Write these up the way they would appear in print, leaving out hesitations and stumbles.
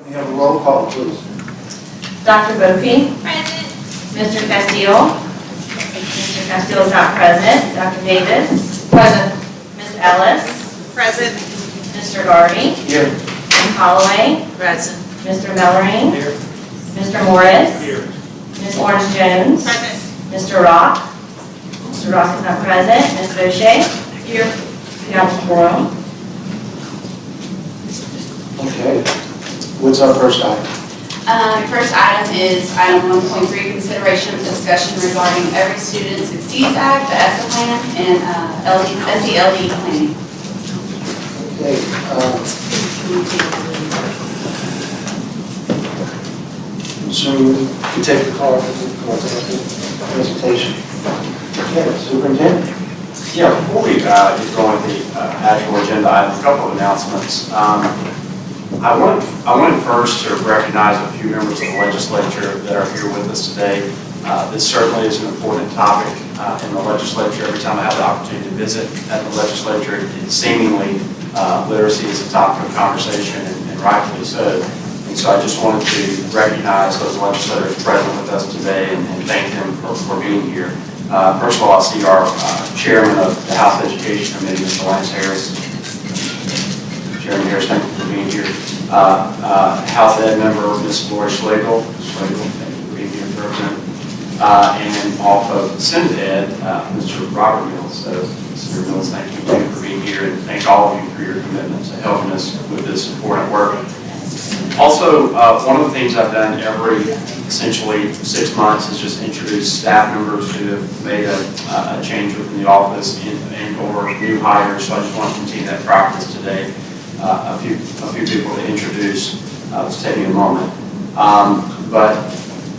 We have a roll call, please. Dr. Bofi? Present. Mr. Castillo? Mr. Castillo is not present. Dr. Davis? Present. Ms. Ellis? Present. Mr. Garvey? Here. Ms. Holloway? Present. Mr. Mellering? Here. Mr. Morris? Here. Ms. Orange Jones? Present. Mr. Rock? Mr. Rock is not present. Ms. Boucher? Here. We have a quorum. Okay. What's our first item? First item is item 1.3, consideration of discussion regarding Every Student Succeeds Act, the Essa plan, and SELD planning. Okay. So you take the call for the presentation. Okay, Superintendent. Yeah, before we get going with the actual agenda, I have a couple of announcements. I wanted first to recognize a few members of the legislature that are here with us today. This certainly is an important topic in the legislature. Every time I have the opportunity to visit at the legislature, it seemingly literacy is a topic of conversation, and rightfully so. And so I just wanted to recognize those legislators present with us today and thank them for being here. First of all, I see our chairman of the House Education Committee, Mr. Lance Harris. Chairman Harris, thank you for being here. House Ed member, Ms. Lori Schlegel. Thank you for being here, President. And also Senate Ed, Mr. Robert Mills. So, Mr. Mills, thank you too for being here, and thank all of you for your commitment to helping us with this important work. Also, one of the things I've done every essentially 6 months is just introduce staff members who have made a change within the office and or new hires. So I just want to continue that practice today. A few people to introduce. It's taking a moment. But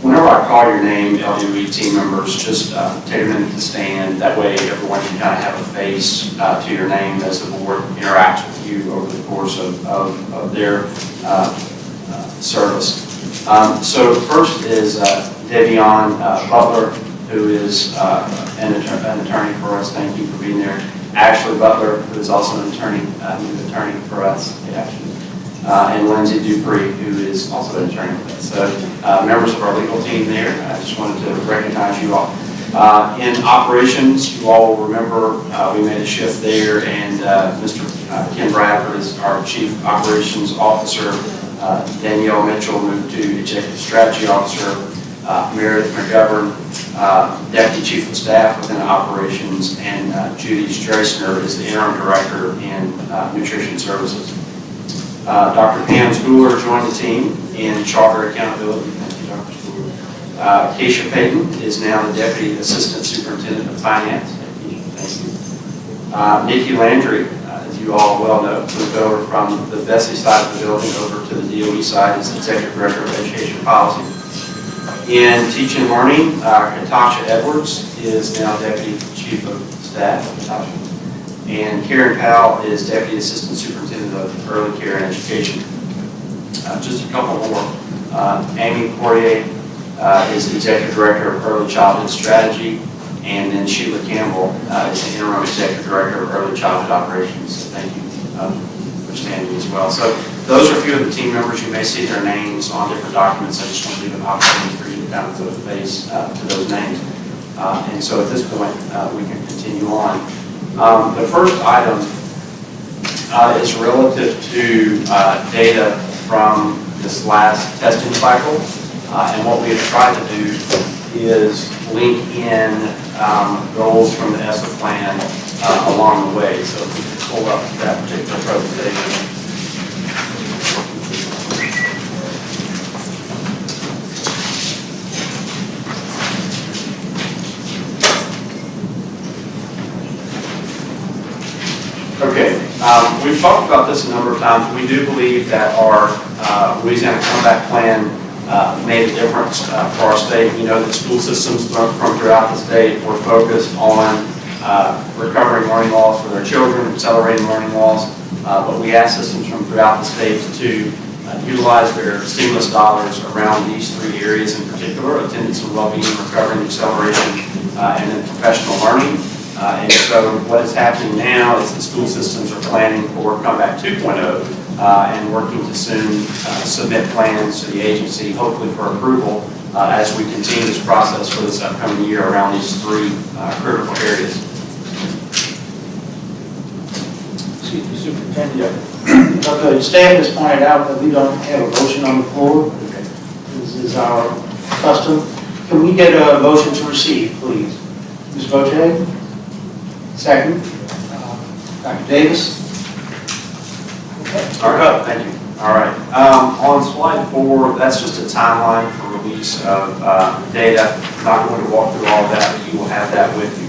whenever I call your name, LUE team members, just take a minute to stand. That way everyone can kind of have a face to your name as the board interacts with you over the course of their service. So first is Davion Butler, who is an attorney for us. Thank you for being there. Ashley Butler, who is also an attorney, new attorney for us, and Lindsay Dupree, who is also an attorney with us. So members of our legal team there, I just wanted to recognize you all. In operations, you all will remember we made a shift there, and Mr. Ken Bradford is our Chief Operations Officer. Danielle Mitchell moved to Executive Strategy Officer. Meredith McGovern, Deputy Chief of Staff within Operations, and Judy Strassner is the Interim Director in Nutrition Services. Dr. Pam Schooler joined the team in Charter Accountability. Thank you, Dr. Schooler. Keisha Payton is now the Deputy Assistant Superintendent of Finance. Thank you. Nikki Landry, as you all well know, moved over from the BESE side of the building over to the DOE side as Executive Director of Education Policy. In Teaching and Learning, Katasha Edwards is now Deputy Chief of Staff. And Karen Powell is Deputy Assistant Superintendent of Early Care and Education. Just a couple more. Amy Poirier is the Executive Director of Early Childhood Strategy. And then Sheila Campbell is the Interim Executive Director of Early Childhood Operations. Thank you for standing as well. So those are a few of the team members. You may see their names on different documents. I just want to leave an opportunity for you to kind of put a face to those names. And so at this point, we can continue on. The first item is relative to data from this last testing cycle. And what we have tried to do is link in goals from the Essa plan along the way. So if we can pull up that particular presentation. Okay, we've talked about this a number of times. We do believe that our Louisiana comeback plan made a difference for our state. We know that school systems from throughout the state were focused on recovering learning loss for their children, accelerating learning loss, but we asked systems from throughout the state to utilize their stimulus dollars around these three areas in particular: attendance and well-being, recovery and acceleration, and then professional learning. And so what is happening now is the school systems are planning for Comeback 2.0 and working to soon submit plans to the agency, hopefully for approval, as we continue this process for this upcoming year around these three critical areas. Excuse me, Superintendent. Okay, staff has pointed out that we don't have a motion on the floor. This is our custom. Can we get a motion to receive, please? Ms. Boche? Second. Dr. Davis? All right, thank you. All right, on slide 4, that's just a timeline for release of data. I'm not going to walk through all of that, but you will have that with you.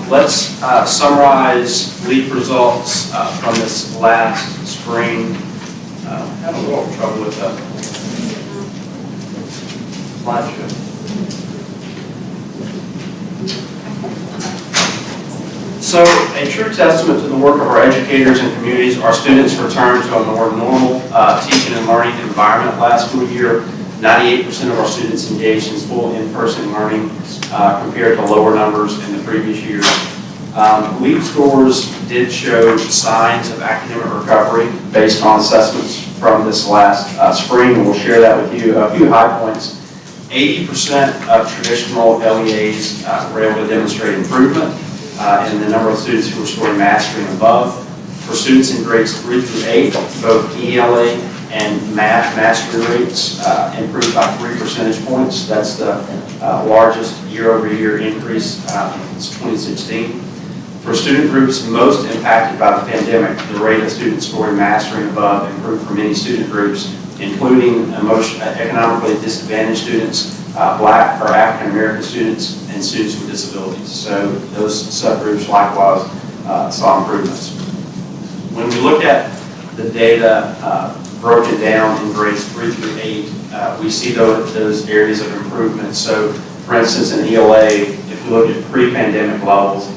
Let's summarize LEAP results from this last spring. I had a little trouble with the slideshow. So, a true testament to the work of our educators and communities, our students returned to a more normal teaching and learning environment last school year. 98% of our students engaged in full in-person learning compared to lower numbers in the previous years. LEAP scores did show signs of academic recovery based on assessments from this last spring, and we'll share that with you. A few high points. 80% of traditional LEAs were able to demonstrate improvement in the number of students who were scoring mastery and above. For students in grades 3 through 8, both ELA and math mastery rates improved by 3 percentage points. That's the largest year-over-year increase since 2016. For student groups most impacted by the pandemic, the rate of students scoring mastery and above improved for many student groups, including economically disadvantaged students, Black or African American students, and students with disabilities. So those subgroups likewise saw improvements. When we look at the data broken down in grades 3 through 8, we see those areas of improvement. So for instance, in ELA, if we look at pre-pandemic levels,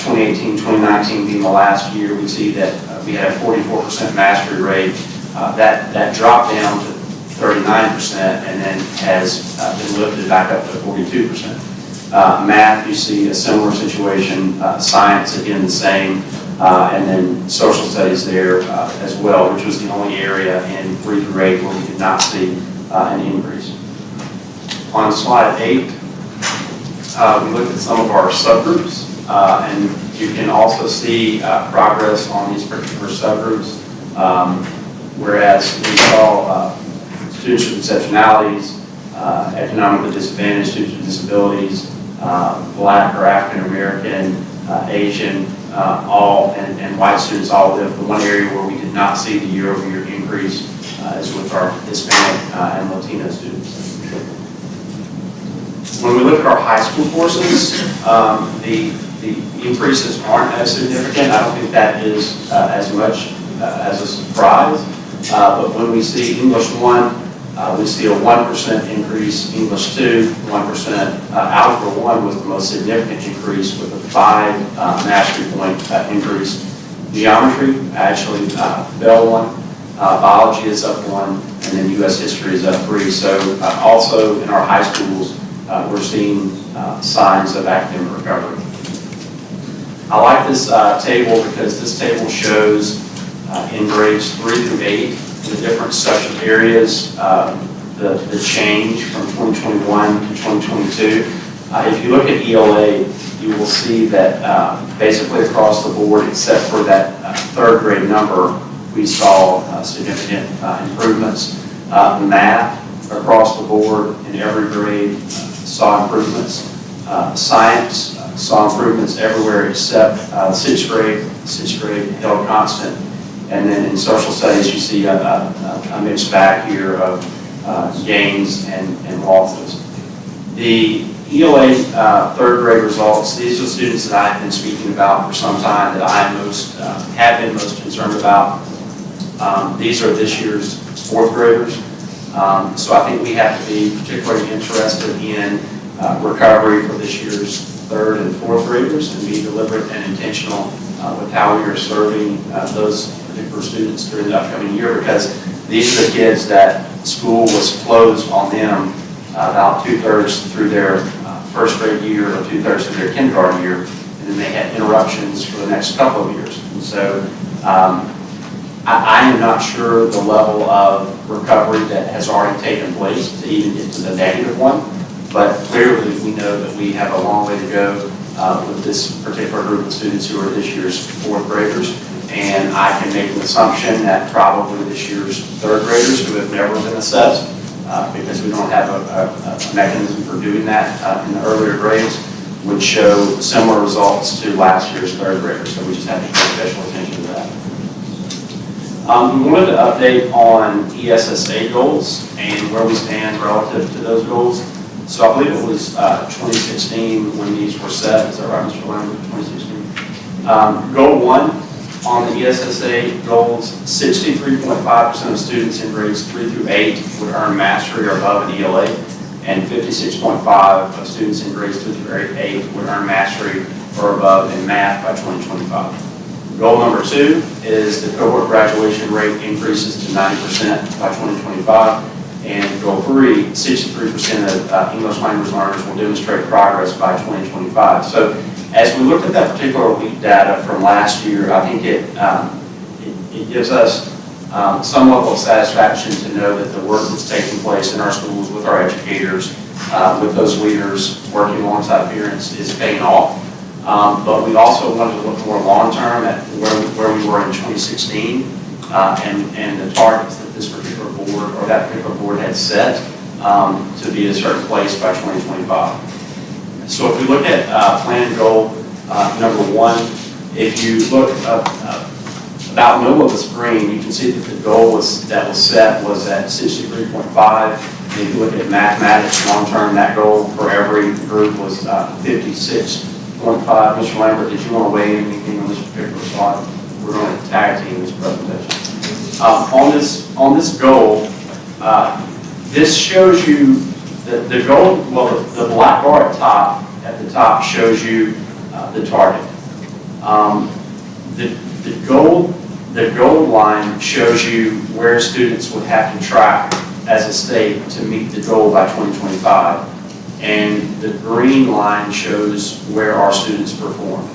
2018, 2019 being the last year, we see that we had a 44% mastery rate. That dropped down to 39% and then has been lifted back up to 42%. Math, you see a similar situation. Science, again, the same. And then social studies there as well, which was the only area in 3 through 8 where we did not see an increase. On slide 8, we looked at some of our subgroups, and you can also see progress on these particular subgroups. Whereas we saw students with exceptionalities, economically disadvantaged students with disabilities, Black or African American, Asian, and white students all live. The one area where we did not see the year-over-year increase is with our Hispanic and Latino students. When we look at our high school courses, the increases aren't as significant. I don't think that is as much as a surprise. But when we see English 1, we see a 1% increase, English 2, 1%. Algebra 1 was the most significant increase with a 5 mastery point increase. Geometry actually fell 1. Biology is up 1, and then U.S. history is up 3. So also in our high schools, we're seeing signs of academic recovery. I like this table because this table shows in grades 3 through 8 the different subject areas, the change from 2021 to 2022. If you look at ELA, you will see that basically across the board, except for that 3rd grade number, we saw significant improvements. Math across the board in every grade saw improvements. Science saw improvements everywhere except 6th grade. 6th grade held constant. And then in social studies, you see a mixed bag here of gains and losses. The ELA 3rd grade results, these are students that I've been speaking about for some time that I have been most concerned about. These are this year's 4th graders. So I think we have to be particularly interested in recovery for this year's 3rd and 4th graders and be deliberate and intentional with how we are serving those particular students during the upcoming year, because these are the kids that school was closed on them about 2/3 through their 1st grade year or 2/3 through their kindergarten year, and then they had interruptions for the next couple of years. And so I am not sure the level of recovery that has already taken place to even get to the -1, but clearly we know that we have a long way to go with this particular group of students who are this year's 4th graders. And I can make an assumption that probably this year's 3rd graders who have never been assessed, because we don't have a mechanism for doing that in the earlier grades, would show similar results to last year's 3rd graders. So we just have to pay special attention to that. We wanted to update on ESSA goals and where we stand relative to those goals. So I believe it was 2016 when these were set. Is that right, Mr. Lambert? 2016. Goal 1 on the ESSA goals, 63.5% of students in grades 3 through 8 would earn mastery or above an ELA, and 56.5% of students in grades 2 through 8 would earn mastery or above in math by 2025. Goal number 2 is the cohort graduation rate increases to 90% by 2025. And goal 3, 63% of English language learners will demonstrate progress by 2025. So as we looked at that particular week data from last year, I think it gives us some level of satisfaction to know that the work that's taking place in our schools with our educators, with those leaders working alongside parents is paying off. But we also wanted to look more long-term at where we were in 2016 and the targets that this particular board or that particular board had set to be a certain place by 2025. So if we look at plan and goal number 1, if you look about middle of the screen, you can see that the goal that was set was at 63.5. If you look at mathematics long-term, that goal for every group was 56.5. Mr. Lambert, did you want to weigh in anything on this particular slide? We're going to tag team this presentation. On this goal, this shows you the goal. Well, the black bar at the top shows you the target. The goal line shows you where students would have to track as a state to meet the goal by 2025, and the green line shows where our students perform.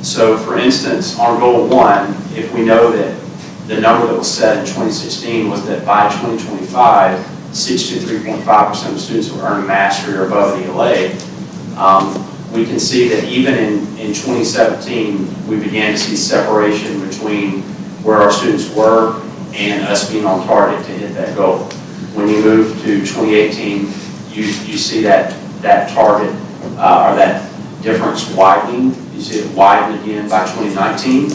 So, for instance, on goal 1, if we know that the number that was set in 2016 was that by 2025, 63.5% of students will earn mastery or above the ELA, we can see that even in 2017, we began to see separation between where our students were and us being on target to hit that goal. When you move to 2018, you see that target or that difference widening. You see it widen again by 2019.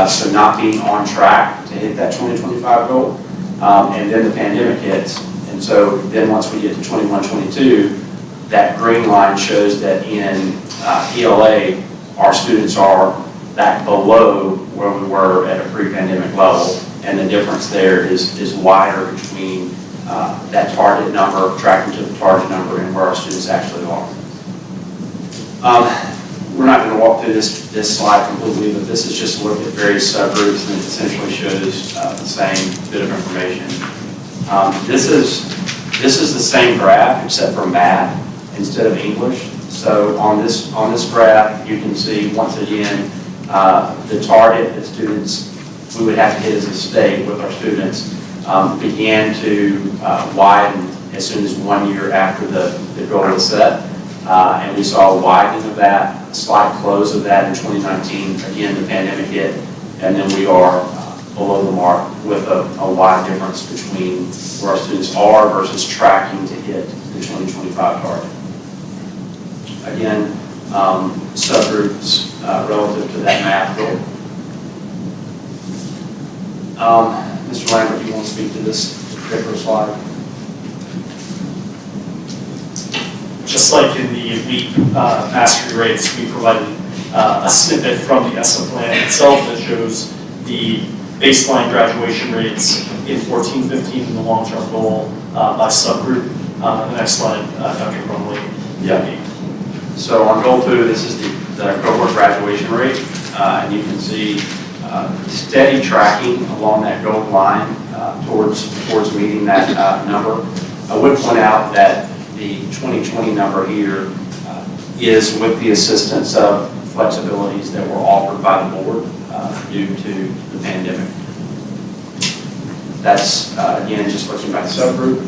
So not being on track to hit that 2025 goal. And then the pandemic hits. And so then once we get to 21-22, that green line shows that in ELA, our students are back below where we were at a pre-pandemic level. And the difference there is wider between that target number, tracking to the target number, and where our students actually are. We're not going to walk through this slide completely, but this is just a look at various subgroups, and it essentially shows the same bit of information. This is the same graph except for math instead of English. So on this graph, you can see once again the target that students we would have to hit as a state with our students began to widen as soon as 1 year after the goal was set. And we saw a widening of that, a slight close of that in 2019. Again, the pandemic hit, and then we are below the mark with a wide difference between where our students are versus tracking to hit the 2025 target. Again, subgroups relative to that math goal. Mr. Lambert, do you want to speak to this particular slide? Just like in the week mastery rates, we provided a snippet from the Essa plan itself that shows the baseline graduation rates in 14-15 in the long-term goal by subgroup. The next slide, Dr. Brumley. Yeah. So on goal 2, this is the cohort graduation rate, and you can see steady tracking along that gold line towards meeting that number. I would point out that the 2020 number here is with the assistance of flexibilities that were offered by the board due to the pandemic. That's, again, just looking by subgroup.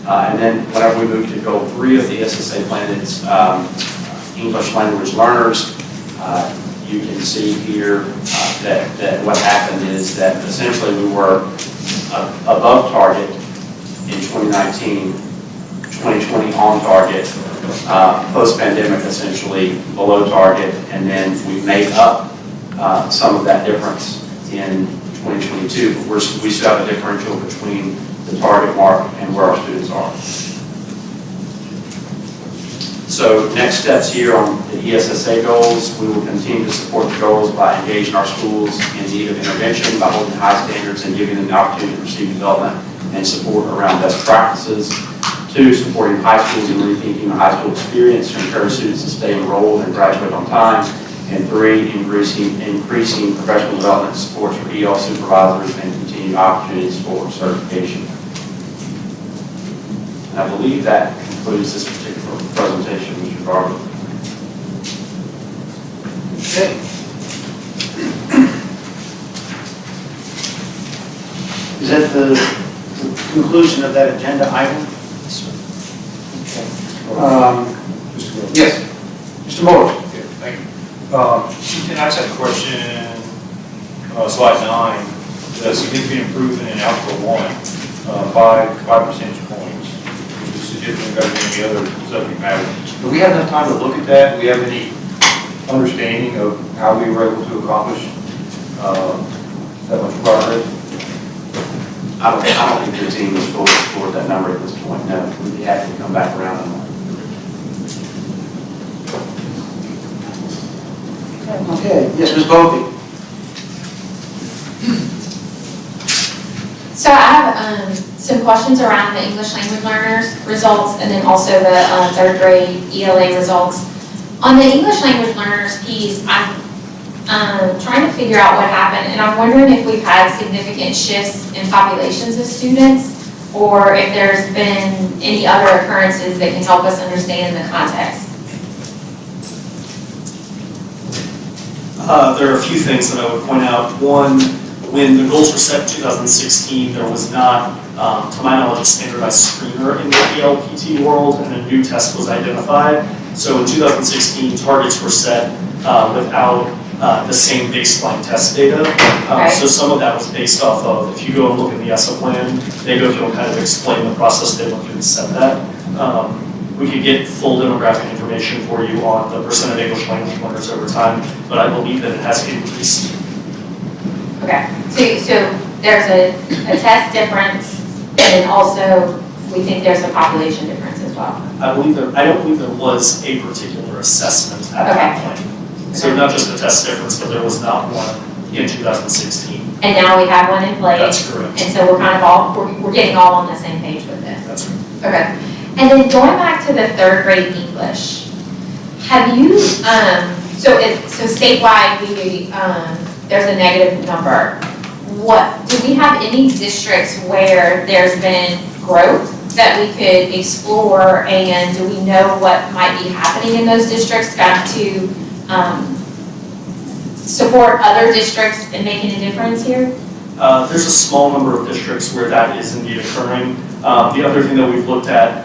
And then whenever we move to goal 3 of the SSA plan, it's English language learners. You can see here that what happened is that essentially we were above target in 2019, 2020 on target, post-pandemic essentially below target, and then we made up some of that difference in 2022, but we still have a differential between the target mark and where our students are. So next steps here on the ESSA goals, we will continue to support the goals by engaging our schools in need of intervention, by holding high standards and giving them the opportunity to receive development and support around best practices. 2, supporting high schools in rethinking the high school experience to encourage students to stay enrolled and graduate on time. And 3, increasing professional development supports for EL supervisors and continued opportunities for certification. And I believe that concludes this particular presentation, Mr. Garber. Okay. Is that the conclusion of that agenda item? Yes. Mr. Moore. Thank you. And I just have a question, slide 9, the significant improvement in Algebra 1, 5 percentage points, which is significantly better than any other subject matter. Do we have enough time to look at that? Do we have any understanding of how we were able to accomplish that much progress? I don't think the team was fully explored that number at this point. No, we'd be happy to come back around on that. Okay. Yes, Ms. Bovee. So I have some questions around the English language learners results and then also the 3rd grade ELA results. On the English language learners piece, I'm trying to figure out what happened, and I'm wondering if we've had significant shifts in populations of students or if there's been any other occurrences that can help us understand the context. There are a few things that I would point out. One, when the goals were set in 2016, there was not, to my knowledge, a standardized screener in the ELPT world, and a new test was identified. So in 2016, targets were set without the same baseline test data. So some of that was based off of, if you go and look at the Essa plan, they go through and kind of explain the process they went through to set that. We could get full demographic information for you on the percent of English language learners over time, but I believe that it has increased. Okay, so there's a test difference, and then also we think there's a population difference as well. I don't believe there was a particular assessment at that point. So not just a test difference, but there was not one in 2016. And now we have one in place. That's correct. And so we're kind of we're getting all on the same page with this. That's right. Okay. And then going back to the 3rd grade English, have you, so statewide, there's a negative number. Do we have any districts where there's been growth that we could explore, and do we know what might be happening in those districts to support other districts in making a difference here? There's a small number of districts where that is indeed occurring. The other thing that we've looked at,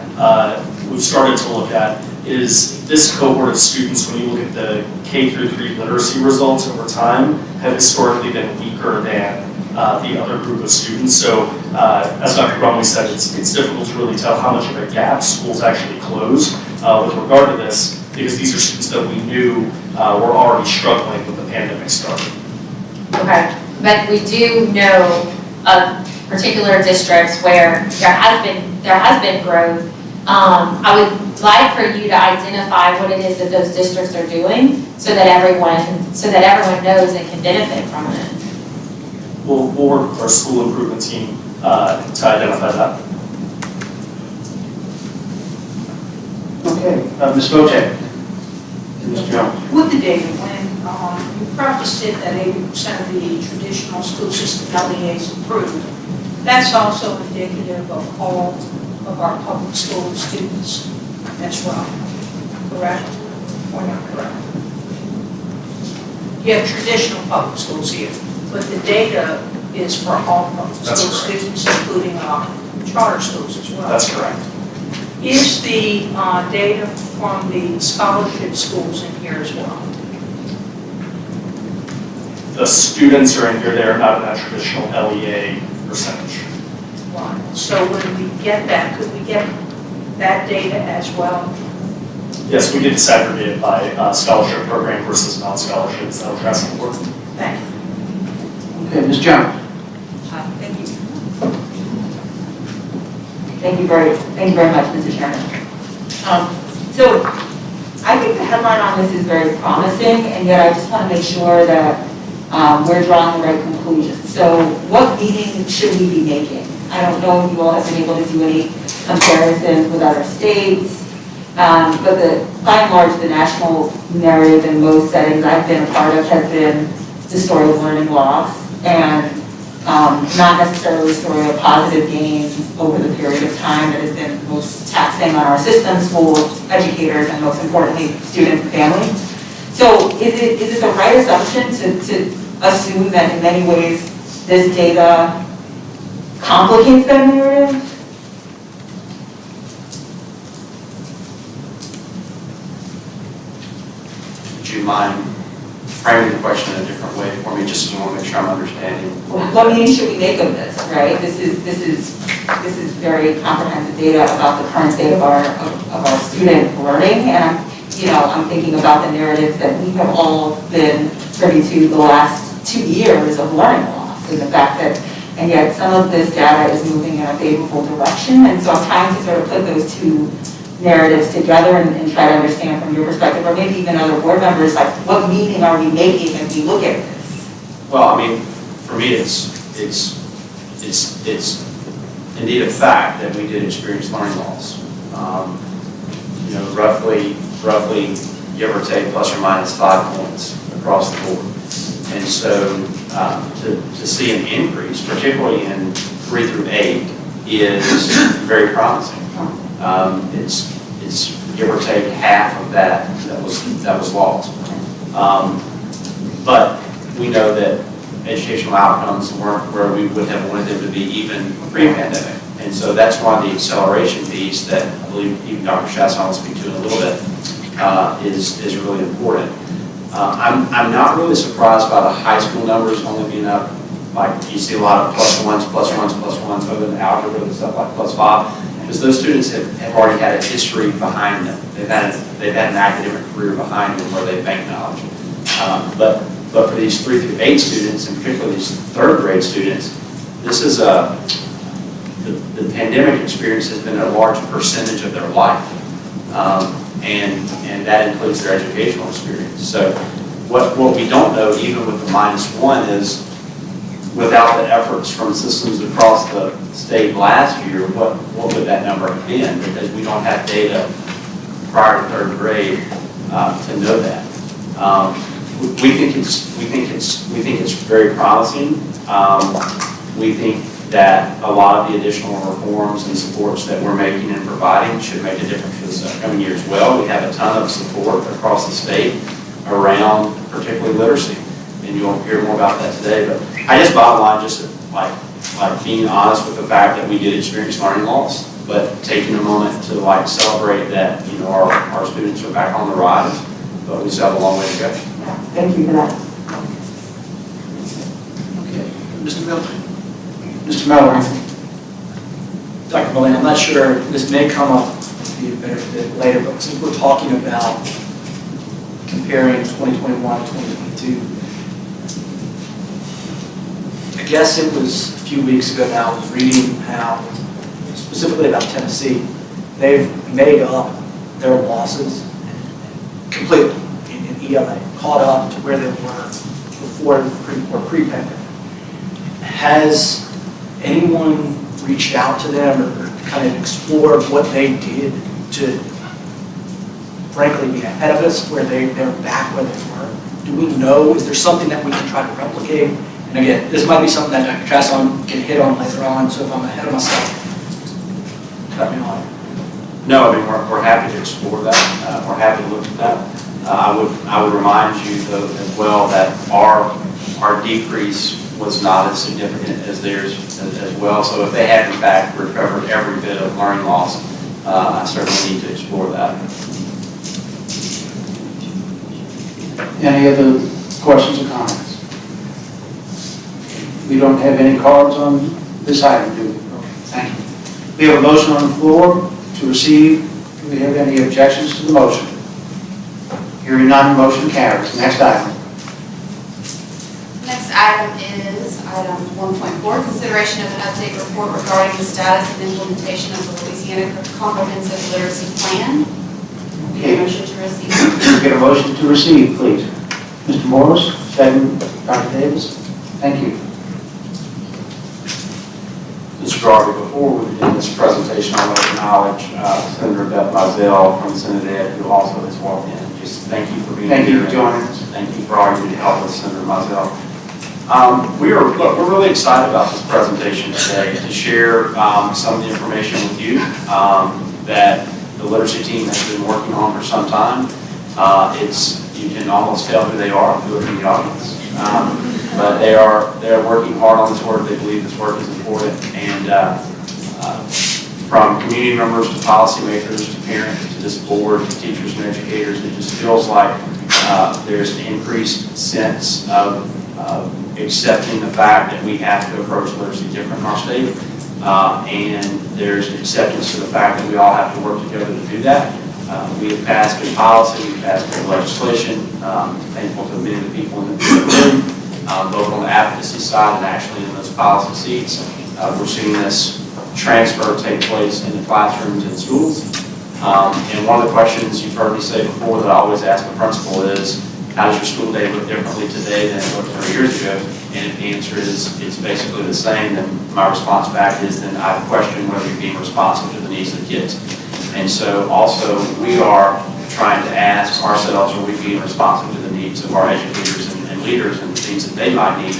we've started to look at, is this cohort of students, when you look at the K-3 literacy results over time, have historically been weaker than the other group of students. So as Dr. Bromley said, it's difficult to really tell how much of a gap schools actually close with regard to this, because these are students that we knew were already struggling when the pandemic started. Okay, but we do know of particular districts where there has been growth. I would like for you to identify what it is that those districts are doing, so that everyone knows and can benefit from it. We'll work with our school improvement team to identify that. Okay. Ms. Bojek. Ms. Jones. With the data, when you prefaced it that 80% of the traditional school system LEAs approved, that's also indicative of all of our public school students as well, correct or not correct? You have traditional public schools here, but the data is for all public That's school correct. students, including charter schools as well. That's correct. Is the data from the scholarship schools in here as well? The students are in here, they are not in that traditional LEA percentage. Right. So when we get that, could we get that data as well? Yes, we did disaggregate it by scholarship program versus non-scholarship, is that what you're asking for? Thank you. Okay, Ms. Jones? Thank you. Thank you very much, Mr. Chairman. So I think the headline on this is very promising, and yet I just want to make sure that we're drawing the right conclusions. So what meeting should we be making? I don't know if you all have been able to do any comparisons with other states, but by and large, the national narrative in most settings I've been a part of has been the story of learning loss, and not necessarily a story of positive gains over the period of time that has been most taxing on our system, schools, educators, and most importantly, students and families. So is this a right assumption to assume that in many ways this data complicates that narrative? Would you mind framing the question in a different way for me, just so I want to make sure I'm understanding? What meaning should we make of this, right? This is very comprehensive data about the current state of our student learning, and I'm thinking about the narratives that we have all been privy to the last 2 years of learning loss, and the fact that, and yet some of this data is moving in a favorable direction, and so I'm trying to sort of put those two narratives together and try to understand from your perspective, or maybe even other board members, like what meaning are we making as we look at this? Well, I mean, for me, it's indeed a fact that we did experience learning loss. Roughly, give or take, plus or minus 5 points across the board. And so to see an increase, particularly in 3 through 8, is very promising. It's give or take half of that was lost. But we know that educational outcomes weren't where we would have wanted them to be even pre-pandemic. And so that's why the acceleration piece that I believe even Dr. Chasson will speak to in a little bit is really important. I'm not really surprised by the high school numbers only being up, like you see a lot of +1s, +1s, other than algebra and stuff like +5, because those students have already had a history behind them. They've had an academic career behind them where they bank knowledge. But for these 3 through 8 students, and particularly these 3rd grade students, this is the pandemic experience has been a large percentage of their life. And that includes their educational experience. So what we don't know, even with the -1, is without the efforts from systems across the state last year, what would that number have been? Because we don't have data prior to 3rd grade to know that. We think it's very promising. We think that a lot of the additional reforms and supports that we're making and providing should make a difference for this upcoming year as well. We have a ton of support across the state around particularly literacy, and you'll hear more about that today. But I just bottom line, just like being honest with the fact that we did experience learning loss, but taking a moment to celebrate that our students are back on the rise, but we still have a long way to go. Thank you for that. Okay, Mr. Miller? Mr. Miller? Dr. Mullane, I'm not sure, this may come up be a better fit later, but since we're talking about comparing 2021 to 2022, I guess it was a few weeks ago now, I was reading how, specifically about Tennessee, they've made up their losses completely in ELA, caught up to where they were before or pre-pandemic. Has anyone reached out to them or kind of explored what they did to frankly be ahead of us, where they're back where they were? Do we know, is there something that we can try to replicate? And again, this might be something that Dr. Chasson can hit on later on, so if I'm ahead of myself, cut me off. No, I mean, we're happy to explore that. We're happy to look at that. I would remind you though as well that our decrease was not as significant as theirs as well. So if they had in fact recovered every bit of learning loss, I certainly need to explore that. Any other questions or comments? We don't have any cards on this item, do we? Thank you. We have a motion on the floor to receive. Do we have any objections to the motion? Hearing none, motion carries. Next item. Next item is item 1.4, consideration of an update report regarding the status and implementation of the Louisiana Comprehensive Literacy Plan. Need a motion to receive. Can we get a motion to receive, please? Mr. Morris, second, Dr. Davis. Thank you. Mr. Garvey, before we begin this presentation, I want to acknowledge Senator Beth Mizell from Senate Ed, who also has walked in. Just thank you for being here. Thank you for joining us. Thank you for all you do to help us, Senator Mizell. We're really excited about this presentation today to share some of the information with you that the literacy team has been working on for some time. You can almost tell who they are if you look in the audience. But they are working hard on this work. They believe this work is important. And from community members to policymakers to parents to this board to teachers and educators, it just feels like there's an increased sense of accepting the fact that we have to approach literacy different in our state. And there's an acceptance to the fact that we all have to work together to do that. We have passed good policy, we've passed good legislation, thankful to many of the people in the room, both on the advocacy side and actually in those policy seats. We're seeing this transfer take place in the classrooms and schools. And one of the questions you've heard me say before that I always ask the principal is, how does your school day look differently today than it looked 3 years ago? And if the answer is it's basically the same, then my response back is then I question whether you're being responsive to the needs of the kids. And so also we are trying to ask ourselves, are we being responsive to the needs of our educators and leaders and the things that they might need?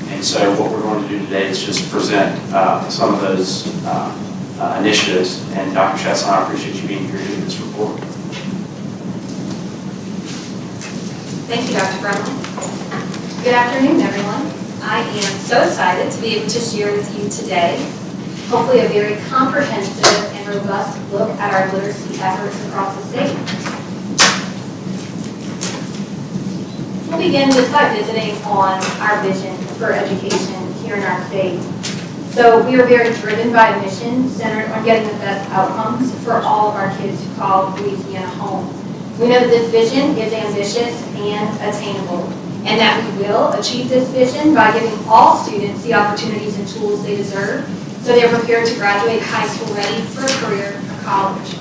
And so what we're going to do today is just present some of those initiatives. And Dr. Essa, I appreciate you being here to do this report. Thank you, Dr. Brumley. Good afternoon, everyone. I am so excited to be able to share with you today, hopefully a very comprehensive and robust look at our literacy efforts across the state. We'll begin just by visiting on our vision for education here in our state. So we are very driven by a mission centered on getting the best outcomes for all of our kids who call Louisiana home. We know that this vision is ambitious and attainable, and that we will achieve this vision by giving all students the opportunities and tools they deserve so they're prepared to graduate high school ready for a career or college.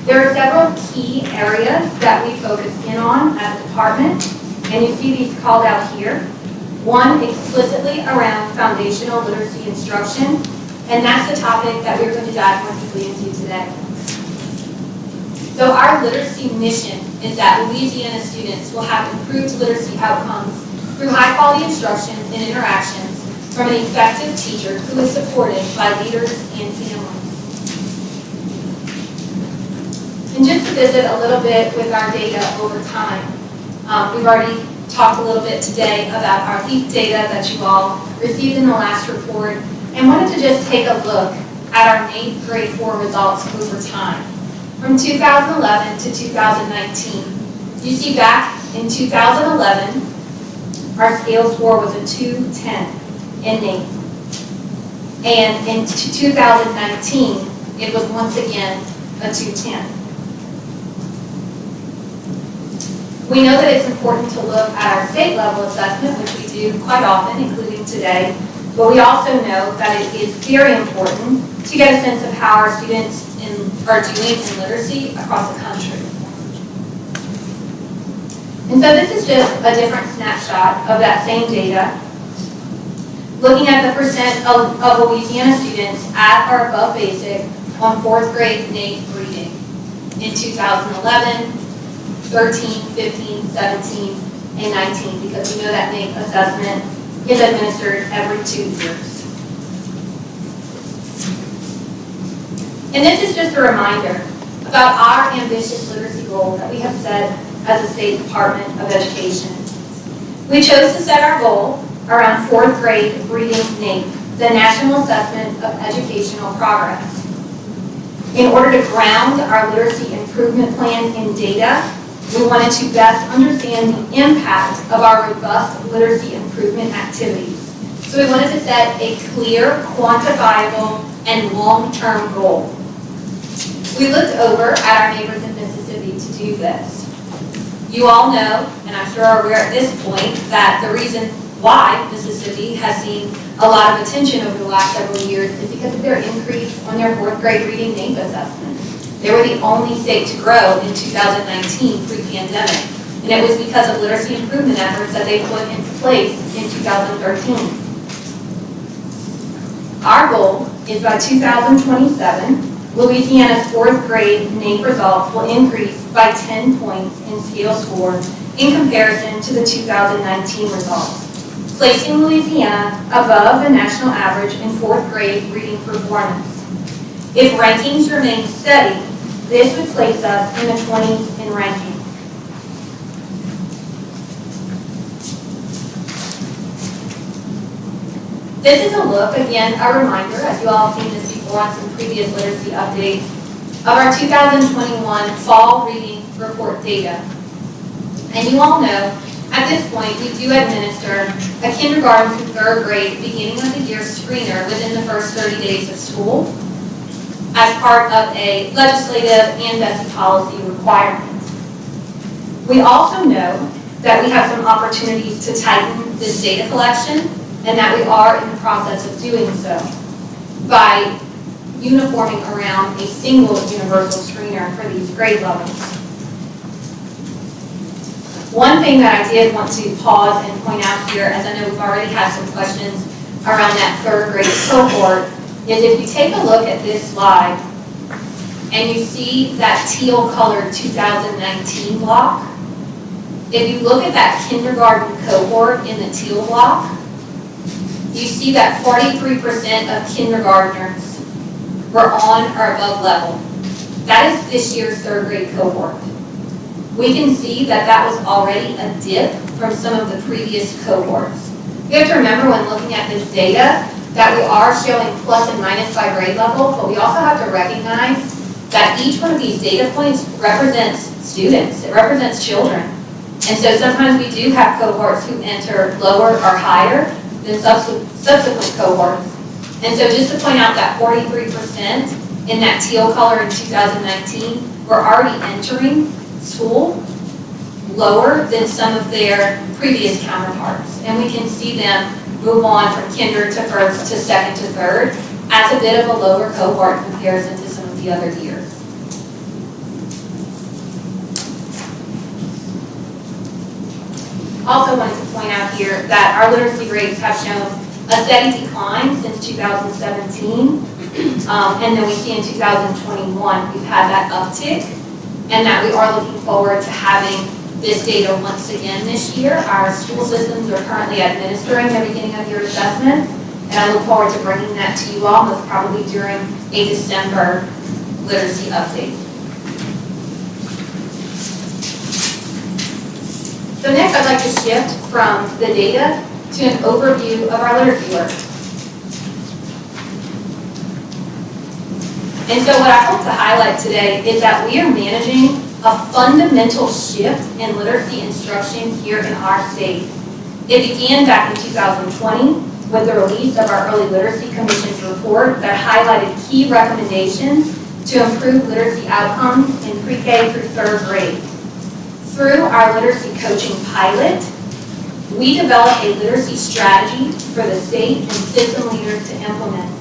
There are several key areas that we focus in on as a department, and you see these called out here. One explicitly around foundational literacy instruction, and that's the topic that we're going to dive more deeply into today. So our literacy mission is that Louisiana students will have improved literacy outcomes through high-quality instruction and interactions from an effective teacher who is supported by leaders and families. And just to visit a little bit with our data over time, we've already talked a little bit today about our LEAP data that you all received in the last report, and wanted to just take a look at our NAEP grade 4 results over time. From 2011 to 2019, you see back in 2011, our scale score was a 210 in NAEP. And in 2019, it was once again a 210. We know that it's important to look at our state level assessment, which we do quite often, including today, but we also know that it is very important to get a sense of how our students are doing in literacy across the country. And so this is just a different snapshot of that same data, looking at the percent of Louisiana students at or above basic on 4th grade NAEP reading in 2011, 13, 15, 17, and 19, because we know that NAEP assessment is administered every 2 years. And this is just a reminder about our ambitious literacy goal that we have set as a state Department of Education. We chose to set our goal around fourth grade reading NAEP, the National Assessment of Educational Progress. In order to ground our literacy improvement plan in data, we wanted to best understand the impact of our robust literacy improvement activities. So we wanted to set a clear, quantifiable, and long-term goal. We looked over at our neighbors in Mississippi to do this. You all know, and I'm sure are aware at this point, that the reason why Mississippi has seen a lot of attention over the last several years is because of their increase on their fourth grade reading NAEP assessment. They were the only state to grow in 2019 pre-pandemic, and it was because of literacy improvement efforts that they put into place in 2013. Our goal is by 2027, Louisiana's fourth grade NAEP results will increase by 10 points in scale score in comparison to the 2019 results, placing Louisiana above the national average in fourth grade reading performance. If rankings remain steady, this would place us in the 20s in ranking. This is a look, again, a reminder, as you all have seen this before on some previous literacy updates, of our 2021 fall reading report data. And you all know, at this point, we do administer a kindergarten through third grade beginning of the year screener within the first 30 days of school as part of a legislative and BESE policy requirement. We also know that we have some opportunities to tighten this data collection and that we are in the process of doing so by uniforming around a single universal screener for these grade levels. One thing that I did want to pause and point out here, as I know we've already had some questions around that third grade cohort, is if you take a look at this slide and you see that teal colored 2019 block, if you look at that kindergarten cohort in the teal block, you see that 43% of kindergartners were on or above level. That is this year's third grade cohort. We can see that that was already a dip from some of the previous cohorts. You have to remember when looking at this data that we are showing plus and minus by grade level, but we also have to recognize that each one of these data points represents students, it represents children. And so sometimes we do have cohorts who enter lower or higher than subsequent cohorts. And so just to point out that 43% in that teal color in 2019 were already entering school lower than some of their previous counterparts. And we can see them move on from kinder to first to second to third as a bit of a lower cohort in comparison to some of the other years. Also wanted to point out here that our literacy rates have shown a steady decline since 2017, and then we see in 2021 we've had that uptick, and that we are looking forward to having this data once again this year. Our school systems are currently administering their beginning of year assessment, and I look forward to bringing that to you all, most probably during a December literacy update. So next I'd like to shift from the data to an overview of our literacy work. And so what I hope to highlight today is that we are managing a fundamental shift in literacy instruction here in our state. It began back in 2020 with the release of our Early Literacy Commission's report that highlighted key recommendations to improve literacy outcomes in pre-K through third grade. Through our literacy coaching pilot, we developed a literacy strategy for the state and system leaders to implement.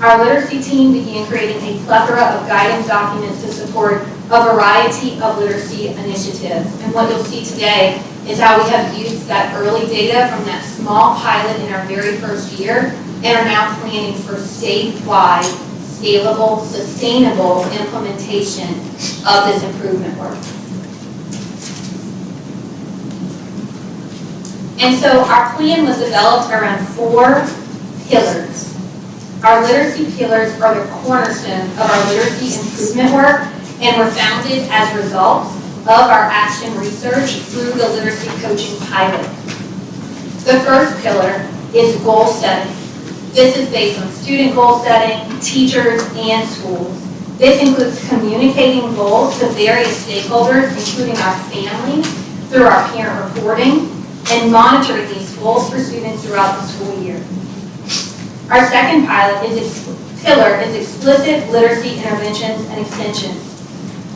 Our literacy team began creating a plethora of guidance documents to support a variety of literacy initiatives. And what you'll see today is how we have used that early data from that small pilot in our very first year and are now planning for statewide, scalable, sustainable implementation of this improvement work. And so our plan was developed around 4 pillars. Our literacy pillars are the cornerstone of our literacy improvement work and were founded as results of our action research through the literacy coaching pilot. The first pillar is goal setting. This is based on student goal setting, teachers, and schools. This includes communicating goals to various stakeholders, including our families, through our parent reporting, and monitoring these goals for students throughout the school year. Our second pillar is explicit literacy interventions and extensions.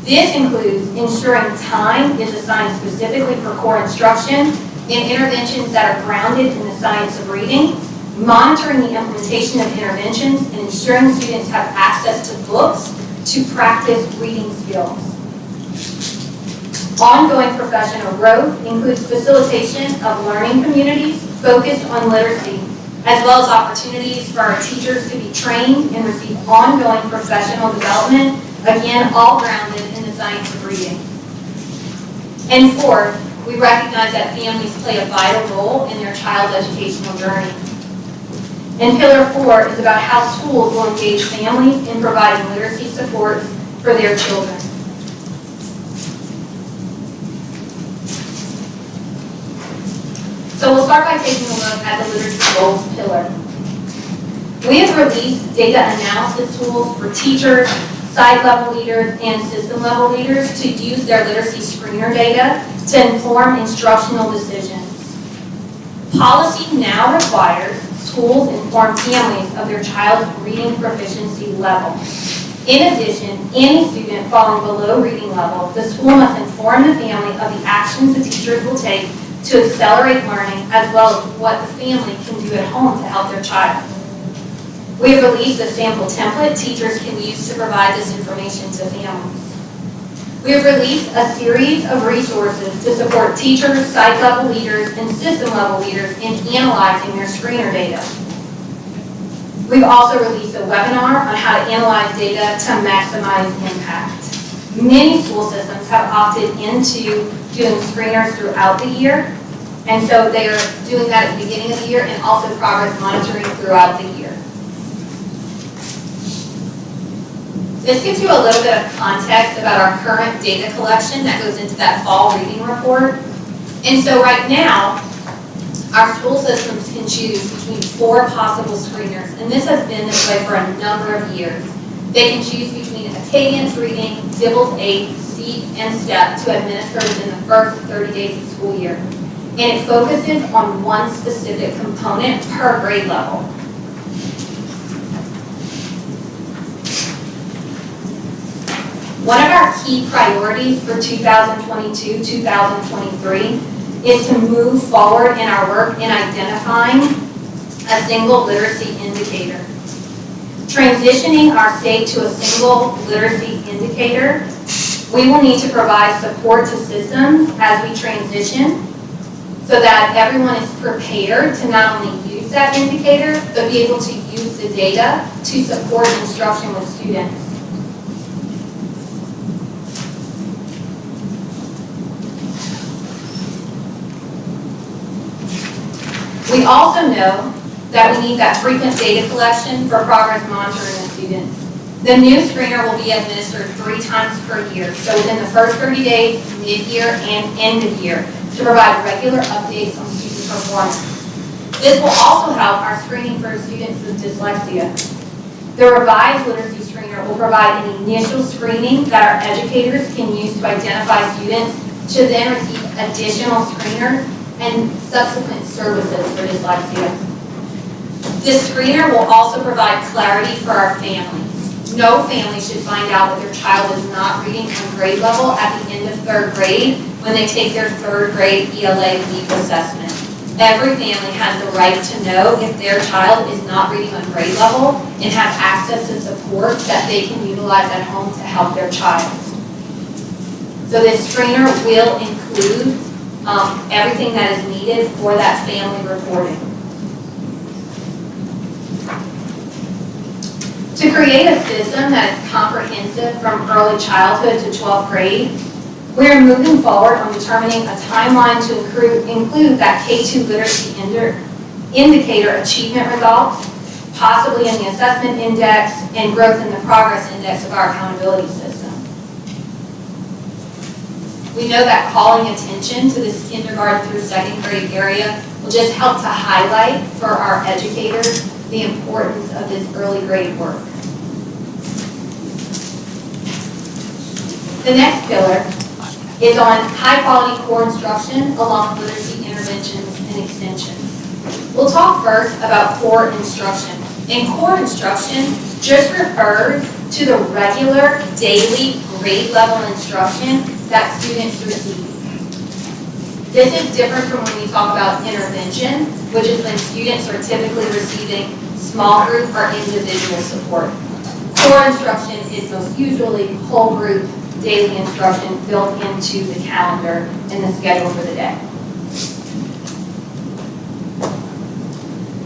This includes ensuring time is assigned specifically for core instruction and interventions that are grounded in the science of reading, monitoring the implementation of interventions, and ensuring students have access to books to practice reading skills. Ongoing professional growth includes facilitation of learning communities focused on literacy, as well as opportunities for our teachers to be trained and receive ongoing professional development, again, all grounded in the science of reading. And fourth, we recognize that families play a vital role in their child's educational journey. And pillar 4 is about how schools will engage families in providing literacy supports for their children. So we'll start by taking a look at the literacy goals pillar. We have released data analysis tools for teachers, site level leaders, and system level leaders to use their literacy screener data to inform instructional decisions. Policy now requires schools inform families of their child's reading proficiency level. In addition, any student falling below reading level, the school must inform the family of the actions the teachers will take to accelerate learning, as well as what the family can do at home to help their child. We have released a sample template teachers can use to provide this information to families. We have released a series of resources to support teachers, site level leaders, and system level leaders in analyzing their screener data. We've also released a webinar on how to analyze data to maximize impact. Many school systems have opted into doing screeners throughout the year, and so they are doing that at the beginning of the year and also progress monitoring throughout the year. This gives you a little bit of context about our current data collection that goes into that fall reading report. And so right now, our school systems can choose between 4 possible screeners, and this has been this way for a number of years. They can choose between a cadence reading, Dibbles 8, STEEP, and STEP to administer within the first 30 days of the school year. And it focuses on one specific component per grade level. One of our key priorities for 2022-2023 is to move forward in our work in identifying a single literacy indicator. Transitioning our state to a single literacy indicator, we will need to provide support to systems as we transition so that everyone is prepared to not only use that indicator, but be able to use the data to support instruction with students. We also know that we need that frequent data collection for progress monitoring of students. The new screener will be administered 3 times per year, so within the first 30 days, mid-year, and end of year, to provide regular updates on student performance. This will also help our screening for students with dyslexia. The revised literacy screener will provide an initial screening that our educators can use to identify students to then receive additional screeners and subsequent services for dyslexia. This screener will also provide clarity for our families. No family should find out that their child is not reading on grade level at the end of 3rd grade when they take their 3rd grade ELA LEAP assessment. Every family has the right to know if their child is not reading on grade level and have access to support that they can utilize at home to help their child. So this screener will include everything that is needed for that family reporting. To create a system that is comprehensive from early childhood to 12th grade, we are moving forward on determining a timeline to include that K2 literacy indicator achievement results, possibly in the assessment index and growth in the progress index of our accountability system. We know that calling attention to this kindergarten through second grade area will just help to highlight for our educators the importance of this early grade work. The next pillar is on high-quality core instruction along with literacy interventions and extensions. We'll talk first about core instruction. And core instruction just refers to the regular daily grade level instruction that students receive. This is different from when we talk about intervention, which is when students are typically receiving small group or individual support. Core instruction is most usually whole group daily instruction built into the calendar and the schedule for the day.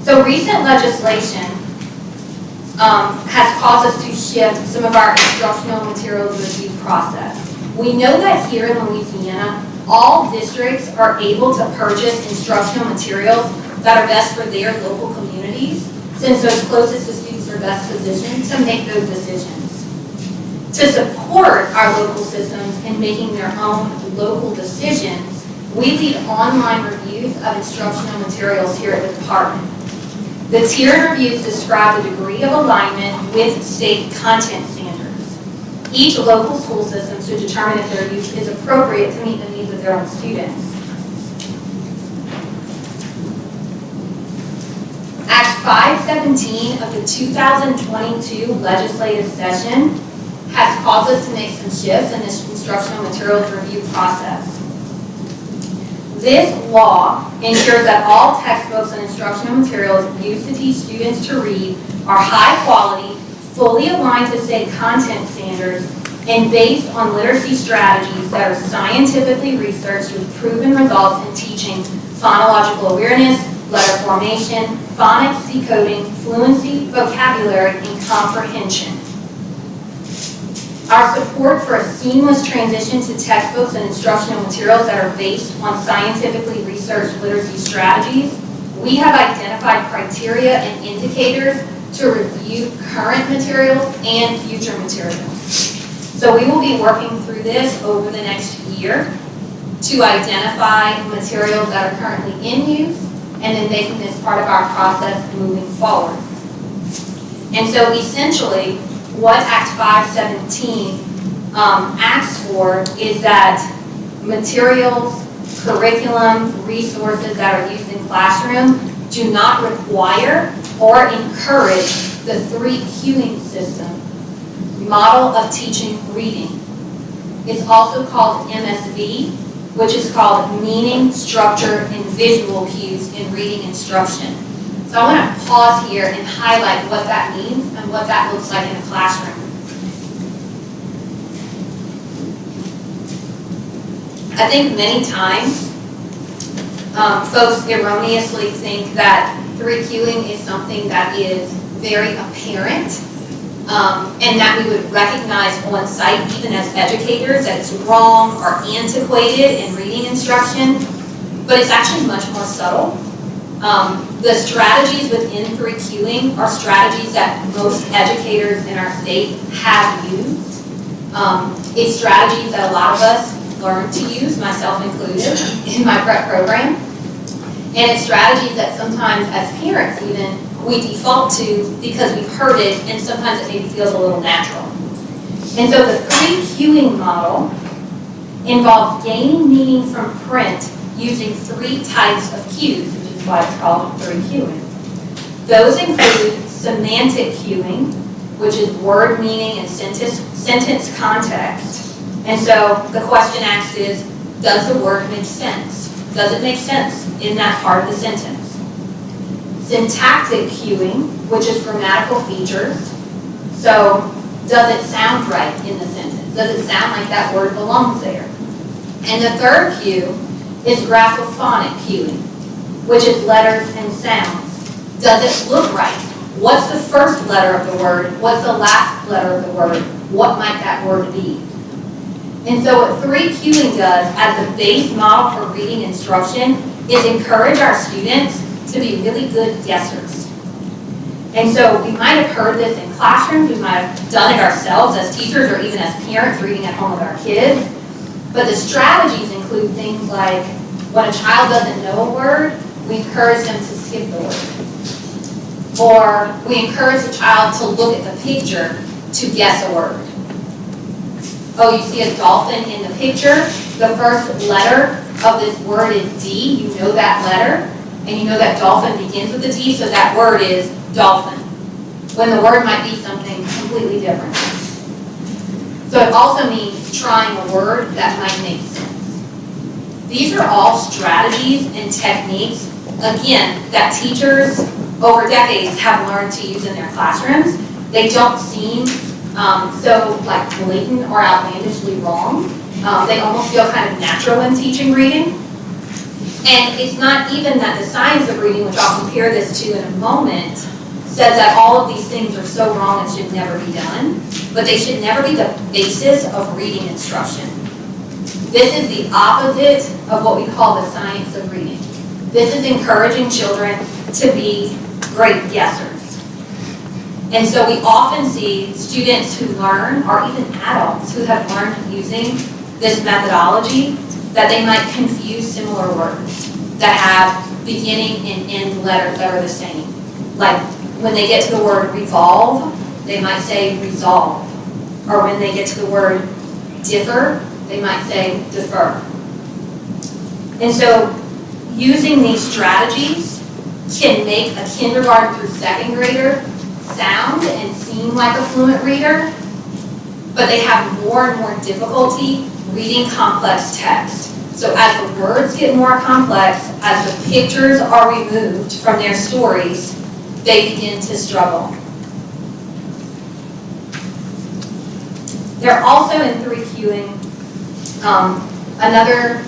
So recent legislation has caused us to shift some of our instructional materials review process. We know that here in Louisiana, all districts are able to purchase instructional materials that are best for their local communities, since those closest to students are best positioned to make those decisions. To support our local systems in making their own local decisions, we lead online reviews of instructional materials here at the department. The tiered reviews describe the degree of alignment with state content standards. Each local school system should determine if their use is appropriate to meet the needs of their own students. Act 517 of the 2022 legislative session has caused us to make some shifts in this instructional materials review process. This law ensures that all textbooks and instructional materials used to teach students to read are high quality, fully aligned to state content standards, and based on literacy strategies that are scientifically researched with proven results in teaching phonological awareness, letter formation, phonics decoding, fluency, vocabulary, and comprehension. Our support for a seamless transition to textbooks and instructional materials that are based on scientifically researched literacy strategies, we have identified criteria and indicators to review current materials and future materials. So we will be working through this over the next year to identify materials that are currently in use and then making this part of our process moving forward. And so essentially, what Act 517 asks for is that materials, curriculum, resources that are used in classroom do not require or encourage the 3 cueing system, model of teaching reading. It's also called MSV, which is called meaning, structure, and visual cues in reading instruction. So I want to pause here and highlight what that means and what that looks like in a classroom. I think many times folks erroneously think that 3 cueing is something that is very apparent and that we would recognize on site even as educators that it's wrong or antiquated in reading instruction, but it's actually much more subtle. The strategies within 3 cueing are strategies that most educators in our state have used. It's strategies that a lot of us learn to use, myself included, in my prep program. And it's strategies that sometimes as parents even, we default to because we've heard it and sometimes it maybe feels a little natural. And so the 3 cueing model involves gaining meaning from print using 3 types of cues, which is why it's called 3 cueing. Those include semantic cueing, which is word meaning and sentence context. And so the question asked is, does the word make sense? Does it make sense in that part of the sentence? Syntactic cueing, which is grammatical features. So does it sound right in the sentence? Does it sound like that word belongs there? And the third cue is graphophonic cueing, which is letters and sounds. Does it look right? What's the first letter of the word? What's the last letter of the word? What might that word be? And so what 3 cueing does as the base model for reading instruction is encourage our students to be really good guessers. And so we might have heard this in classrooms, we might have done it ourselves as teachers or even as parents reading at home with our kids. But the strategies include things like when a child doesn't know a word, we encourage them to skip the word. Or we encourage the child to look at the picture to guess a word. Oh, you see a dolphin in the picture? The first letter of this word is D. You know that letter. And you know that dolphin begins with a D, so that word is dolphin. When the word might be something completely different. So it also means trying a word that might make sense. These are all strategies and techniques, again, that teachers over decades have learned to use in their classrooms. They don't seem so like blatant or outlandishly wrong. They almost feel kind of natural when teaching reading. And it's not even that the science of reading, which I'll compare this to in a moment, says that all of these things are so wrong and should never be done, but they should never be the basis of reading instruction. This is the opposite of what we call the science of reading. This is encouraging children to be great guessers. And so we often see students who learn, or even adults who have learned using this methodology, that they might confuse similar words that have beginning and end letters that are the same. Like when they get to the word revolve, they might say resolve. Or when they get to the word differ, they might say defer. And so using these strategies can make a kindergarten through second grader sound and seem like a fluent reader, but they have more and more difficulty reading complex text. So as the words get more complex, as the pictures are removed from their stories, they begin to struggle. They're also in 3Qing. Another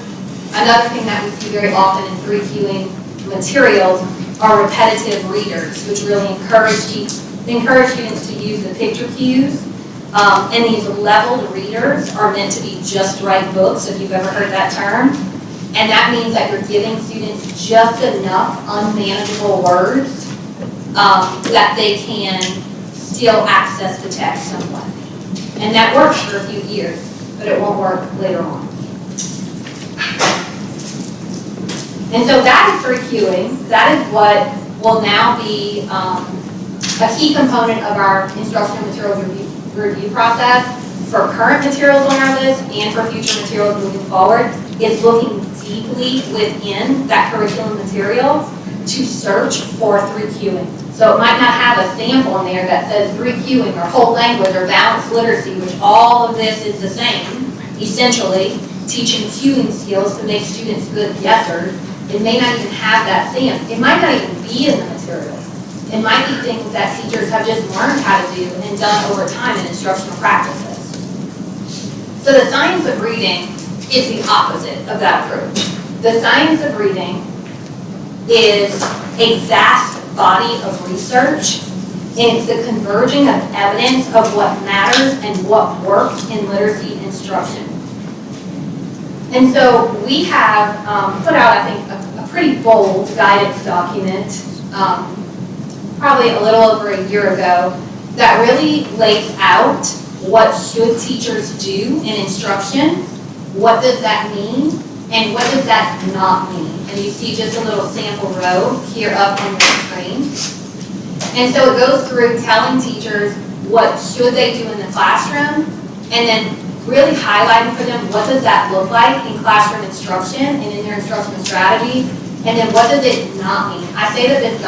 thing that we see very often in 3Qing materials are repetitive readers, which really encourage students to use the picture cues. And these leveled readers are meant to be just right books, if you've ever heard that term. And that means that you're giving students just enough unmanageable words that they can still access the text somewhat. And that works for a few years, but it won't work later on. And so that is 3Qing. That is what will now be a key component of our instructional materials review process for current materials on our list and for future materials moving forward, is looking deeply within that curriculum material to search for 3Qing. So it might not have a stamp on there that says 3Qing or whole language or balanced literacy, which all of this is the same, essentially teaching cueing skills to make students good guessers. It may not even have that stamp. It might not even be in the material. It might be things that teachers have just learned how to do and done over time in instructional practices. So the science of reading is the opposite of that approach. The science of reading is a vast body of research, and it's the converging of evidence of what matters and what works in literacy instruction. And so we have put out, I think, a pretty bold guidance document probably a little over a year ago that really lays out what should teachers do in instruction, what does that mean, and what does that not mean. And you see just a little sample row here up on your screen. And so it goes through telling teachers what should they do in the classroom, and then really highlighting for them what does that look like in classroom instruction and in their instructional strategy, and then what does it not mean. I say that this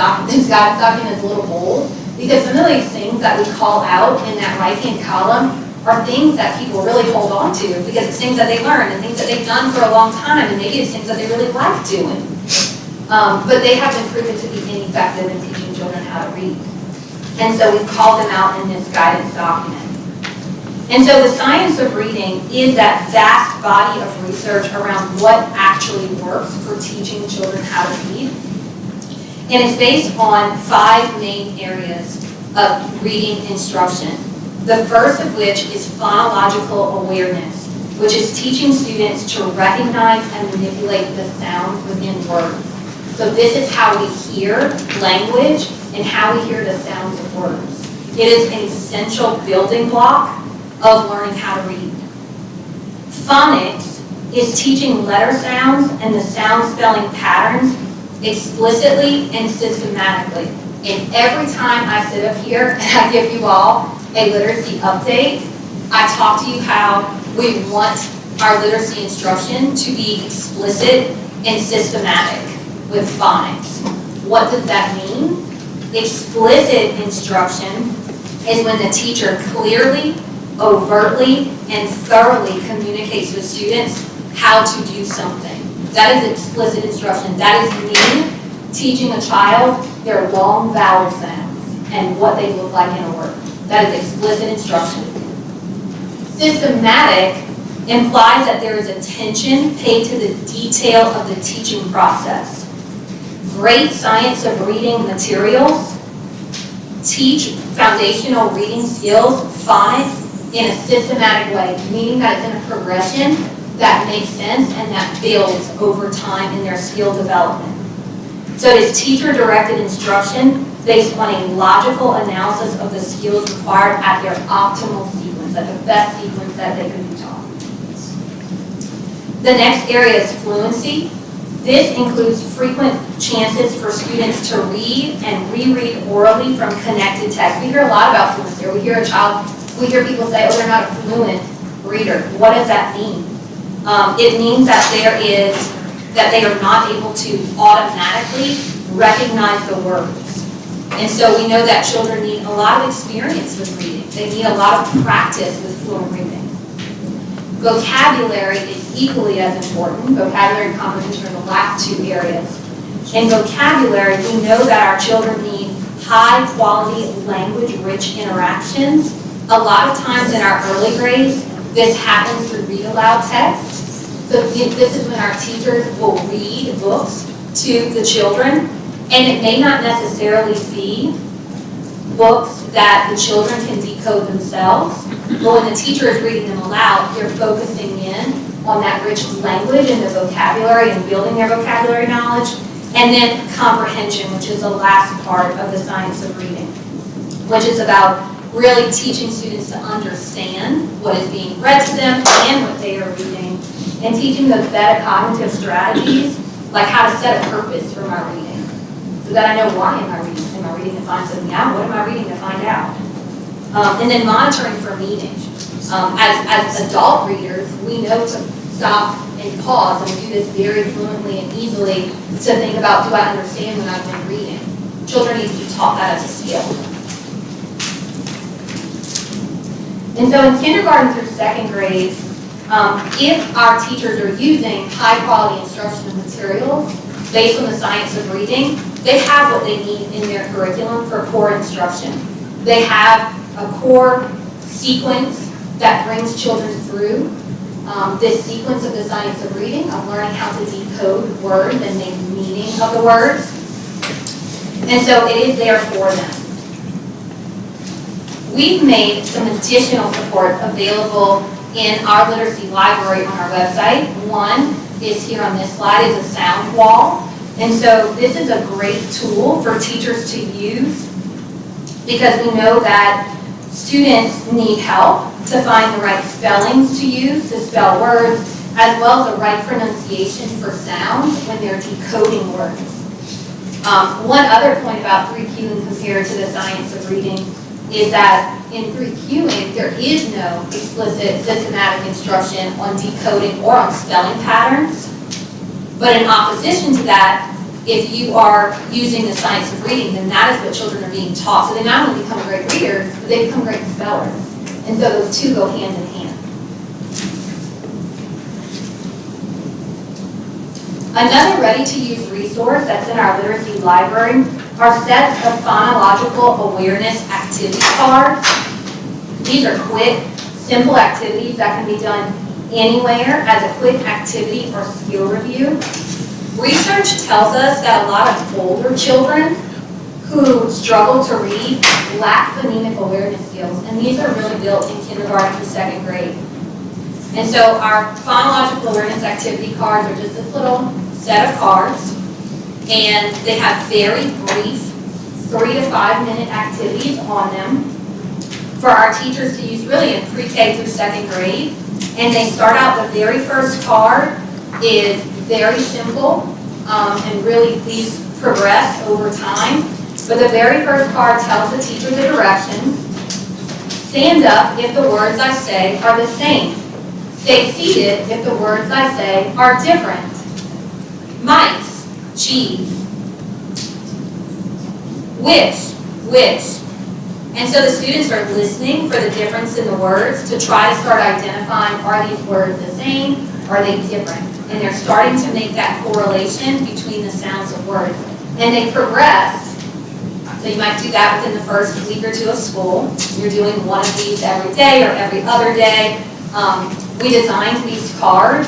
guidance document is a little bold because some of these things that we call out in that right-hand column are things that people really hold on to because it's things that they learned and things that they've done for a long time, and maybe it's things that they really like doing. But they have been proven to be ineffective in teaching children how to read. And so we've called them out in this guidance document. And so the science of reading is that vast body of research around what actually works for teaching children how to read. And it's based on 5 main areas of reading instruction. The first of which is phonological awareness, which is teaching students to recognize and manipulate the sounds within words. So this is how we hear language and how we hear the sounds of words. It is an essential building block of learning how to read. Phonics is teaching letter sounds and the sound spelling patterns explicitly and systematically. And every time I sit up here and I give you all a literacy update, I talk to you how we want our literacy instruction to be explicit and systematic with phonics. What does that mean? Explicit instruction is when the teacher clearly, overtly, and thoroughly communicates with students how to do something. That is explicit instruction. That is me teaching a child their long vowel sounds and what they look like in a word. That is explicit instruction. Systematic implies that there is attention paid to the detail of the teaching process. Great science of reading materials teach foundational reading skills, phonics, in a systematic way, meaning that it's in a progression that makes sense and that builds over time in their skill development. So it is teacher-directed instruction based on a logical analysis of the skills required at their optimal sequence, at the best sequence that they can be taught. The next area is fluency. This includes frequent chances for students to read and reread orally from connected text. We hear a lot about fluency. We hear people say, oh, they're not a fluent reader. What does that mean? It means that they are not able to automatically recognize the words. And so we know that children need a lot of experience with reading. They need a lot of practice with fluent reading. Vocabulary is equally as important. Vocabulary and comprehension are the last two areas. In vocabulary, we know that our children need high-quality, language-rich interactions. A lot of times in our early grades, this happens through read-aloud text. So this is when our teachers will read books to the children, and it may not necessarily be books that the children can decode themselves, but when the teacher is reading them aloud, they're focusing in on that rich language and the vocabulary and building their vocabulary knowledge, and then comprehension, which is the last part of the science of reading, which is about really teaching students to understand what is being read to them and what they are reading, and teaching those metacognitive strategies, like how to set a purpose for my reading, so that I know why am I reading. Am I reading to find something out? What am I reading to find out? And then monitoring for meaning. As adult readers, we know to stop and pause and do this very fluently and easily to think about, do I understand when I've been reading? Children need to be taught that as a skill. And so in kindergarten through second grade, if our teachers are using high-quality instructional materials based on the science of reading, they have what they need in their curriculum for core instruction. They have a core sequence that brings children through this sequence of the science of reading, of learning how to decode words and make meaning of the words. And so it is there for them. We've made some additional support available in our literacy library on our website. One is here on this slide, is a sound wall. And so this is a great tool for teachers to use because we know that students need help to find the right spellings to use to spell words, as well as the right pronunciation for sounds when they're decoding words. One other point about 3Qing compared to the science of reading is that in 3Qing, there is no explicit systematic instruction on decoding or on spelling patterns. But in opposition to that, if you are using the science of reading, then that is what children are being taught. So they not only become great readers, but they become great spellers. And so those two go hand in hand. Another ready-to-use resource that's in our literacy library are sets of phonological awareness activity cards. These are quick, simple activities that can be done anywhere as a quick activity or skill review. Research tells us that a lot of older children who struggle to read lack phonemic awareness skills, and these are really built in kindergarten through second grade. And so our phonological awareness activity cards are just this little set of cards, and they have very brief 3 to 5 minute activities on them for our teachers to use really in pre-K through second grade And they start out, the very first card is very simple, and really these progress over time. But the very first card tells the teacher the directions. Stand up if the words I say are the same. Stay seated if the words I say are different. Mice, cheese. Wish. And so the students are listening for the difference in the words to try to start identifying, are these words the same? Are they different? And they're starting to make that correlation between the sounds of words. And they progress. So you might do that within the first week or two of school. You're doing one of these every day or every other day. We designed these cards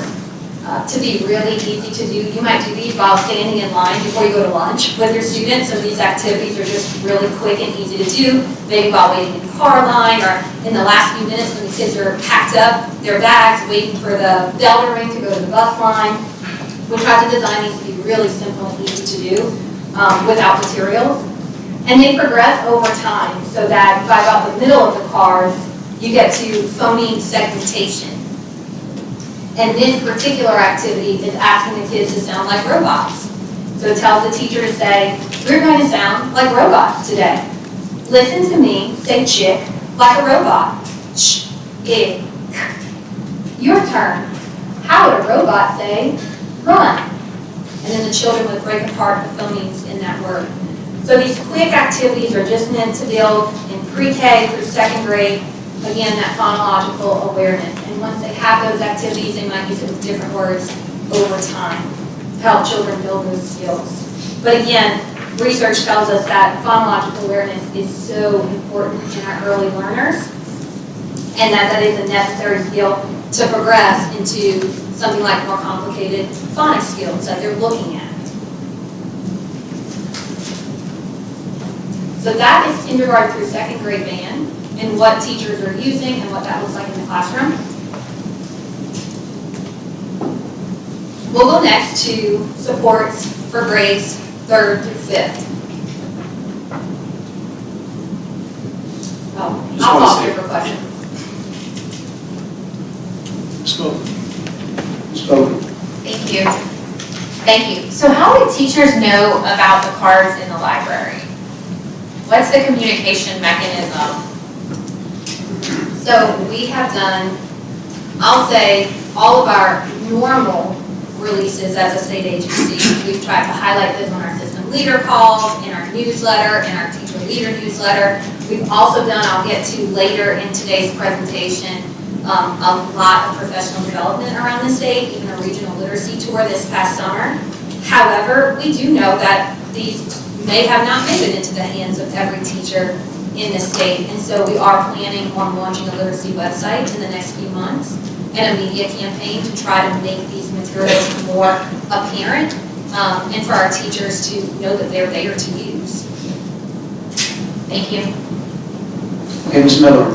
to be really easy to do. You might do these while standing in line before you go to lunch with your students. So these activities are just really quick and easy to do. Maybe while waiting in the car line or in the last few minutes when the kids are packed up their bags, waiting for the bell to ring to go to the bus line. We tried to design these to be really simple and easy to do without materials. And they progress over time so that by about the middle of the cards, you get to phoneme segmentation. And this particular activity is asking the kids to sound like robots. So it tells the teacher to say, we're going to sound like robots today. Listen to me, say chick, like a robot. Ch, ick. Your turn. How would a robot say, run? And then the children would break apart the phonemes in that word. So these quick activities are just meant to build in pre-K through second grade, again, that phonological awareness. And once they have those activities, they might use it with different words over time to help children build those skills. But again, research tells us that phonological awareness is so important in our early learners, and that is a necessary skill to progress into something like more complicated phonics skills that they're looking at. So that is kindergarten through second grade band, and what teachers are using and what that looks like in the classroom. We'll go next to supports for grades 3rd through 5th. Oh, I'll pause here for questions. Spoken. Thank you. Thank you. So how do teachers know about the cards in the library? What's the communication mechanism? So we have done, I'll say, all of our normal releases as a state agency. We've tried to highlight this on our system leader calls, in our newsletter, in our teacher leader newsletter. We've also done, I'll get to later in today's presentation, a lot of professional development around the state, even a regional literacy tour this past summer. However, we do know that these may have not made it into the hands of every teacher in the state, and so we are planning on launching a literacy website in the next few months and a media campaign to try to make these materials more apparent and for our teachers to know that they're there to use. Thank you. Okay, Ms. Miller.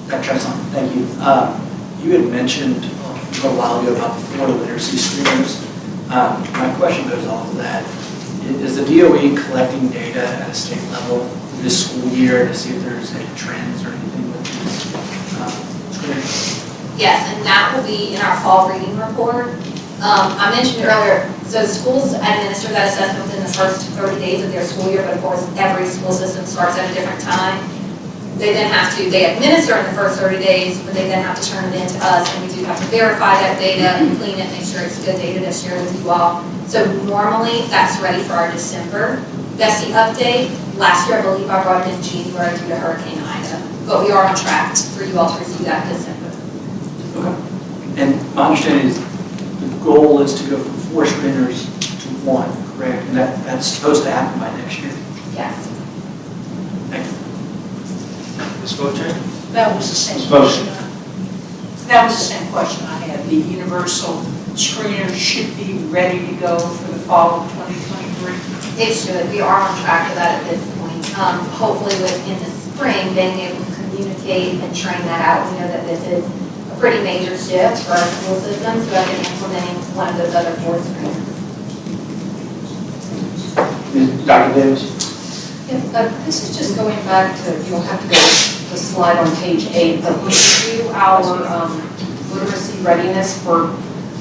Dr. Trezon, thank you. You had mentioned a little while ago about the Florida literacy streamers. My question goes off of that. Is the DOE collecting data at a state level this school year to see if there's any trends or anything with these streamers? Yes, and that will be in our fall reading report. I mentioned earlier, so schools administer that assessment within the first 30 days of their school year, but of course every school system starts at a different time. They then have to, they administer in the first 30 days, but they then have to turn it in to us, and we do have to verify that data and clean it, make sure it's good data to share with you all. So normally, that's ready for our December BESE update. Last year, I believe I brought it in January due to Hurricane Ida, but we are on track for you all to receive that in December. Okay. And my understanding is the goal is to go from 4 screeners to 1, correct? And that's supposed to happen by next year? Yes. Thank you. Ms. Bocek? That was the same Motion. question. That was the same question I had. The universal screener should be ready to go for the fall of 2023. It should. We are on track for that at this point. Hopefully within the spring, being able to communicate and train that out. We know that this is a pretty major shift for our school systems, so I've been implementing one of those other 4 screens. Dr. Davis? This is just going back to, you'll have to go the slide on page 8, but we do our literacy readiness for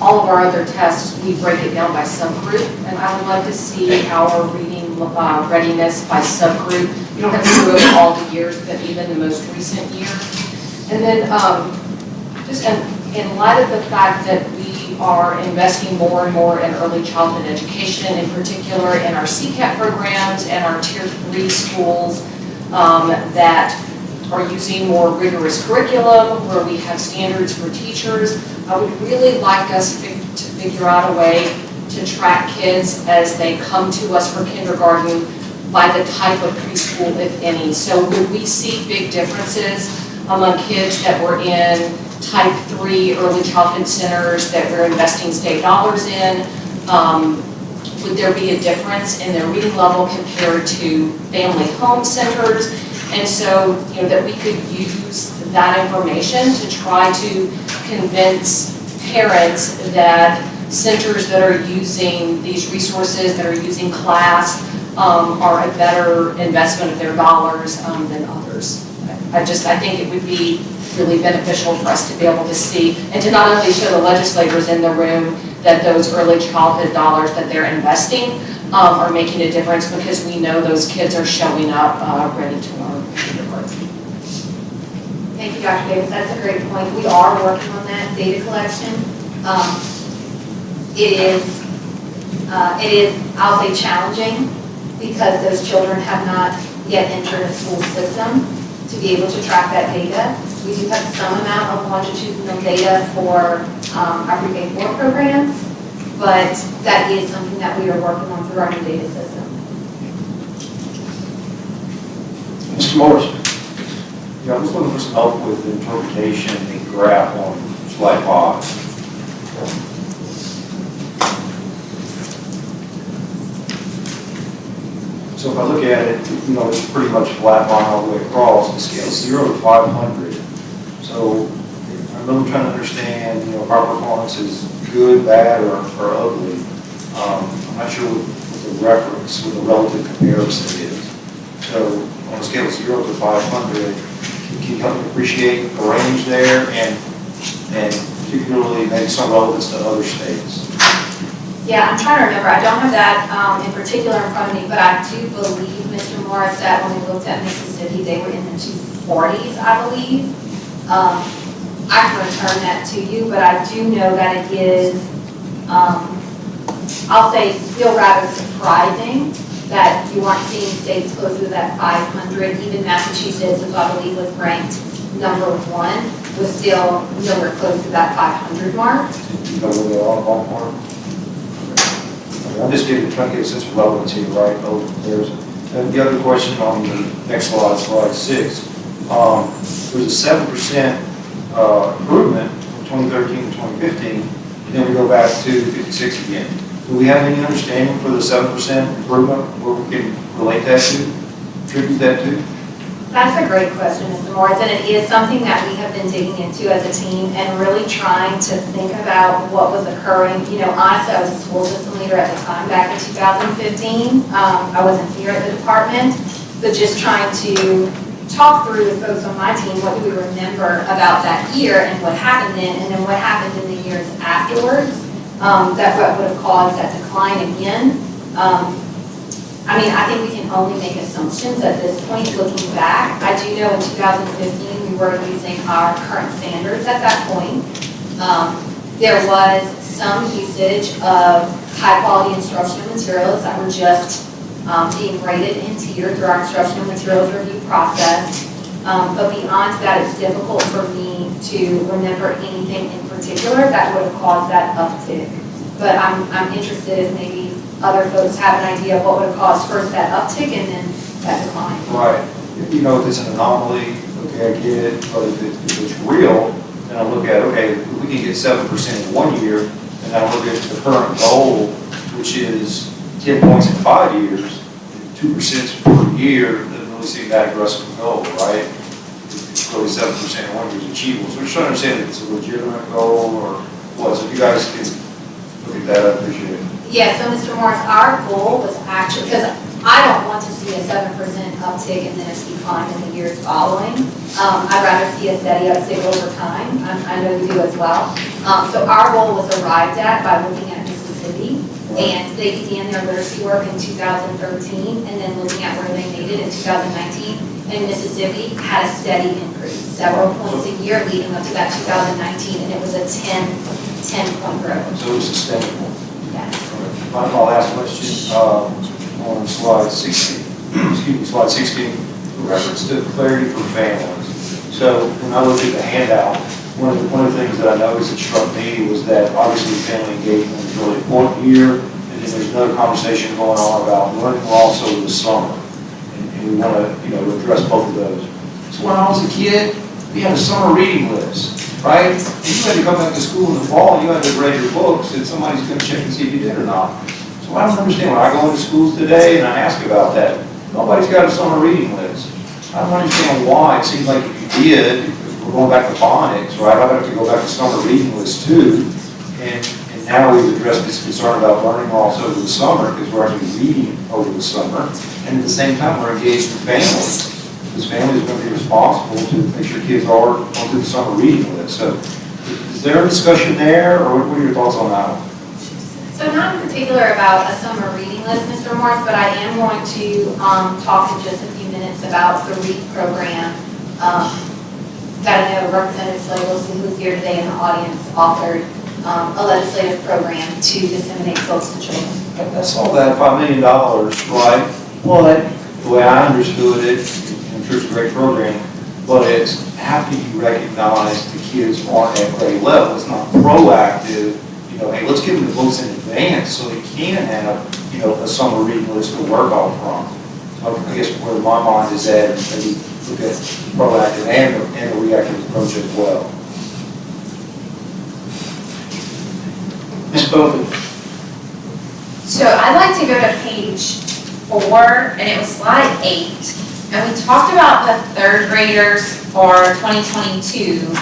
all of our other tests. We break it down by subgroup, and I would like to see our reading readiness by subgroup. You don't have to go over all the years, but even the most recent year. And then just in light of the fact that we are investing more and more in early childhood education, in particular in our CCAP programs and our Tier 3 schools that are using more rigorous curriculum, where we have standards for teachers, I would really like us to figure out a way to track kids as they come to us for kindergarten by the type of preschool, if any. So would we see big differences among kids that were in type 3 early childhood centers that we're investing state dollars in? Would there be a difference in their reading level compared to family home centers? And so, that we could use that information to try to convince parents that centers that are using these resources, that are using class, are a better investment of their dollars than others. I think it would be really beneficial for us to be able to see, and to not only show the legislators in the room that those early childhood dollars that they're investing are making a difference, because we know those kids are showing up ready to learn. Thank you, Dr. Davis. That's a great point. We are working on that data collection. It is, I'll say, challenging, because those children have not yet entered a school system to be able to track that data. We do have some amount of longitudinal data for our pre-K-4 programs, but that is something that we are working on through our new data system. Mr. Morris. Yeah, I'm just looking for some help with the interpretation of the graph on slide 5. So if I look at it, it's pretty much flat line all the way across the scale, 0 to 500. So I'm really trying to understand, if our performance is good, bad, or ugly. I'm not sure what the reference, what the relative comparison is. So on a scale of 0 to 500, can you help me appreciate the range there, and particularly maybe some relevance to other states? Yeah, I'm trying to remember. I don't have that in particular in front of me, but I do believe, Mr. Morris, that when we looked at Mississippi, they were in the 240s, I believe. I can return that to you, but I do know that it is, I'll say, still rather surprising that you aren't seeing states closer to that 500. Even Massachusetts, who I believe was ranked number 1, was still nowhere close to that 500 mark. You know where they are, ballpark? I'm just trying to get a sense of relevance here, right? And the other question on the next slide, slide 6, there's a 7% improvement from 2013 to 2015, and then we go back to 56 again. Do we have any understanding for the 7% improvement, where we can relate that to, attribute that to? That's a great question, Mr. Morris, and it is something that we have been digging into as a team and really trying to think about what was occurring. Honestly, I was a school system leader at the time, back in 2015. I wasn't here at the department, but just trying to talk through with folks on my team, what do we remember about that year and what happened then, and then what happened in the years afterwards, that what would have caused that decline again. I think we can only make assumptions at this point looking back. I do know in 2015 we were using our current standards at that point. There was some usage of high quality instructional materials that were just being rated and tiered through our instructional materials review process. But beyond that, it's difficult for me to remember anything in particular that would have caused that uptick. But I'm interested if maybe other folks have an idea of what would have caused first that uptick and then that decline. Right. If it's an anomaly, okay, I get it, but if it's real, then I look at, okay, if we can get 7% in 1 year, and I look at the current goal, which is 10 points in 5 years, 2% per year, doesn't really seem that aggressive a goal, right? It's really 7% in 1 year is achievable. So we're just trying to understand if it's a legitimate goal or what. So if you guys can look at that, I appreciate it. Yeah, so Mr. Morris, our goal was actually, because I don't want to see a 7% uptick and then a decline in the years following. I'd rather see a steady uptick over time. I know you do as well. So our goal was arrived at by looking at Mississippi, and they began their literacy work in 2013, and then looking at where they made it in 2019. And Mississippi had a steady increase, several points a year leading up to that 2019, and it was a 10-point growth. So it was sustainable. Yes. My last question, on slide 16, slide 16, in reference to clarity for families. So when I looked at the handout, one of the things that I noticed that struck me was that obviously family engagement is really important here, and then there's another conversation going on about learning loss over the summer. And we want to, address both of those. So when I was a kid, we had a summer reading list, right? And you had to come back to school in the fall, and you had to grade your books, and somebody's going to check and see if you did or not. So I don't understand. When I go into schools today and I ask about that, nobody's got a summer reading list. I don't understand why. It seems like if you did, we're going back to phonics, right? I would have to go back to summer reading list too. And now we've addressed this concern about learning loss over the summer because we're actually reading over the summer. And at the same time, we're engaged with families. Because families are going to be responsible to make sure kids are onto the summer reading list. So is there a discussion there, or what are your thoughts on that one? So not in particular about a summer reading list, Mr. Morris, but I am going to talk in just a few minutes about the REAP program. That I know Representative Slagel, who's here today in the audience, authored a legislative program to disseminate books to children. I saw that $5 million, right? Well, the way I understood it, I'm sure it's a great program, but it's after you recognize the kids aren't at grade level. It's not proactive. Hey, let's give them the books in advance so they can have, a summer reading list to work off from. So I guess where my mind is at, maybe look at proactive and a reactive approach as well. Ms. Bowman? So I'd like to go to page 4, and it was slide 8. And we talked about the third graders for 2022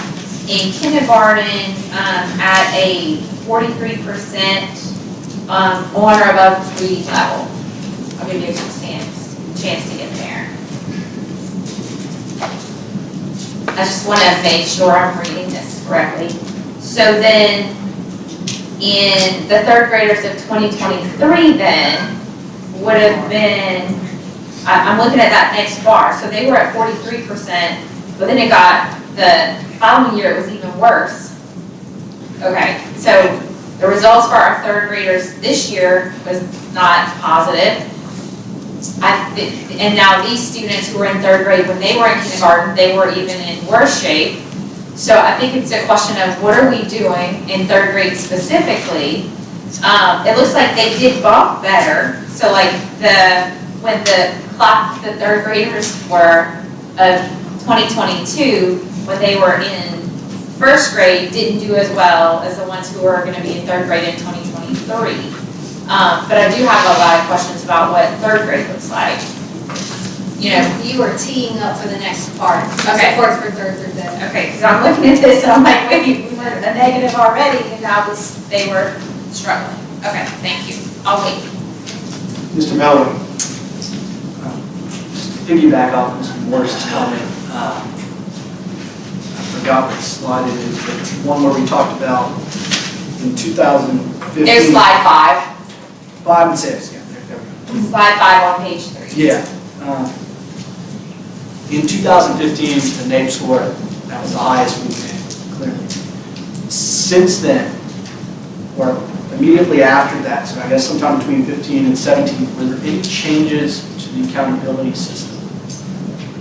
in kindergarten at a 43% on or above reading level. I'll give you a chance to get there. I just want to make sure I'm reading this correctly. So then, in the third graders of 2023 then, would have been, I'm looking at that next bar, so they were at 43%, but then it got, the following year it was even worse. Okay, so the results for our third graders this year was not positive. And now these students who were in third grade, when they were in kindergarten, they were even in worse shape. So I think it's a question of what are we doing in third grade specifically? It looks like they did bump better. So like when the third graders were of 2022, when they were in first grade, didn't do as well as the ones who are going to be in third grade in 2023. But I do have a lot of questions about what third grade looks like. You are teeing up for the next part. Okay. Support for third through fifth. Okay, because I'm looking at this and I'm like, wait, we were a negative already, and now they were struggling. Okay, thank you. I'll wait. Mr. Miller? Just to piggyback off Mr. Morris's comment, I forgot what slide it is, but one where we talked about in 2015. There's slide 5. 5 and 6, yeah, there we go. Slide 5 on page 3. Yeah. In 2015, the NAEP score, that was the highest we've had, clearly. Since then, or immediately after that, so I guess sometime between 15 and 17, were there any changes to the accountability system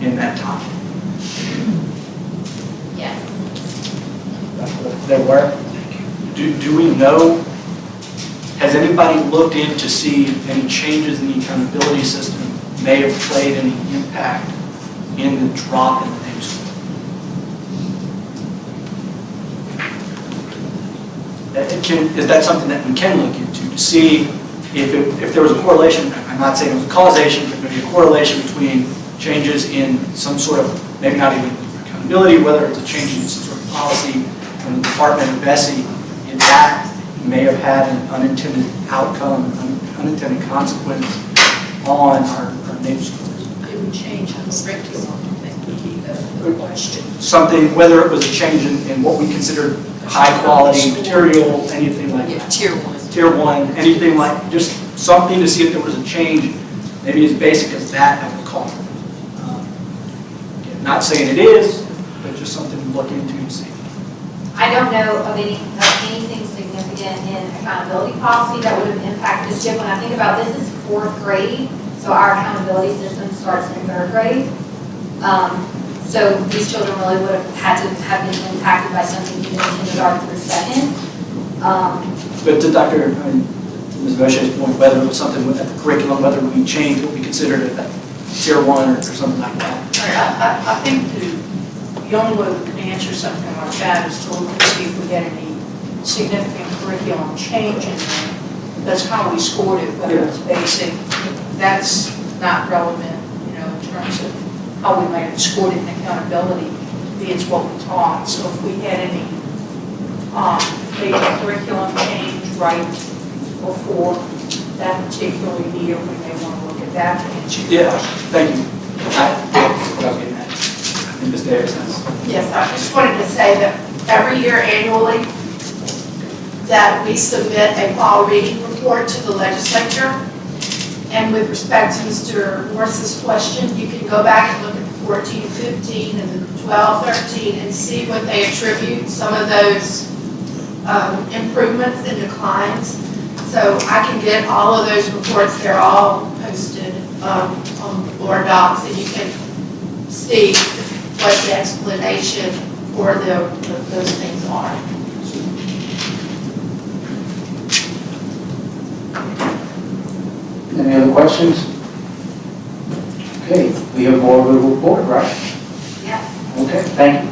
in that time? Yes. There were? Do we know, has anybody looked in to see if any changes in the accountability system may have played any impact in the drop in the NAEP score? Is that something that we can look into to see if there was a correlation? I'm not saying it was a causation, but maybe a correlation between changes in some sort of, maybe not even accountability, whether it's a change in some sort of policy from the department of BESE, in that may have had an unintended outcome, an unintended consequence on our native schools. It would change on the curriculum, I think would be the question. Something, whether it was a change in what we consider high-quality material, anything like that. Tier 1. Tier 1, anything like, just something to see if there was a change, maybe as basic as that, I would call it. Again, not saying it is, but just something to look into and see. I don't know of anything significant in accountability policy that would have impacted this shift. When I think about this, is 4th grade, so our accountability system starts in 3rd grade. So these children really would have had to have been impacted by something even in kindergarten through 2nd. But to Dr., to Ms. Bosche's point, whether it was something with the curriculum, whether we changed what we considered it at tier 1 or something like that. I think the only way we can answer something like that is to look and see if we get any significant curriculum change in there. That's how we scored it, whether it's basic. That's not relevant, in terms of how we might have scored it in accountability. It's what we taught. So if we had any basic curriculum change right before that particular year, we may want to look at that to answer your Yeah, question. thank you. That's what I was getting at. I think Ms. Davis has. Yes, I just wanted to say that every year annually, that we submit a fall reading report to the legislature. And with respect to Mr. Morris's question, you can go back and look at the 14, 15, and the 12, 13, and see what they attribute some of those improvements and declines. So I can get all of those reports. They're all posted on board docs, and you can see what the explanation for those things are. Any other questions? Okay, we have more of a report, right? Yes. Okay, thank you.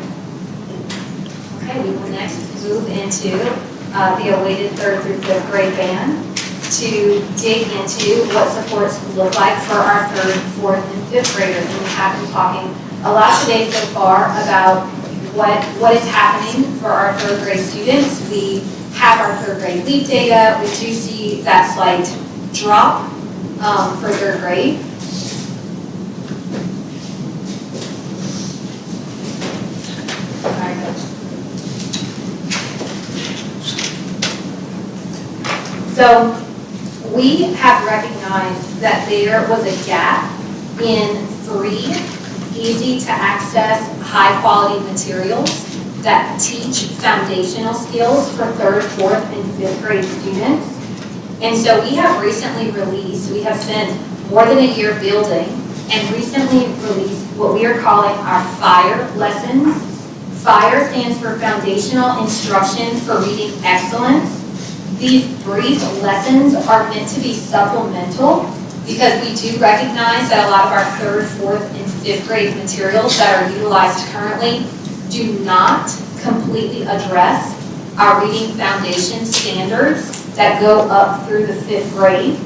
Okay, we will next move into the awaited 3rd through 5th grade band to dig into what supports look like for our 3rd, 4th, and 5th graders. And we have been talking a lot today so far about what is happening for our 3rd grade students. We have our 3rd grade LEAP data. We do see that slight drop for 3rd grade. So we have recognized that there was a gap in free, easy to access, high quality materials that teach foundational skills for 3rd, 4th, and 5th grade students. And so we have recently released, we have spent more than a year building and recently released what we are calling our FIRE lessons. FIRE stands for Foundational Instruction for Reading Excellence. These brief lessons are meant to be supplemental because we do recognize that a lot of our 3rd, 4th, and 5th grade materials that are utilized currently do not completely address our reading foundation standards that go up through the 5th grade.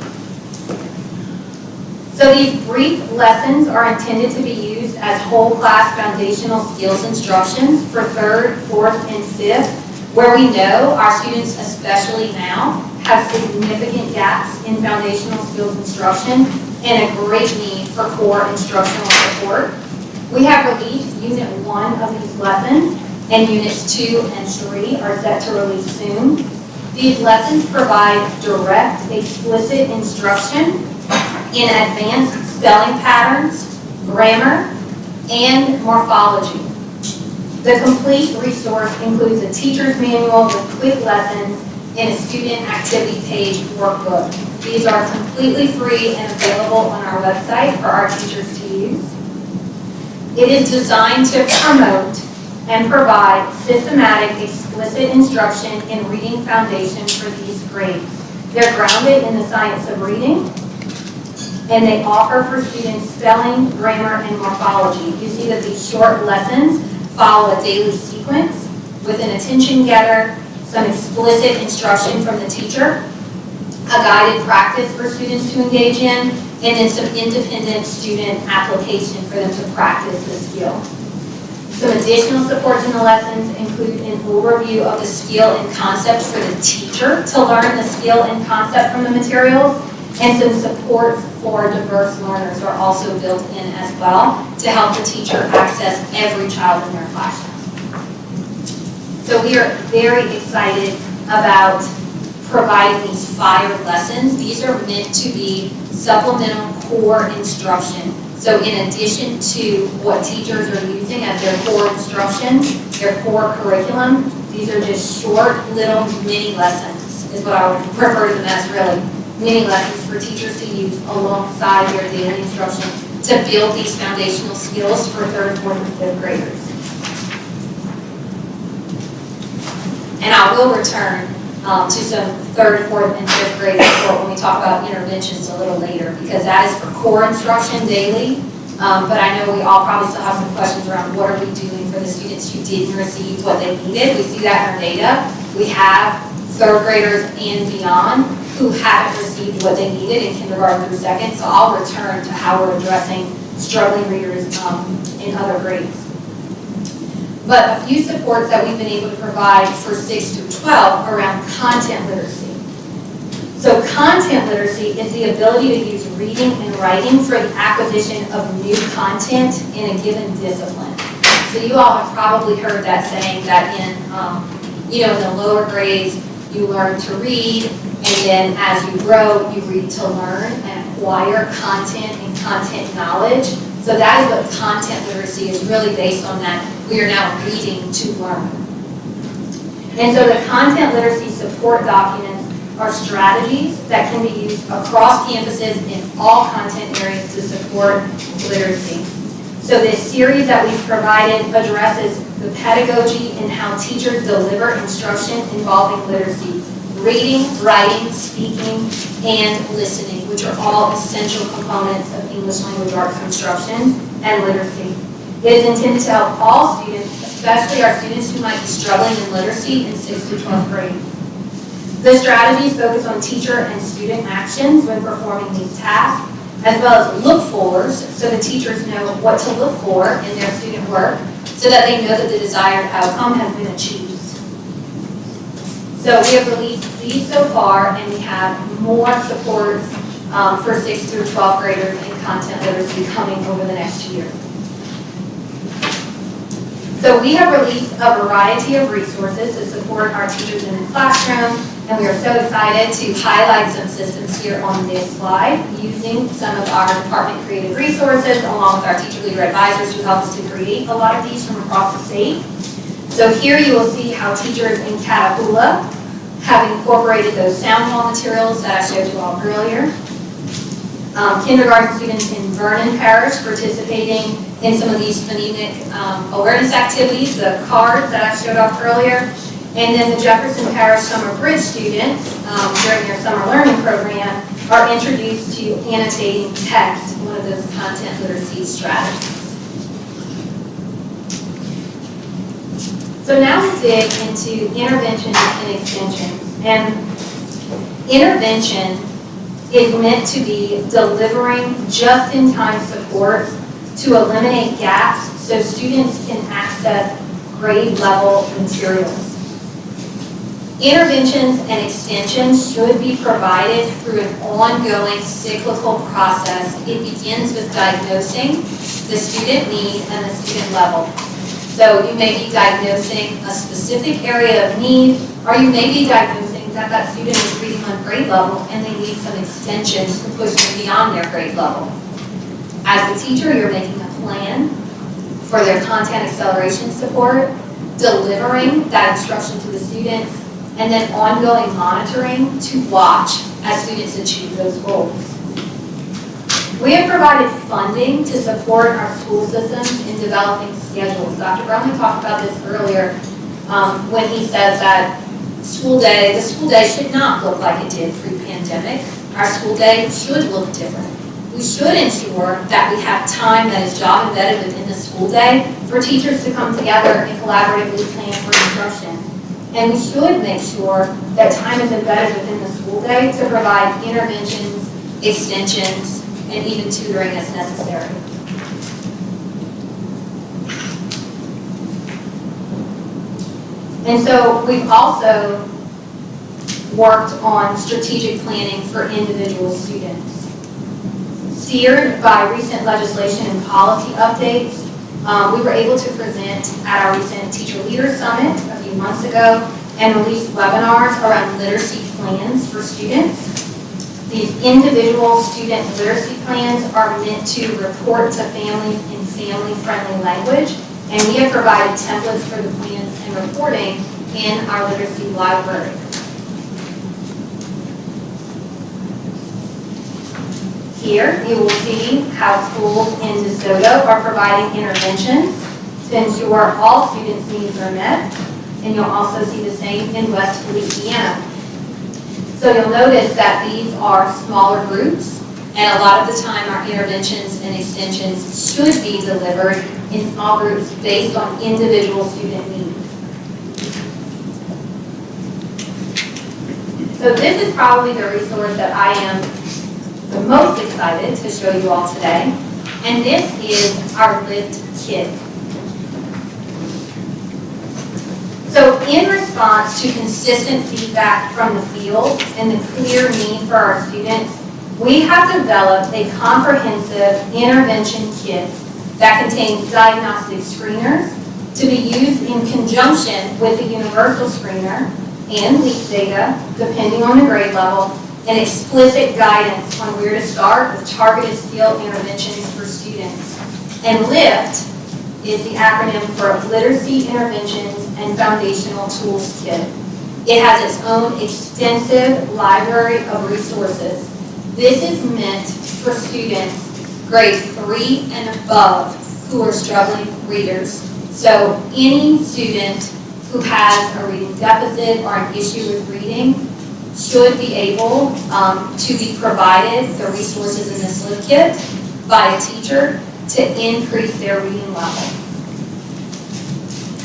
So these brief lessons are intended to be used as whole class foundational skills instructions for 3rd, 4th, and 5th, where we know our students, especially now, have significant gaps in foundational skills instruction and a great need for core instructional support. We have released Unit 1 of these lessons, and Units 2 and 3 are set to release soon. These lessons provide direct, explicit instruction in advanced spelling patterns, grammar, and morphology. The complete resource includes a teacher's manual with quick lessons and a student activity page workbook. These are completely free and available on our website for our teachers to use. It is designed to promote and provide systematic, explicit instruction in reading foundation for these grades. They're grounded in the science of reading, and they offer for students spelling, grammar, and morphology. You see that these short lessons follow a daily sequence with an attention getter, some explicit instruction from the teacher, a guided practice for students to engage in, and then some independent student application for them to practice the skill. Some additional supports in the lessons include an overview of the skill and concepts for the teacher to learn the skill and concept from the materials, And some supports for diverse learners are also built in as well to help the teacher access every child in their classroom. So we are very excited about providing these fire lessons. These are meant to be supplemental core instruction. So in addition to what teachers are using as their core instruction, their core curriculum, these are just short little mini lessons is what I would refer to them as, really. Mini lessons for teachers to use alongside their daily instruction to build these foundational skills for 3rd, 4th, and 5th graders. And I will return to some 3rd, 4th, and 5th grade support when we talk about interventions a little later, because that is for core instruction daily. But I know we all probably still have some questions around what are we doing for the students who didn't receive what they needed. We see that in our data. We have 3rd graders and beyond who haven't received what they needed in kindergarten through 2nd. So I'll return to how we're addressing struggling readers in other grades. But a few supports that we've been able to provide for 6 through 12 around content literacy. So content literacy is the ability to use reading and writing for the acquisition of new content in a given discipline. So you all have probably heard that saying that in, in the lower grades, you learn to read, and then as you grow, you read to learn and acquire content and content knowledge. So that is what content literacy is really based on, that we are now reading to learn. And so the content literacy support documents are strategies that can be used across campuses in all content areas to support literacy. So this series that we've provided addresses the pedagogy and how teachers deliver instruction involving literacy, reading, writing, speaking, and listening, which are all essential components of English language arts instruction and literacy. It is intended to help all students, especially our students who might be struggling in literacy in 6th through 12th grade. The strategies focus on teacher and student actions when performing these tasks, as well as look-fors, so the teachers know what to look for in their student work, so that they know that the desired outcome has been achieved. So we have released these so far, and we have more supports for 6th through 12th graders in content literacy coming over the next year. So we have released a variety of resources to support our teachers in the classroom, and we are so excited to highlight some systems here on this slide using some of our department created resources along with our teacher leader advisors who help us to create a lot of these from across the state. So here you will see how teachers in Catahoula have incorporated those sound wall materials that I showed you all earlier. Kindergarten students in Vernon Parish participating in some of these phonemic awareness activities, the cards that I showed off earlier. And then the Jefferson Parish Summer Bridge students, during their summer learning program, are introduced to annotating text, one of those content literacy strategies. So now we dig into interventions and extensions. And intervention is meant to be delivering just-in-time support to eliminate gaps so students can access grade-level materials. Interventions and extensions should be provided through an ongoing cyclical process. It begins with diagnosing the student need and the student level. So you may be diagnosing a specific area of need, or you may be diagnosing that that student is reading on grade level and they need some extensions to push them beyond their grade level. As the teacher, you're making a plan for their content acceleration support, delivering that instruction to the students, and then ongoing monitoring to watch as students achieve those goals. We have provided funding to support our school systems in developing schedules. Dr. Brumley talked about this earlier when he says that the school day should not look like it did pre-pandemic. Our school day should look different. We should ensure that we have time that is job embedded within the school day for teachers to come together and collaboratively plan for instruction. And we should make sure that time is embedded within the school day to provide interventions, extensions, and even tutoring as necessary. And so we've also worked on strategic planning for individual students. Steered by recent legislation and policy updates, we were able to present at our recent Teacher Leader Summit a few months ago and release webinars around literacy plans for students. These individual student literacy plans are meant to report to families in family-friendly language, and we have provided templates for the plans and reporting in our literacy library. Here, you will see how schools in DeSoto are providing interventions to ensure all students' needs are met, and you'll also see the same in West Louisiana. So you'll notice that these are smaller groups, and a lot of the time our interventions and extensions should be delivered in small groups based on individual student needs. So this is probably the resource that I am the most excited to show you all today, and this is our Lift Kit. So in response to consistent feedback from the field and the clear need for our students, we have developed a comprehensive intervention kit that contains diagnostic screeners to be used in conjunction with the universal screener and LEAP data, depending on the grade level, and explicit guidance on where to start with targeted skill interventions for students. And LIFT is the acronym for Literacy Interventions and Foundational Tools Kit. It has its own extensive library of resources. This is meant for students grade 3 and above who are struggling readers. So any student who has a reading deficit or an issue with reading should be able to be provided the resources in this Lift Kit by a teacher to increase their reading level.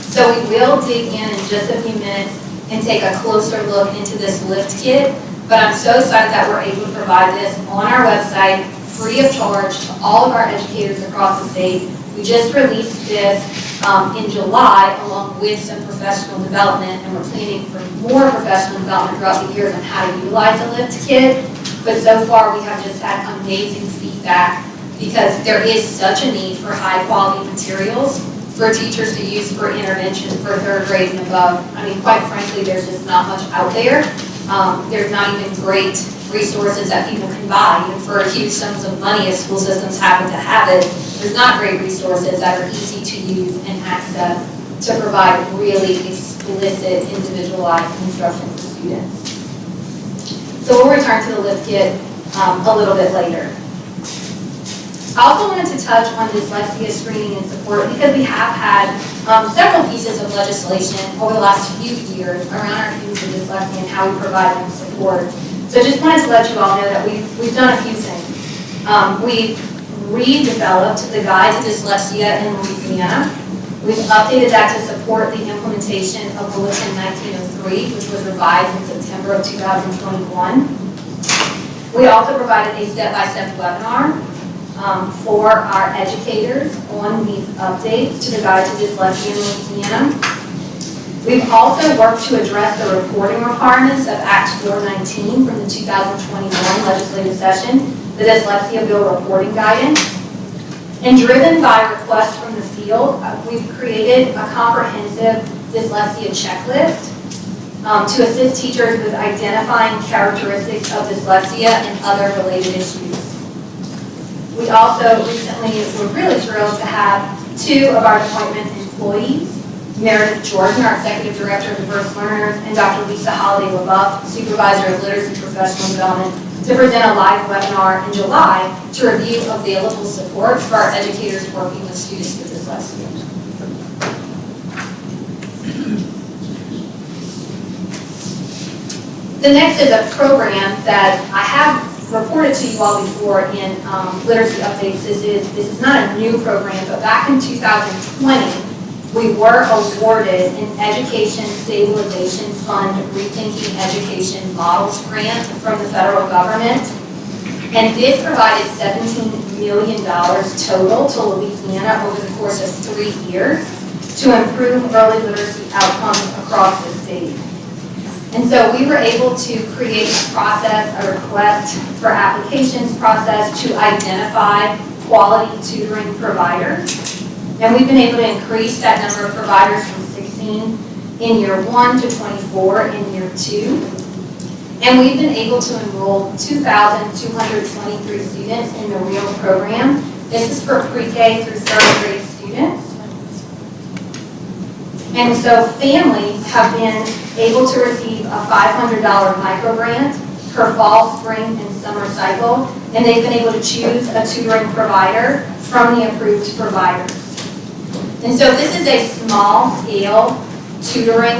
So we will dig in just a few minutes and take a closer look into this Lift Kit, but I'm so excited that we're able to provide this on our website free of charge to all of our educators across the state. We just released this in July along with some professional development, and we're planning for more professional development throughout the years on how to utilize the Lift Kit. But so far we have just had amazing feedback because there is such a need for high quality materials for teachers to use for intervention for 3rd grade and above. I mean, quite frankly, there's just not much out there. There's not even great resources that people can buy, even for huge sums of money if school systems happen to have it. There's not great resources that are easy to use and access to provide really explicit, individualized instruction for students. So we'll return to the Lift Kit a little bit later. I also wanted to touch on dyslexia screening and support because we have had several pieces of legislation over the last few years around our students with dyslexia and how we provide them support. So just wanted to let you all know that we've done a few things. We've redeveloped the Guide to Dyslexia in Louisiana. We've updated that to support the implementation of Bulletin 1903, which was revised in September of 2021. We also provided a step-by-step webinar for our educators on these updates to the Guide to Dyslexia in Louisiana. We've also worked to address the reporting requirements of Act 419 from the 2021 legislative session, the Dyslexia Bill reporting guidance. And driven by requests from the field, we've created a comprehensive dyslexia checklist to assist teachers with identifying characteristics of dyslexia and other related issues. We also recently were really thrilled to have 2 of our department employees, Meredith Jordan, our Executive Director of Diverse Learners, and Dr. Lisa Holiday LaBeouf, Supervisor of Literacy Professional Development, to present a live webinar in July to review available support for our educators working with students with dyslexia. The next is a program that I have reported to you all before in literacy updates. This is not a new program, but back in 2020, we were awarded an Education Stabilization Fund Rethinking Education Models grant from the federal government. And this provided $17 million total to Louisiana over the course of 3 years to improve early literacy outcomes across the state. And so we were able to create a process, a request for applications process to identify quality tutoring providers. And we've been able to increase that number of providers from 16 in year 1 to 24 in year 2. And we've been able to enroll 2,223 students in the REAL program. This is for pre-K through 3rd grade students. And so families have been able to receive a $500 micro grant per fall, spring, and summer cycle, and they've been able to choose a tutoring provider from the approved providers. And so this is a small-scale tutoring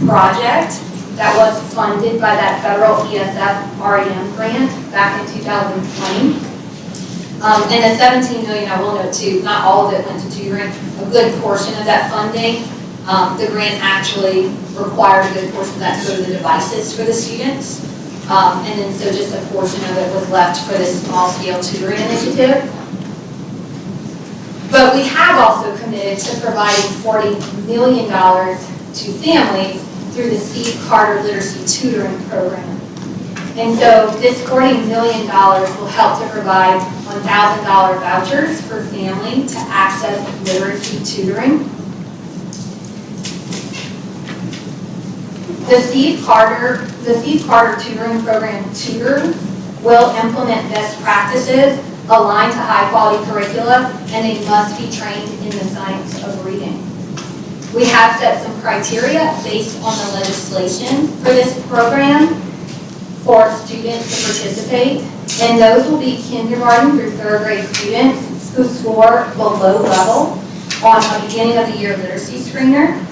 project that was funded by that federal ESF REM grant back in 2020. And the $17 million, I will note too, not all of it went to tutoring. A good portion of that funding, the grant actually required a good portion of that to go to the devices for the students. And then so just a portion of it was left for this small-scale tutoring initiative. But we have also committed to providing $40 million to families through the Steve Carter Literacy Tutoring Program. And so this $40 million will help to provide $1,000 vouchers for family to access literacy tutoring. The Steve Carter Tutoring Program tutors will implement best practices aligned to high-quality curricula, and they must be trained in the science of reading. We have set some criteria based on the legislation for this program for students to participate, and those will be kindergarten through 3rd grade students who score below level on a beginning of the year literacy screener,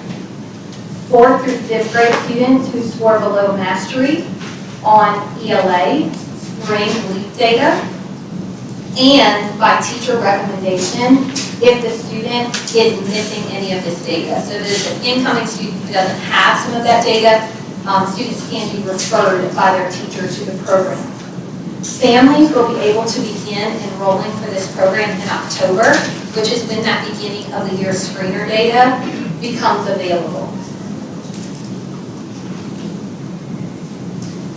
4th through 5th grade students who score below mastery on ELA, spring LEAP data, and by teacher recommendation if the student is missing any of this data. So there's an incoming student who doesn't have some of that data, students can be referred by their teacher to the program. Families will be able to begin enrolling for this program in October, which is when that beginning of the year screener data becomes available.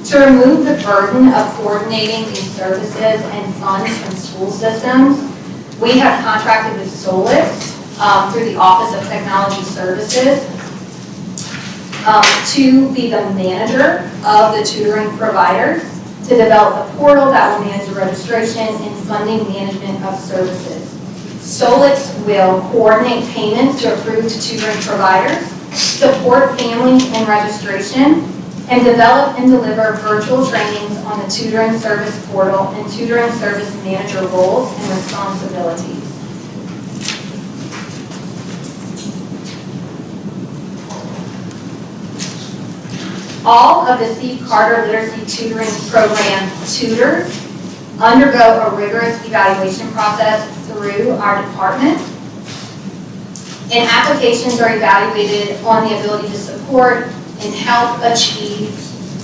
To remove the burden of coordinating these services and funds from school systems, we have contracted with Solix through the Office of Technology Services to be the manager of the tutoring providers, to develop a portal that will manage the registration and funding management of services. Solix will coordinate payments to approved tutoring providers, support families in registration, and develop and deliver virtual trainings on the tutoring service portal and tutoring service manager roles and responsibilities. All of the Steve Carter Literacy Tutoring Program tutors undergo a rigorous evaluation process through our department. And applications are evaluated on the ability to support and help achieve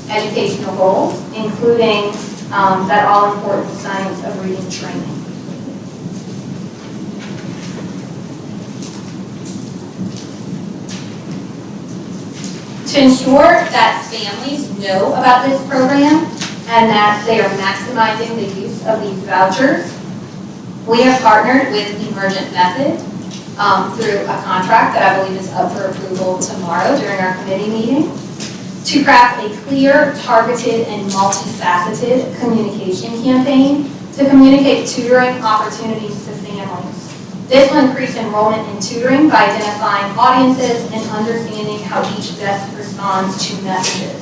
educational goals, including that all-important science of reading training. To ensure that families know about this program and that they are maximizing the use of these vouchers, we have partnered with Emergent Method through a contract that I believe is up for approval tomorrow during our committee meeting, to craft a clear, targeted, and multifaceted communication campaign to communicate tutoring opportunities to families. This will increase enrollment in tutoring by identifying audiences and understanding how each best responds to messages.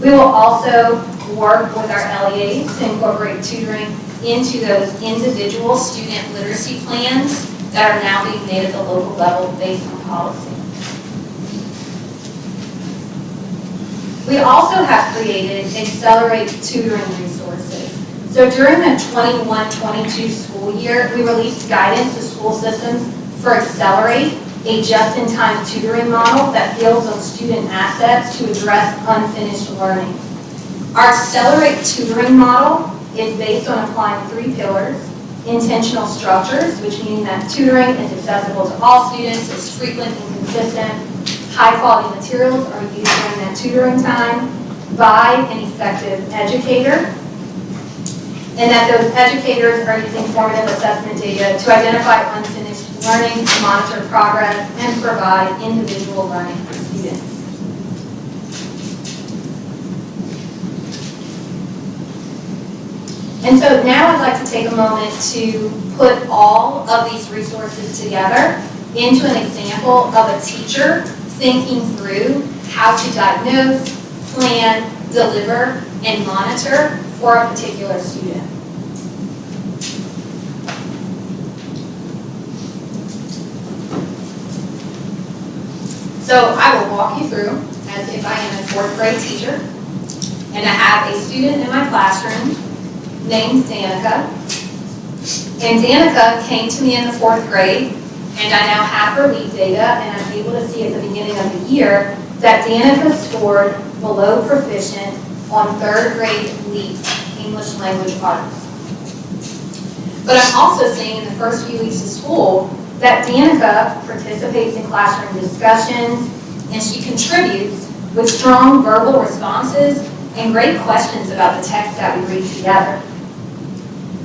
We will also work with our LEAs to incorporate tutoring into those individual student literacy plans that are now being made at the local level based on policy. We also have created Accelerate Tutoring Resources. So during the 21-22 school year, we released guidance to school systems for Accelerate, a just-in-time tutoring model that builds on student assets to address unfinished learning. Our Accelerate tutoring model is based on applying 3 pillars: intentional structures, which mean that tutoring is accessible to all students, is frequent and consistent, high-quality materials are used during that tutoring time, provide an effective educator, and that those educators are using formative assessment data to identify unfinished learning, to monitor progress, and provide individual learning for students. And so now I'd like to take a moment to put all of these resources together into an example of a teacher thinking through how to diagnose, plan, deliver, and monitor for a particular student. So I will walk you through as if I am a fourth grade teacher, and I have a student in my classroom named Danica. And Danica came to me in the fourth grade, and I now have her LEAP data, and I'm able to see at the beginning of the year that Danica scored below proficient on third grade LEAP, English Language Arts. But I'm also seeing in the first few weeks of school that Danica participates in classroom discussions, and she contributes with strong verbal responses and great questions about the text that we read together.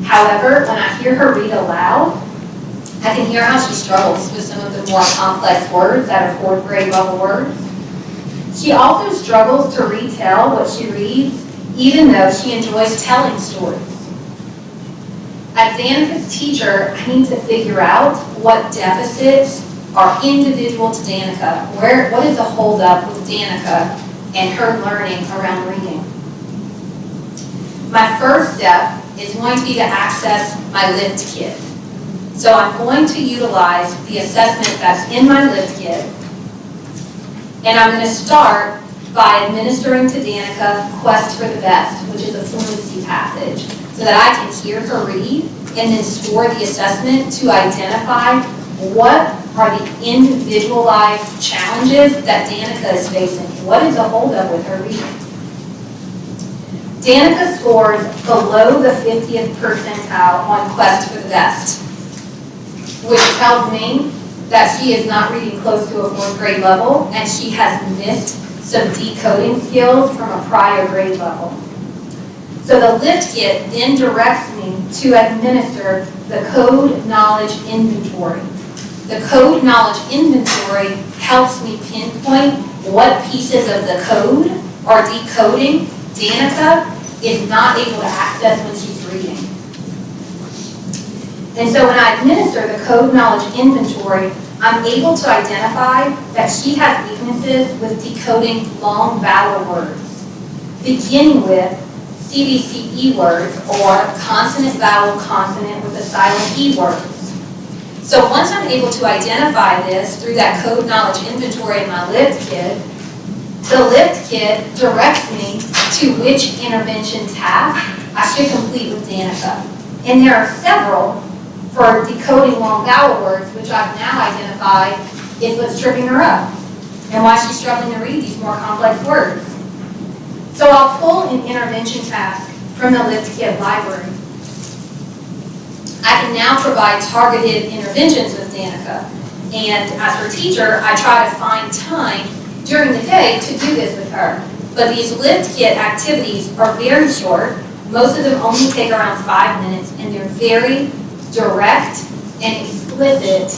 However, when I hear her read aloud, I can hear how she struggles with some of the more complex words that are fourth grade level words. She also struggles to retell what she reads, even though she enjoys telling stories. As Danica's teacher, I need to figure out what deficits are individual to Danica. What is the holdup with Danica and her learning around reading? My first step is going to be to access my LIFT kit. So I'm going to utilize the assessment that's in my LIFT kit, and I'm going to start by administering to Danica Quest for the Best, which is a fluency passage, so that I can hear her read and then score the assessment to identify what are the individualized challenges that Danica is facing. What is the holdup with her reading? Danica scores below the 50th percentile on Quest for the Best, which tells me that she is not reading close to a fourth grade level, and she has missed some decoding skills from a prior grade level. So the LIFT kit then directs me to administer the code knowledge inventory. The code knowledge inventory helps me pinpoint what pieces of the code or decoding Danica is not able to access when she's reading. And so when I administer the code knowledge inventory, I'm able to identify that she has weaknesses with decoding long vowel words, beginning with CVCE words or consonant vowel consonant with a silent E words. So once I'm able to identify this through that code knowledge inventory in my LIFT kit, the LIFT kit directs me to which intervention task I should complete with Danica. And there are several for decoding long vowel words, which I've now identified is what's tripping her up and why she's struggling to read these more complex words. So I'll pull an intervention task from the LIFT kit library. I can now provide targeted interventions with Danica. And as her teacher, I try to find time during the day to do this with her. But these LIFT kit activities are very short. Most of them only take around 5 minutes, and they're very direct and explicit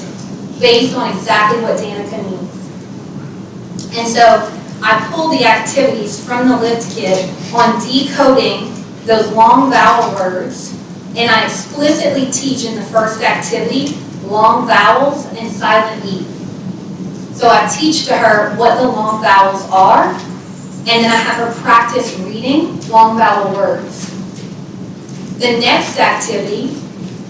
based on exactly what Danica needs. And so I pull the activities from the LIFT kit on decoding those long vowel words, and I explicitly teach in the first activity long vowels and silent E. So I teach to her what the long vowels are, and then I have her practice reading long vowel words. The next activity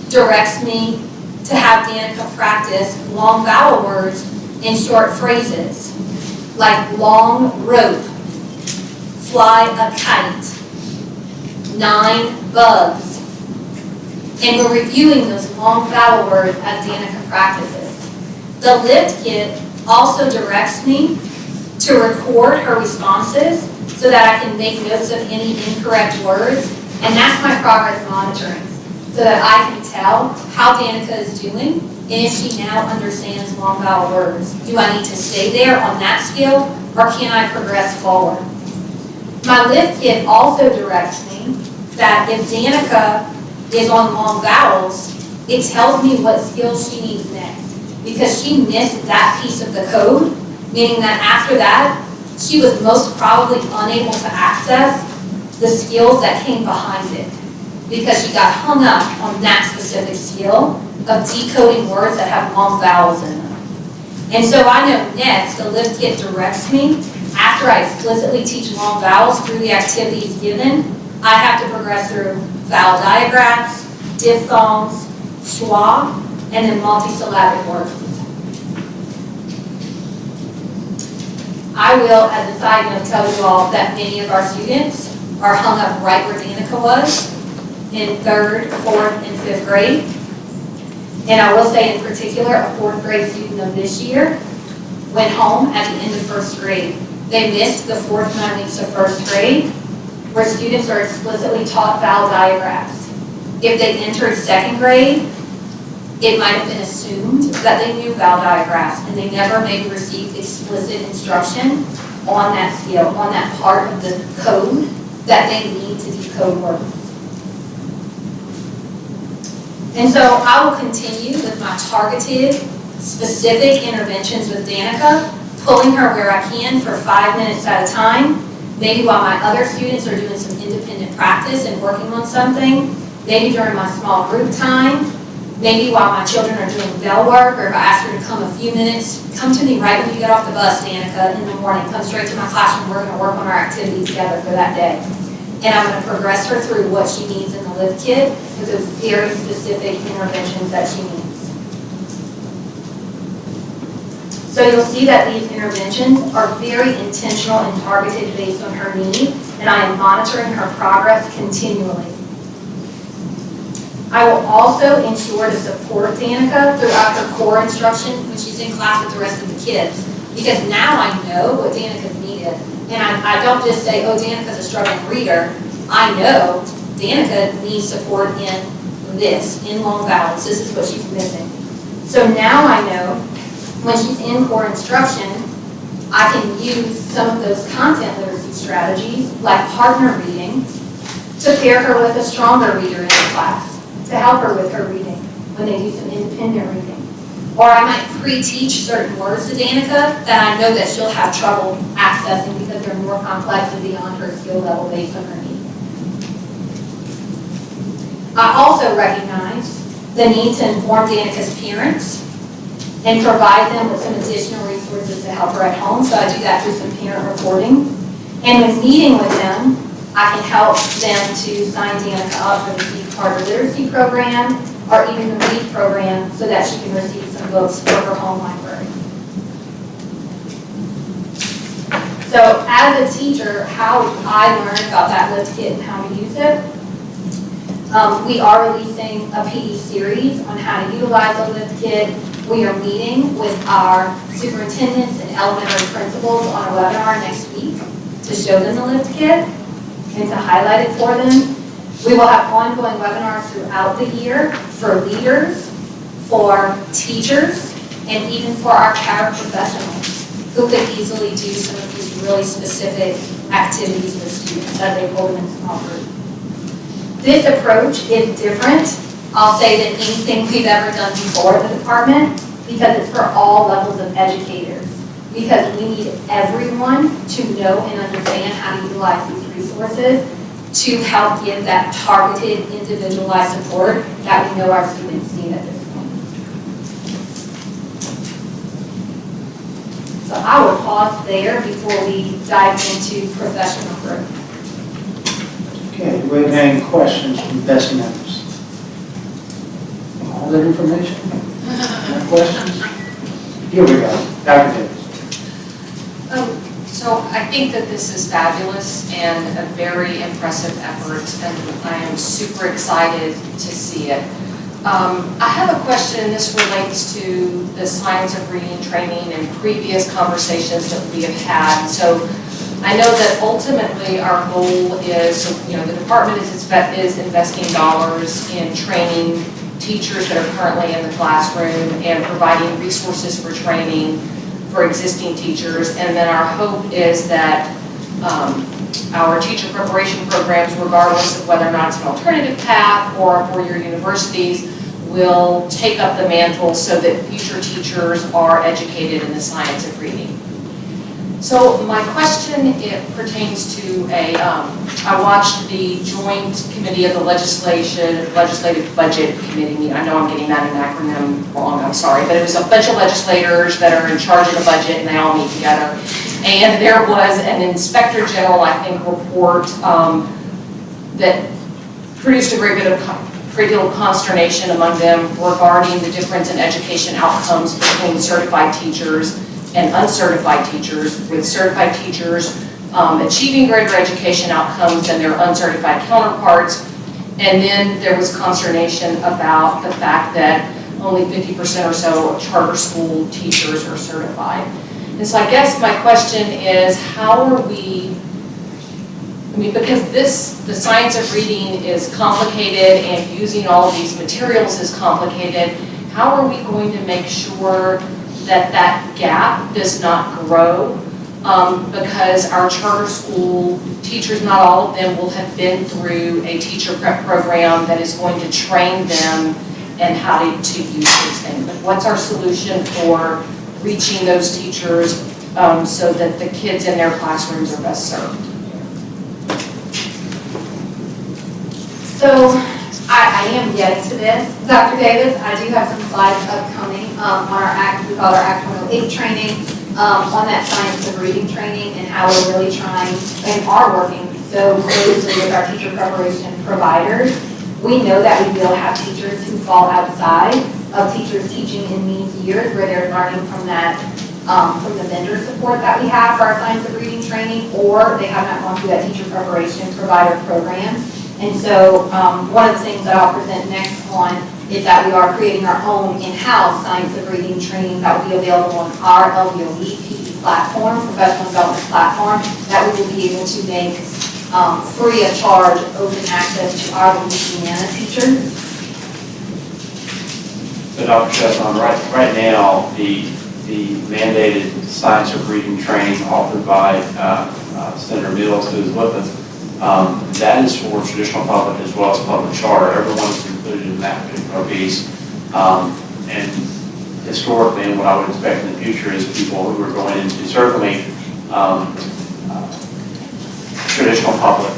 directs me to have Danica practice long vowel words in short phrases, like long rope, fly a kite, 9 bugs. And we're reviewing those long vowel words as Danica practices. The LIFT kit also directs me to record her responses so that I can make notes of any incorrect words, and that's my progress monitoring, so that I can tell how Danica is doing and if she now understands long vowel words. Do I need to stay there on that skill, or can I progress forward? My lift kit also directs me that if Danica is on long vowels, it tells me what skills she needs next. Because she missed that piece of the code, meaning that after that, she was most probably unable to access the skills that came behind it. Because she got hung up on that specific skill of decoding words that have long vowels in them. And so I know next, the lift kit directs me, after I explicitly teach long vowels through the activities given, I have to progress through vowel diagrams, diphthongs, schwa, and then multisyllabic words. I will, as a side note, tell you all that many of our students are hung up right where Danica was in 3rd, 4th, and 5th grade. And I will say in particular, a 4th grade student of this year went home at the end of 1st grade. They missed the 4th 9 weeks of 1st grade, where students are explicitly taught vowel diagrams. If they entered 2nd grade, it might have been assumed that they knew vowel diagrams, and they never maybe received explicit instruction on that skill, on that part of the code that they need to decode words. And so I will continue with my targeted, specific interventions with Danica, pulling her where I can for 5 minutes at a time, maybe while my other students are doing some independent practice and working on something, maybe during my small group time, maybe while my children are doing bell work, or if I ask her to come a few minutes, come to me right when you get off the bus, Danica, in the morning, come straight to my classroom, we're gonna work on our activities together for that day. And I'm gonna progress her through what she needs in the lift kit with those very specific interventions that she needs. So you'll see that these interventions are very intentional and targeted based on her need, and I am monitoring her progress continually. I will also ensure to support Danica throughout her core instruction when she's in class with the rest of the kids. Because now I know what Danica's need is. And I don't just say, oh, Danica's a struggling reader. I know Danica needs support in this, in long vowels. This is what she's missing. So now I know when she's in core instruction, I can use some of those content literacy strategies, like partner reading, to pair her with a stronger reader in the class, to help her with her reading when they do some independent reading. Or I might pre-teach certain words to Danica that I know that she'll have trouble accessing because they're more complex and beyond her skill level based on her need. I also recognize the need to inform Danica's parents and provide them with some additional resources to help her at home. So I do that through some parent reporting. And when meeting with them, I can help them to sign Danica up for the Speak Harder Literacy program or even the READ program so that she can receive some books for her home library. So as a teacher, how I learned about that lift kit and how to use it, we are releasing a PD series on how to utilize the lift kit. We are meeting with our superintendents and elementary principals on a webinar next week to show them the lift kit and to highlight it for them. We will have ongoing webinars throughout the year for leaders, for teachers, and even for our paraprofessionals who could easily do some of these really specific activities with students as they hold them in small groups. This approach is different, I'll say, than anything we've ever done before at the department because it's for all levels of educators. Because we need everyone to know and understand how to utilize these resources to help give that targeted, individualized support that we know our students need at this point. So I will pause there before we dive into professional growth. Okay, do we have any questions from BESE members? All that information? Any questions? Here we go, Dr. Davis. So I think that this is fabulous and a very impressive effort, and I am super excited to see it. I have a question, and this relates to the science of reading training and previous conversations that we have had. So I know that ultimately our goal is, the department is investing dollars in training teachers that are currently in the classroom and providing resources for training for existing teachers, and then our hope is that our teacher preparation programs, regardless of whether or not it's an alternative path or a four-year universities, will take up the mantle so that future teachers are educated in the science of reading. So my question, it pertains to I watched the joint committee of the legislative budget committee meeting. I know I'm getting that acronym wrong, I'm sorry, but it was a bunch of legislators that are in charge of the budget and they all meet together. And there was an inspector general, I think, report that produced a great deal of consternation among them regarding the difference in education outcomes between certified teachers and uncertified teachers, with certified teachers achieving greater education outcomes than their uncertified counterparts. And then there was consternation about the fact that only 50% or so of charter school teachers are certified. And so I guess my question is, how are we, because the science of reading is complicated and using all of these materials is complicated, how are we going to make sure that that gap does not grow? Because our charter school teachers, not all of them will have been through a teacher prep program that is going to train them in how to use these things. But what's our solution for reaching those teachers so that the kids in their classrooms are best served? So I am getting to this. Dr. Davis, I do have some slides upcoming on our act, we call our Act 108 training, on that science of reading training and how we're really trying and are working so closely with our teacher preparation providers. We know that we will have teachers who fall outside of teachers teaching in these years where they're learning from that, from the vendor support that we have for our science of reading training, or they have not gone through that teacher preparation provider program. And so one of the things that I'll present next on is that we are creating our own in-house science of reading training that will be available on our LBOE PE platform, professional development platform, that we will be able to make free of charge, open access to our Louisiana teachers. So Dr. Chesson, right now, the mandated science of reading training offered by Senator Mills, who is with us, that is for traditional public as well as public charter. Everyone is included in that particular piece. And historically, and what I would expect in the future is people who are going into certainly traditional public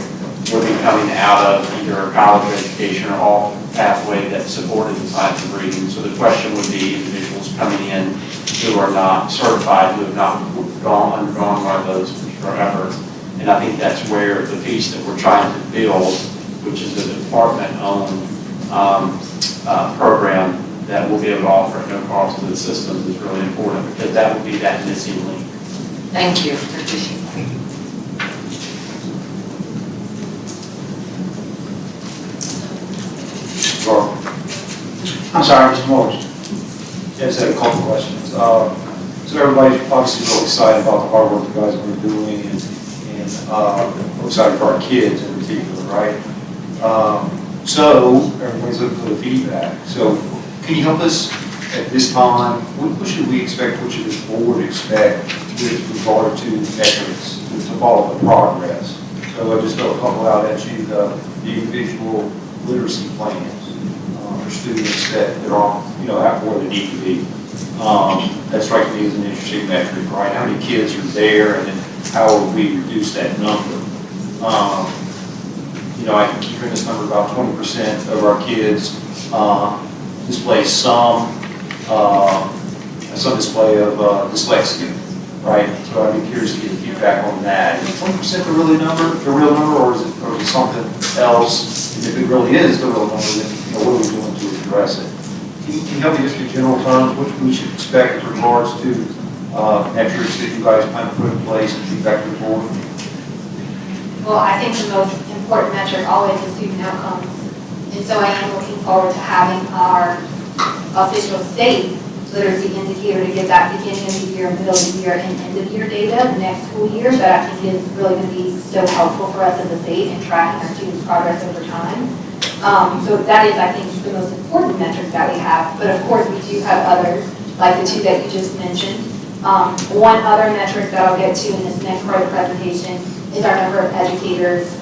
would be coming out of either a college education or off pathway that supported the science of reading. So the question would be individuals coming in who are not certified, who have not undergone one of those forever. And I think that's where the piece that we're trying to build, which is a department-owned program that we'll be able to offer at no cost to the system, is really important, because that would be that missing link. Thank you. Appreciate that. I'm sorry, Mr. Morris. Yeah, I just had a couple questions. So everybody's obviously really excited about the hard work you guys have been doing, and we're excited for our kids in particular, right? So everybody's looking for the feedback. So can you help us at this time? What should we expect? What should this board expect with regard to metrics to follow the progress? So I just throw a couple out at you: the individual literacy plans for students that are, at where they need to be. That strikes me as an interesting metric, right? How many kids are there, and then how would we reduce that number? I can keep hearing this number, about 20% of our kids display some display of dyslexia, right? So I'd be curious to get feedback on that. Is 20% the real number, or is it something else? And if it really is the real number, then what are we doing to address it? Can you help me just in general terms, what we should expect with regards to metrics that you guys plan to put in place and feedback to the board? Well, I think the most important metric always is student outcomes. And so I am looking forward to having our official state literacy indicator to get that beginning of the year, middle of the year, and end of the year data next school year. That I think is really going to be so helpful for us as a state in tracking our students' progress over time. So that is, I think, the most important metric that we have. But of course, we do have others, like the two that you just mentioned. One other metric that I'll get to in this next part of the presentation is our number of educators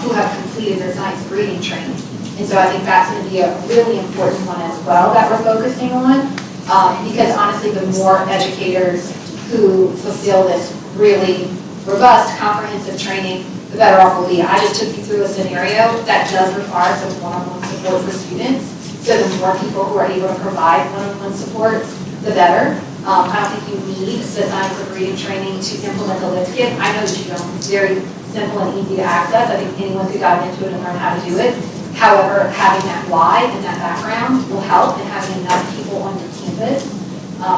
who have completed their science of reading training. And so I think that's going to be a really important one as well that we're focusing on, because honestly, the more educators who fulfill this really robust, comprehensive training, the better off we'll be. I just took you through a scenario that does require some one-on-one support for students. So the more people who are able to provide one-on-one support, the better. I don't think you need the science of reading training to implement the lift kit. I know that you don't. It's very simple and easy to access. I think anyone could dive into it and learn how to do it. However, having that why and that background will help, and having enough people on your campus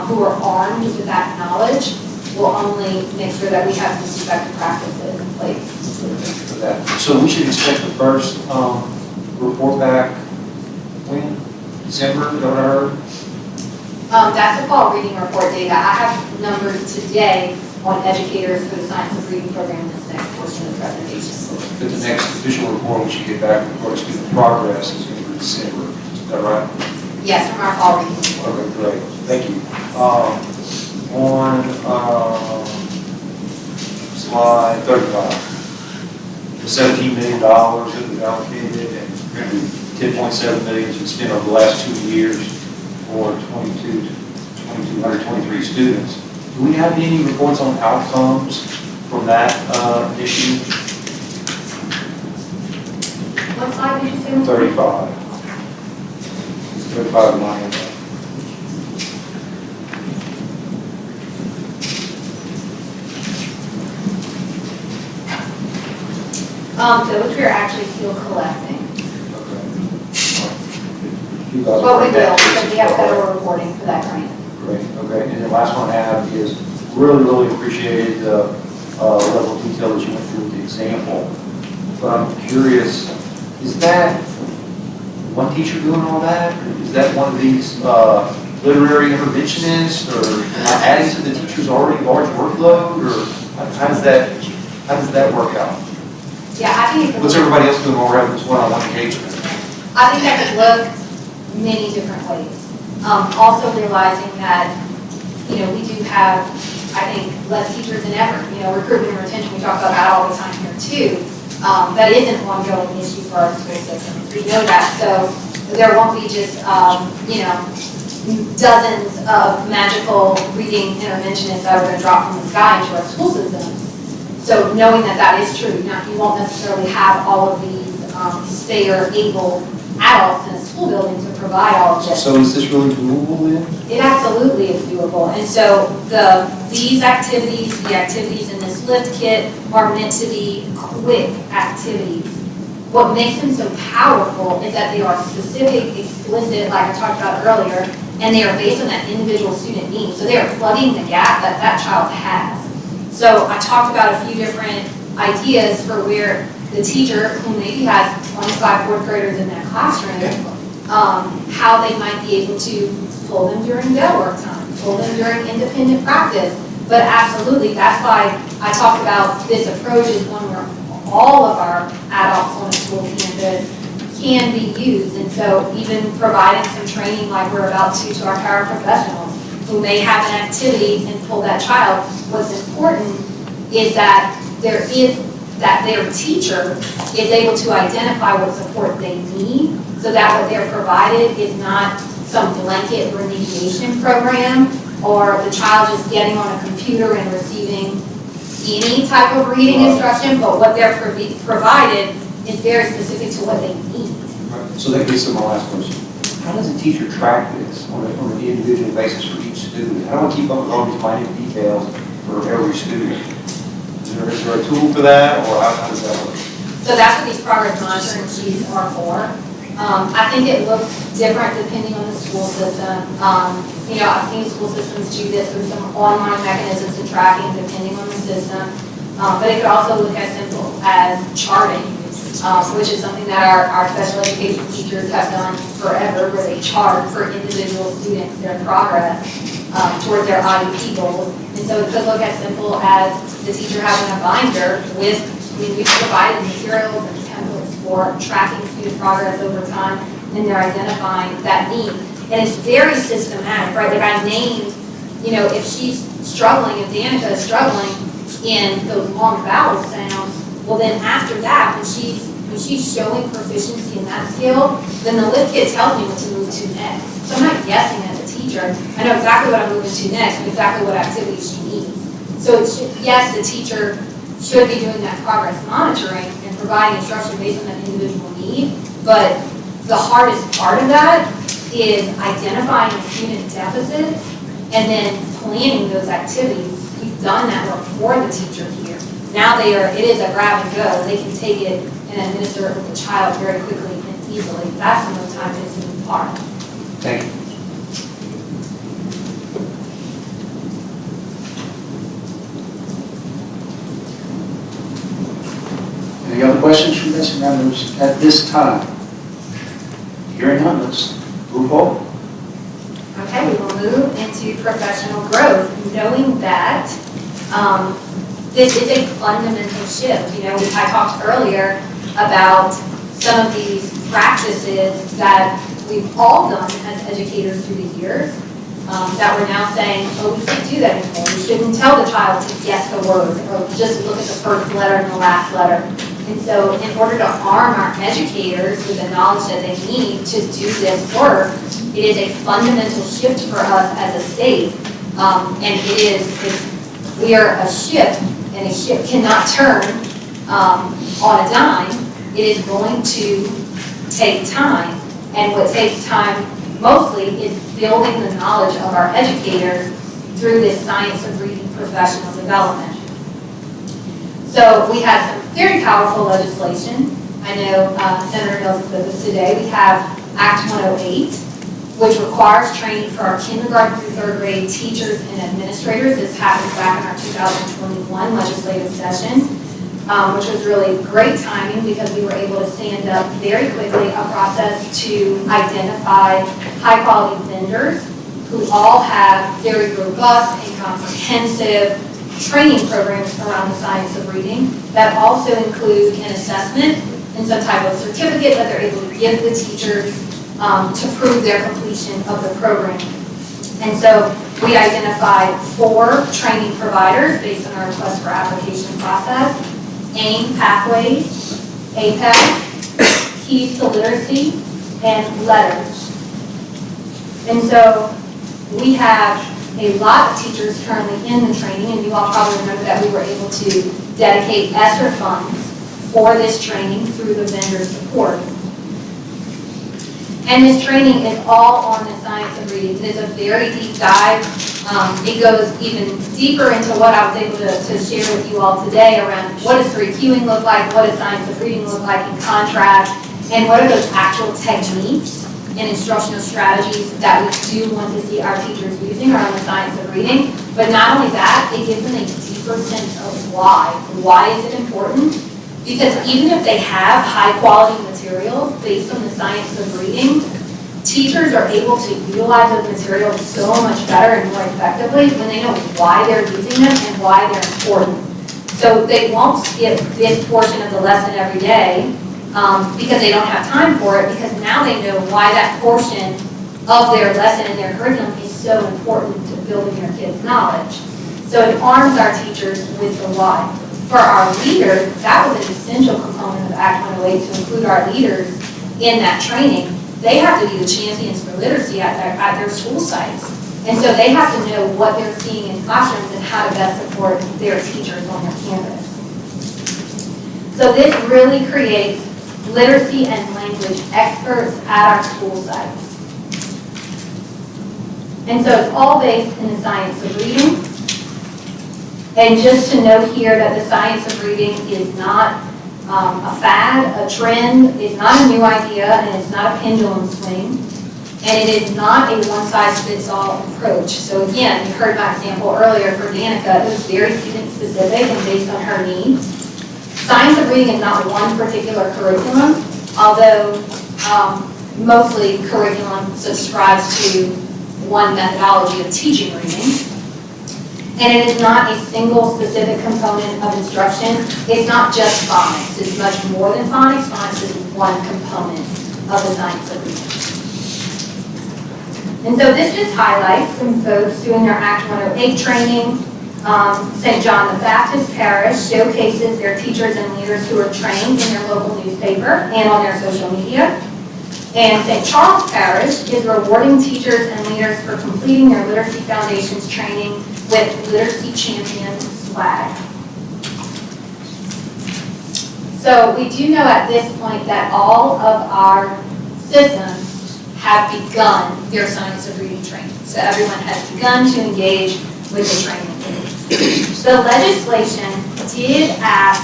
who are armed with that knowledge will only make sure that we have some effective practices in place. For that. So we should expect the first report back when? December, is that what I heard? That's the fall reading report data. I have numbers today on educators for the science of reading program in this next portion of the presentation. But the next official report we should get back with regards to the progress is going to be December. Is that right? Yes, from our fall reading report. Okay, great. Thank you. On slide 35, the $17 million that we've allocated and $10.7 million has been spent over the last 2 years for 2,223 students. Do we have any reports on outcomes from that initiative? What slide did you say? 35. It's 35 of my end. Those we are actually still collecting. You guys But we bring will, that to because us. we have federal reporting for that grant. Great, okay. And the last one I have is really appreciated the level of detail that you went through with the example. But I'm curious, is that one teacher doing all that? Or is that one of these literary interventionists, or adding to the teacher's already large workload, or how does that work out? Yeah, I think it could What's look, everybody else doing while we're having this one-on-one engagement? I think that could look many different ways. Also realizing that, we do have, I think, less teachers than ever. Recruitment and retention, we talk about that all the time here too. That is an ongoing issue for our school systems. We know that. So there won't be just, dozens of magical reading interventionists that are going to drop from the sky into our school systems. So knowing that that is true, now you won't necessarily have all of these stay-or able adults in a school building to provide all of this. So is this really doable then? It absolutely is doable. And so these activities, the activities in this lift kit are meant to be quick activities. What makes them so powerful is that they are specific, explicit, like I talked about earlier, and they are based on that individual student need. So they are plugging the gap that that child has. So I talked about a few different ideas for where the teacher, who maybe has 25 fourth graders in that classroom, how they might be able to pull them during their work time, pull them during independent practice. But absolutely, that's why I talked about this approach is one where all of our adults on a school campus can be used. And so even providing some training like we're about to our paraprofessionals who may have an activity and pull that child, what's important is that their teacher is able to identify what support they need so that what they're provided is not some blanket remediation program or the child just getting on a computer and receiving any type of reading instruction, but what they're provided is very specific to what they need. So that gets to my last question. How does a teacher track this on an individual basis for each student? How do I keep up with all these minute details for every student? Is there a tool for that, or how does that work? So that's what these progress monitoring sheets are for. I think it looks different depending on the school system. I've seen school systems do this with some online mechanisms and tracking depending on the system. But it could also look as simple as charting, which is something that our special education teachers have done forever, where they chart for individual students their progress towards their IEP goals. And so it could look as simple as the teacher having a binder with, we've provided materials and templates for tracking student progress over time, and they're identifying that need. And it's very systematic, right? Like I named, if she's struggling, if Danica is struggling in those long vowel sounds, Well, then after that, when she's showing proficiency in that skill, then the lift kit tells me what to move to next. So I'm not guessing as a teacher. I know exactly what I'm moving to next and exactly what activities she needs. So it should, yes, the teacher should be doing that progress monitoring and providing instruction based on that individual need, but the hardest part of that is identifying the student deficits and then planning those activities. We've done that work for the teacher here. Now it is a grab and go. They can take it and administer it with the child very quickly and easily. That's the most time consuming part. Thank you. Any other questions from missing members at this time? Hearing none, let's move forward. Okay, we will move into professional growth, knowing that this is a fundamental shift. You know, I talked earlier about some of these practices that we've all done as educators through the years that we're now saying, oh, we can't do that anymore. We shouldn't tell the child to guess the word or just look at the first letter and the last letter. And so in order to arm our educators with the knowledge that they need to do this work, it is a fundamental shift for us as a state. And we are a ship, and a ship cannot turn on a dime. It is going to take time. And what takes time mostly is building the knowledge of our educators through this science of reading professional development. So we have some very powerful legislation. I know Senator Mills is with us today. We have Act 108, which requires training for our kindergarten through third grade teachers and administrators. This happened back in our 2021 legislative session, which was really great timing because we were able to stand up very quickly a process to identify high quality vendors who all have very robust and comprehensive training programs around the science of reading that also include an assessment and some type of certificate that they're able to give the teachers to prove their completion of the program. And so we identified 4 training providers based on our request for application process: AIM Pathways, APEC, Keys to Literacy, and Letters. And so we have a lot of teachers currently in the training, and you all probably remember that we were able to dedicate ESSER funds for this training through the vendor support. And this training is all on the science of reading. It is a very deep dive. It goes even deeper into what I was able to share with you all today around what does 3Qing look like, what does science of reading look like in contrast, and what are those actual techniques and instructional strategies that we do want to see our teachers using around the science of reading. But not only that, it gives them a deeper sense of why. Why is it important? Because even if they have high quality materials based on the science of reading, teachers are able to utilize those materials so much better and more effectively when they know why they're using them and why they're important. So they won't skip this portion of the lesson every day because they don't have time for it, because now they know why that portion of their lesson and their curriculum is so important to building their kids' knowledge. So it arms our teachers with the why. For our leaders, that was an essential component of Act 108 to include our leaders in that training. They have to be the champions for literacy at their school sites. And so they have to know what they're seeing in classrooms and how to best support their teachers on their campus. So this really creates literacy and language experts at our school sites. And so it's all based in the science of reading. And just to note here that the science of reading is not a fad, a trend, it's not a new idea, and it's not a pendulum swing. And it is not a one-size-fits-all approach. So again, you heard my example earlier for Danica. It was very student-specific and based on her needs. Science of reading is not one particular curriculum, although mostly curriculum subscribes to one methodology of teaching reading. And it is not a single specific component of instruction. It's not just phonics. It's much more than phonics. Phonics is one component of the science of reading. And so this just highlights some folks doing their Act 108 training. St. John the Baptist Parish showcases their teachers and leaders who are trained in their local newspaper and on their social media. And St. Charles Parish is rewarding teachers and leaders for completing their Literacy Foundations training with Literacy Champion swag. So we do know at this point that all of our systems have begun their Science of Reading training. So everyone has begun to engage with the training. The legislation did ask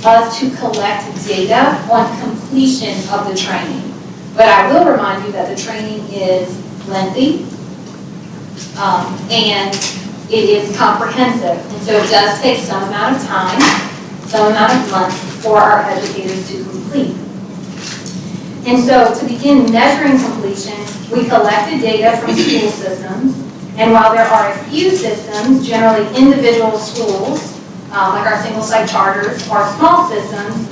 us to collect data on completion of the training. But I will remind you that the training is lengthy and it is comprehensive. And so it does take some amount of time, some amount of months for our educators to complete. And so to begin measuring completion, we collected data from school systems. And while there are a few systems, generally individual schools, like our single-site charters, or small systems,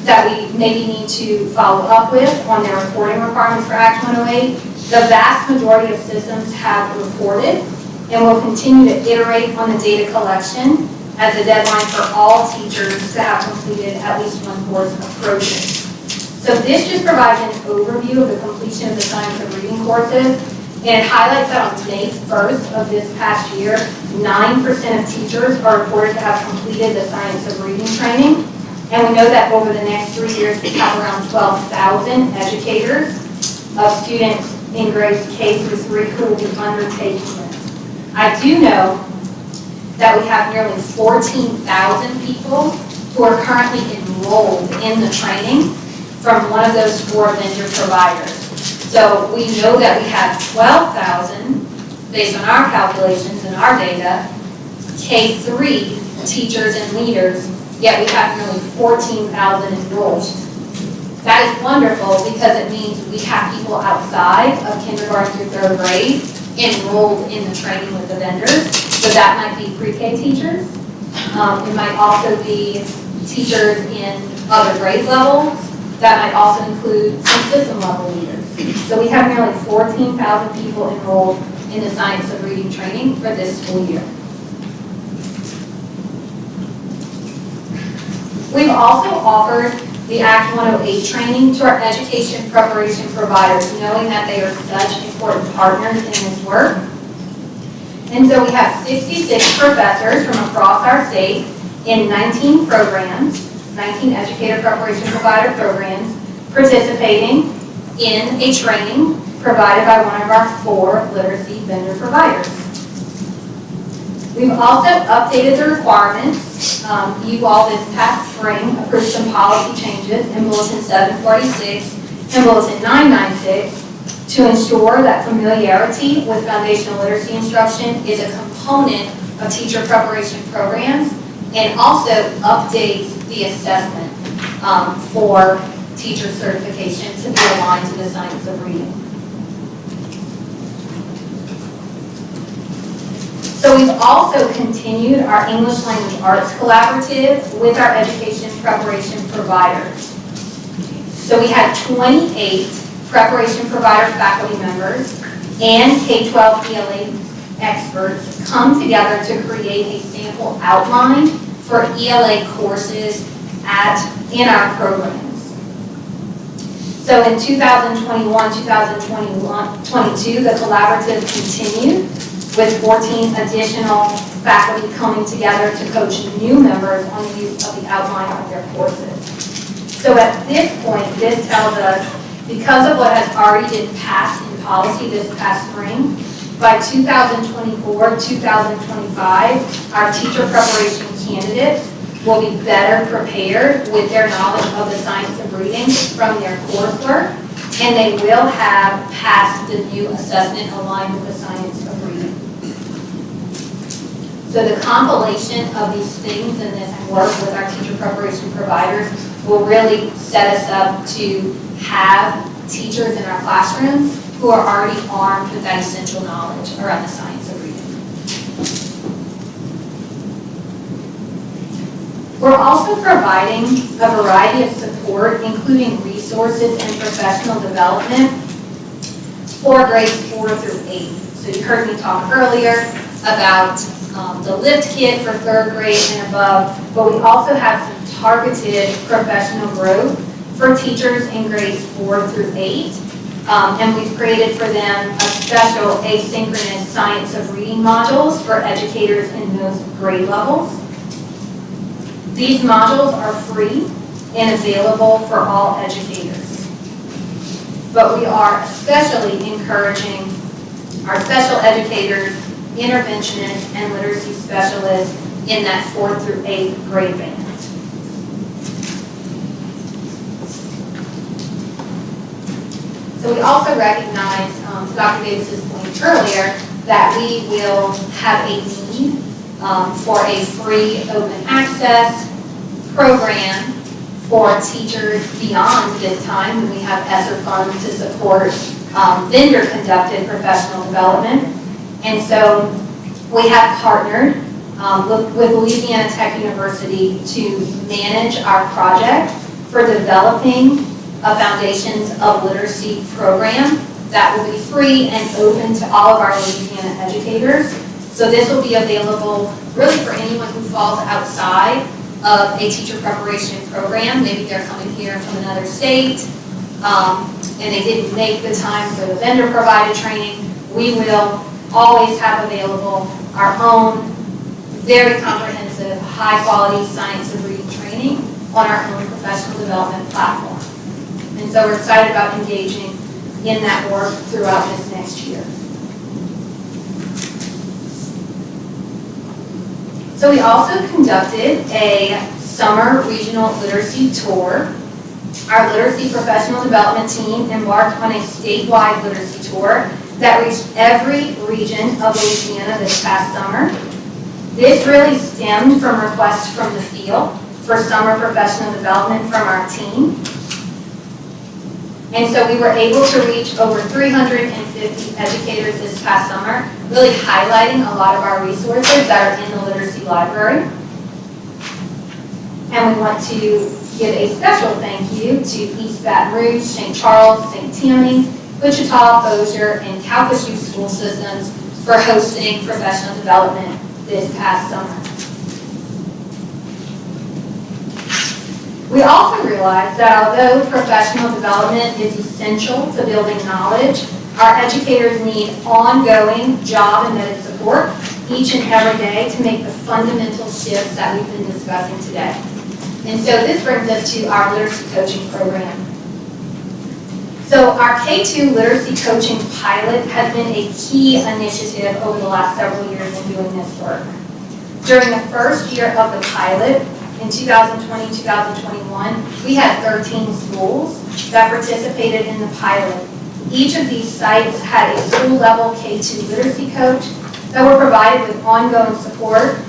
that we maybe need to follow up with on their reporting requirements for Act 108, the vast majority of systems have reported and will continue to iterate on the data collection as the deadline for all teachers to have completed at least one course approaches. So this just provides an overview of the completion of the Science of Reading courses, and it highlights that on May 1st of this past year, 9% of teachers are reported to have completed the Science of Reading training. And we know that over the next 3 years, we have around 12,000 educators of students in grades K through 3 who will be undertaking this. I do know that we have nearly 14,000 people who are currently enrolled in the training from one of those 4 vendor providers. So we know that we have 12,000, based on our calculations and our data, K-3 teachers and leaders, yet we have nearly 14,000 enrolled. That is wonderful because it means we have people outside of kindergarten through 3rd grade enrolled in the training with the vendors. So that might be pre-K teachers. It might also be teachers in other grade levels. That might also include some system level leaders. So we have nearly 14,000 people enrolled in the Science of Reading training for this school year. We've also offered the Act 108 training to our education preparation providers, knowing that they are such important partners in this work. And so we have 66 professors from across our state in 19 programs, 19 educator preparation provider programs, participating in a training provided by one of our 4 literacy vendor providers. We've also updated the requirements. You all this past spring approved some policy changes in Bulletin 746 and Bulletin 996 to ensure that familiarity with foundational literacy instruction is a component of teacher preparation programs, and also updates the assessment for teacher certification to be aligned to the Science of Reading. So we've also continued our English Language Arts Collaborative with our education preparation providers. So we had 28 preparation provider faculty members and K-12 ELA experts come together to create a sample outline for ELA courses in our programs. So in 2021-2022, the collaborative continued with 14 additional faculty coming together to coach new members on the use of the outline of their courses. So at this point, this tells us, because of what has already been passed in policy this past spring, by 2024-2025, our teacher preparation candidates will be better prepared with their knowledge of the Science of Reading from their coursework, and they will have passed the new assessment aligned with the Science of Reading. So the compilation of these things and this work with our teacher preparation providers will really set us up to have teachers in our classrooms who are already armed with that essential knowledge around the Science of Reading. We're also providing a variety of support, including resources and professional development for grades 4 through 8. So you heard me talk earlier about the lift kit for 3rd grade and above, but we also have some targeted professional growth for teachers in grades 4 through 8. And we've created for them a special asynchronous science of reading modules for educators in those grade levels. These modules are free and available for all educators. But we are especially encouraging our special educators, interventionists, and literacy specialists in that 4th through 8th grade band. So we also recognize, to Dr. Davis's point earlier, that we will have a need for a free open access program for teachers beyond this time when we have ESSER funds to support vendor-conducted professional development. And so we have partnered with Louisiana Tech University to manage our project for developing a Foundations of Literacy program that will be free and open to all of our Louisiana educators. So this will be available really for anyone who falls outside of a teacher preparation program. Maybe they're coming here from another state and they didn't make the time for the vendor-provided training. We will always have available our own very comprehensive, high-quality science of reading training on our own professional development platform. And so we're excited about engaging in that work throughout this next year. So we also conducted a summer regional literacy tour. Our literacy professional development team embarked on a statewide literacy tour that reached every region of Louisiana this past summer. This really stemmed from requests from the field for summer professional development from our team. And so we were able to reach over 350 educators this past summer, really highlighting a lot of our resources that are in the literacy library. And we want to give a special thank you to East Baton Rouge, St. Charles, St. Tammany, Wichita, Bossier, and Calcasieu school systems for hosting professional development this past summer. We also realize that although professional development is essential to building knowledge, our educators need ongoing job embedded support each and every day to make the fundamental shifts that we've been discussing today. And so this brings us to our literacy coaching program. So our K-2 literacy coaching pilot has been a key initiative over the last several years in doing this work. During the first year of the pilot, in 2020-2021, we had 13 schools that participated in the pilot. Each of these sites had a school-level K-2 literacy coach that were provided with ongoing support,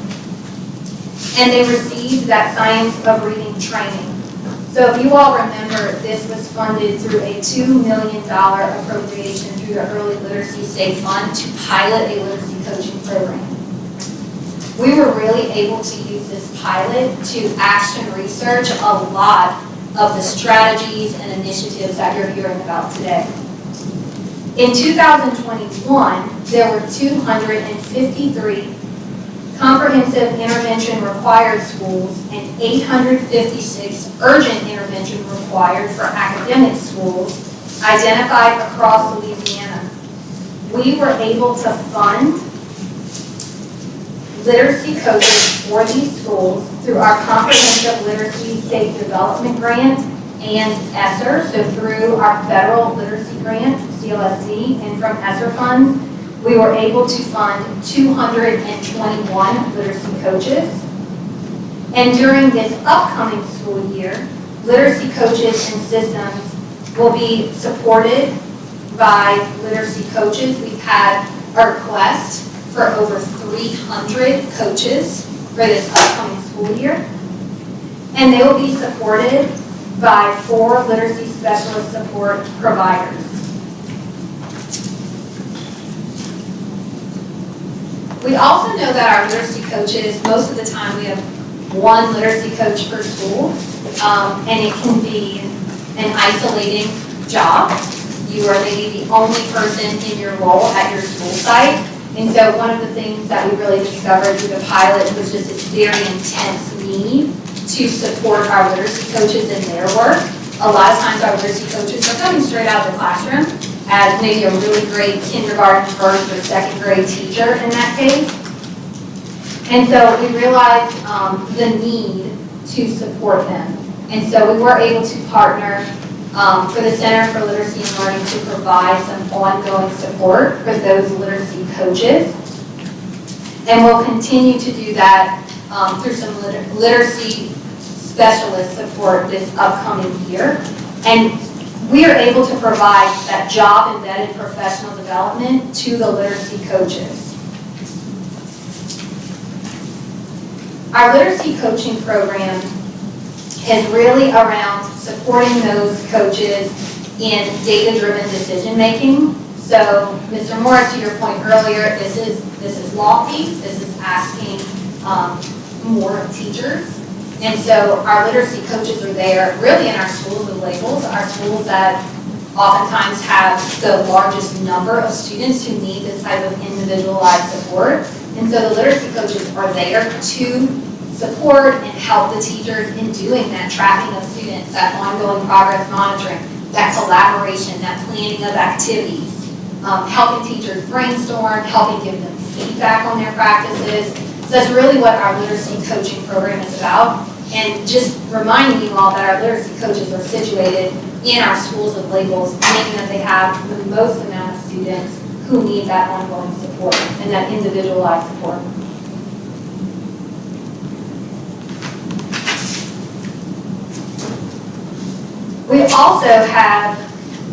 and they received that science of reading training. So if you all remember, this was funded through a $2 million appropriation through the Early Literacy State Fund to pilot a literacy coaching program. We were really able to use this pilot to action research a lot of the strategies and initiatives that you're hearing about today. In 2021, there were 253 comprehensive intervention required schools and 856 urgent intervention required for academic schools identified across Louisiana. We were able to fund literacy coaches for these schools through our Comprehensive Literacy State Development Grant and ESSER, so through our federal literacy grant, CLSD, and from ESSER funds, we were able to fund 221 literacy coaches. And during this upcoming school year, literacy coaches and systems will be supported by literacy coaches. We've had a request for over 300 coaches for this upcoming school year. And they will be supported by 4 literacy specialist support providers. We also know that our literacy coaches, most of the time we have one literacy coach per school, and it can be an isolating job. You are maybe the only person in your role at your school site, And so one of the things that we really discovered through the pilot was just this very intense need to support our literacy coaches in their work. A lot of times our literacy coaches are coming straight out of the classroom as maybe a really great kindergarten, first or second grade teacher in that case. And so we realized the need to support them. And so we were able to partner for the Center for Literacy and Learning to provide some ongoing support for those literacy coaches. And we'll continue to do that through some literacy specialist support this upcoming year. And we are able to provide that job-embedded professional development to the literacy coaches. Our literacy coaching program is really around supporting those coaches in data-driven decision-making. So, Mr. Morris, to your point earlier, this is lofty. This is asking more of teachers. And so our literacy coaches are there really in our schools with labels, our schools that oftentimes have the largest number of students who need this type of individualized support. And so the literacy coaches are there to support and help the teachers in doing that tracking of students, that ongoing progress monitoring, that collaboration, that planning of activities, helping teachers brainstorm, helping give them feedback on their practices. So that's really what our literacy coaching program is about. And just reminding you all that our literacy coaches are situated in our schools with labels, meaning that they have the most amount of students who need that ongoing support and that individualized support. We also have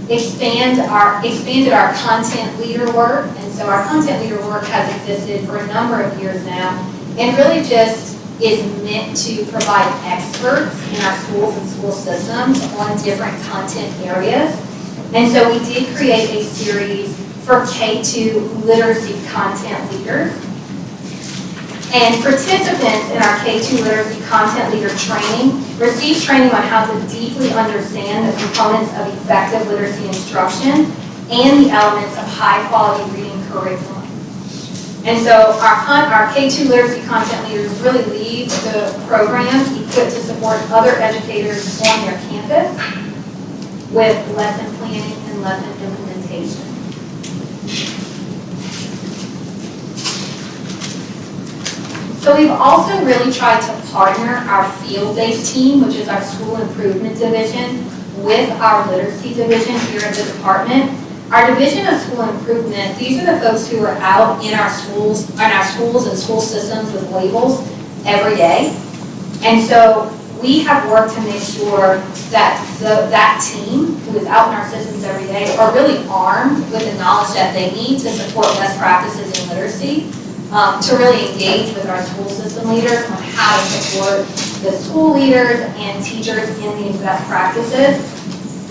expanded our content leader work, and so our content leader work has existed for a number of years now, and really just is meant to provide experts in our schools and school systems on different content areas. And so we did create a series for K-2 literacy content leaders. And participants in our K-2 literacy content leader training receive training on how to deeply understand the components of effective literacy instruction and the elements of high-quality reading curriculum. And so our K-2 literacy content leaders really lead the program equipped to support other educators on their campus with lesson planning and lesson implementation. So we've also really tried to partner our field-based team, which is our school improvement division, with our literacy division here at the department. Our division of school improvement, these are the folks who are out in our schools and school systems with labels every day. And so we have worked to make sure that that team who is out in our systems every day are really armed with the knowledge that they need to support best practices in literacy, to really engage with our school system leaders on how to support the school leaders and teachers in these best practices.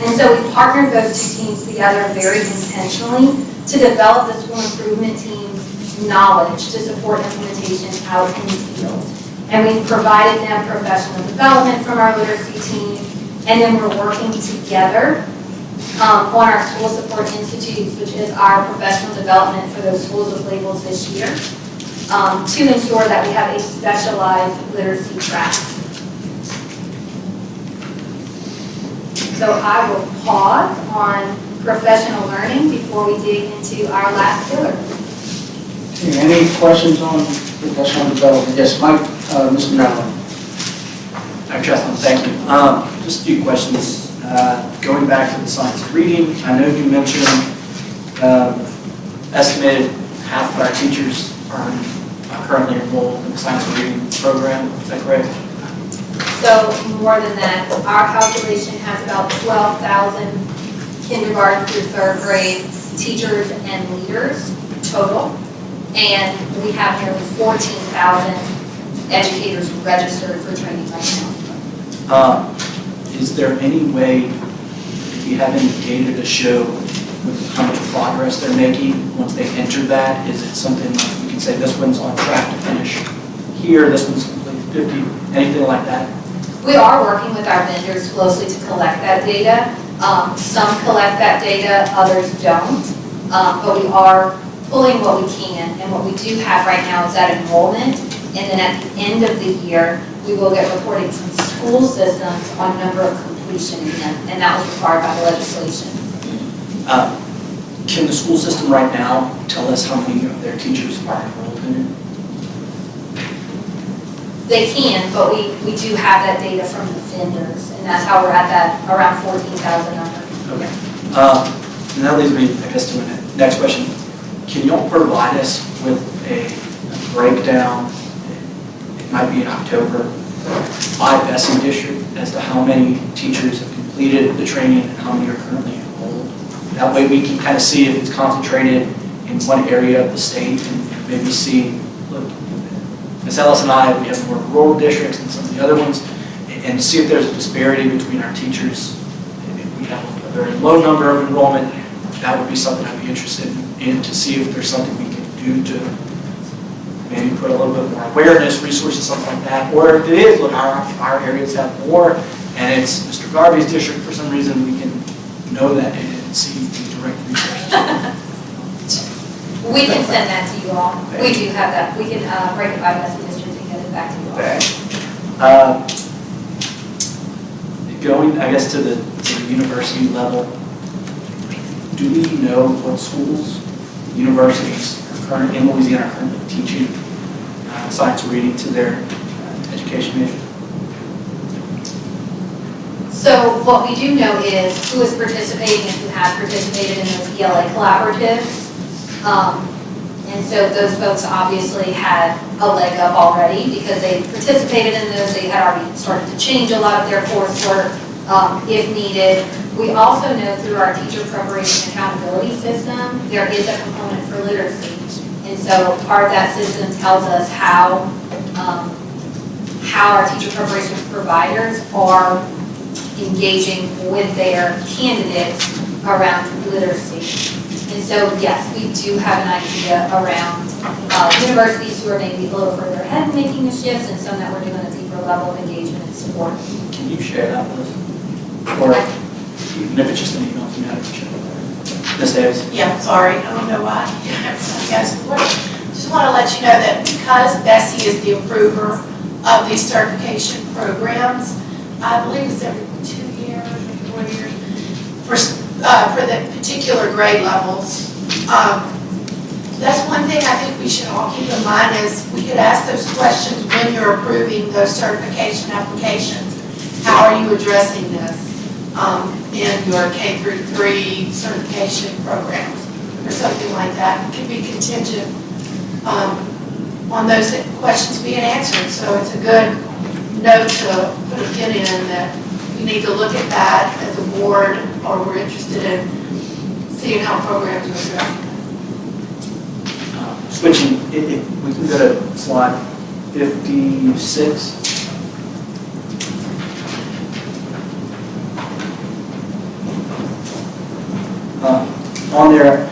And so we partnered those two teams together very intentionally to develop the school improvement team's knowledge to support implementation out in the field. And we've provided them professional development from our literacy team, and then we're working together on our school support institutes, which is our professional development for those schools with labels this year, to ensure that we have a specialized literacy track. So I will pause on professional learning before we dig into our last pillar. Okay, any questions on professional development? Yes, Mike, Mr. Mellon. Dr. Cheslin, thank you. Just a few questions. Going back to the science of reading, I know you mentioned estimated half of our teachers are currently enrolled in the science of reading program. Is that correct? So more than that, our calculation has about 12,000 kindergarten through third grade teachers and leaders total. And we have nearly 14,000 educators registered for training right now. Is there any way, do you have any data to show how much progress they're making once they enter that? Is it something like we can say this one's on track to finish here, this one's completed 50, anything like that? We are working with our vendors closely to collect that data. Some collect that data, others don't. But we are pulling what we can, and what we do have right now is that enrollment, and then at the end of the year, we will get reporting from school systems on number of completion in them, and that was required by the legislation. Can the school system right now tell us how many of their teachers are enrolled in it? They can, but we do have that data from the vendors, and that's how we're at that around 14,000 number. Okay. And that leads me, I guess, to the next question. Can y'all provide us with a breakdown, it might be in October, by BESE district as to how many teachers have completed the training and how many are currently enrolled? That way we can kind of see if it's concentrated in one area of the state and maybe see, look, Ms. Ellis and I, we have more rural districts than some of the other ones, and see if there's a disparity between our teachers. If we have a very low number of enrollment, that would be something I'd be interested in to see if there's something we can do to maybe put a little bit more awareness, resources, something like that. Or if it is, look, our areas have more, and it's Mr. Garvey's district, for some reason, we can know that data and see the direct resources. We can send that to you all. We do have that. We can break it by BESE district and get it back to you all. Going, I guess, to the university level, do we know what schools, universities in Louisiana are currently teaching science reading to their education majors? So what we do know is who is participating and who has participated in those ELA collaboratives. And so those folks obviously had a leg up already because they participated in those. They had already started to change a lot of their coursework if needed. We also know through our teacher preparation accountability system, there is a component for literacy. And so part of that system tells us how our teacher preparation providers are engaging with their candidates around literacy. And so, yes, we do have an idea around universities who are maybe a little further ahead in making the shifts and some that we're doing a deeper level of engagement and support. Can you share that with us? Or even if it's just an email, can you have it share? Ms. Davis? Yeah, sorry, I don't know why. Just want to let you know that because BESE is the approver of these certification programs, I believe it's every 2 years or 4 years, for the particular grade levels. That's one thing I think we should all keep in mind is we could ask those questions when you're approving those certification applications. How are you addressing this in your K through 3 certification programs or something like that? It could be contingent on those questions being answered. So it's a good note to put a pin in that we need to look at that as a board, or we're interested in seeing how programs are addressed. Switching, if we can go to slide 56. On there,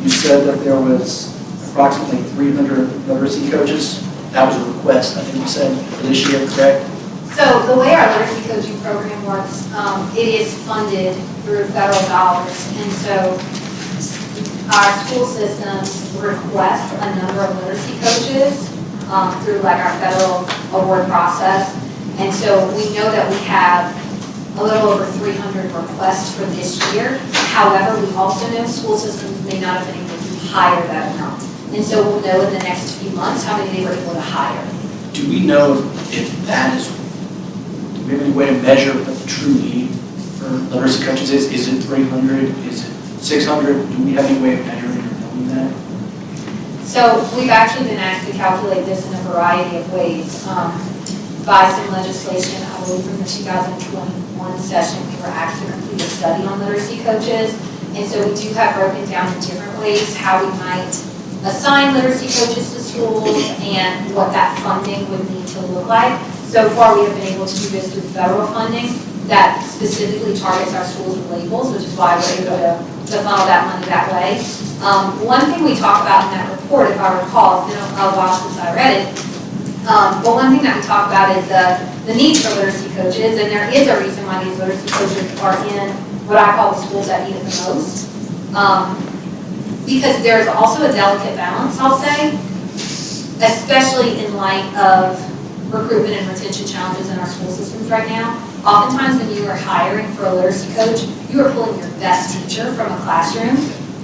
you said that there was approximately 300 literacy coaches. That was a request, I think you said, for this year, correct? So the way our literacy coaching program works, it is funded through federal dollars. And so our school systems request a number of literacy coaches through like our federal award process. And so we know that we have a little over 300 requests for this year. However, we also know school systems may not have been able to hire that amount. And so we'll know in the next few months how many they were able to hire. Do we know if that is, do we have any way to measure what the true need for literacy coaches is? Is it 300? Is it 600? Do we have any way of measuring or knowing that? So we've actually been asked to calculate this in a variety of ways. By some legislation, I believe from the 2021 session, we were asked to complete a study on literacy coaches. And so we do have broken down in different ways how we might assign literacy coaches to schools and what that funding would need to look like. So far, we have been able to do this through federal funding that specifically targets our schools with labels, which is why we're able to funnel that money that way. One thing we talk about in that report, if I recall, it's been a while since I read it, but one thing that we talk about is the need for literacy coaches, and there is a reason why these literacy coaches are in what I call the schools that need it the most. because there's also a delicate balance, I'll say, especially in light of recruitment and retention challenges in our school systems right now. Oftentimes when you are hiring for a literacy coach, you are pulling your best teacher from a classroom.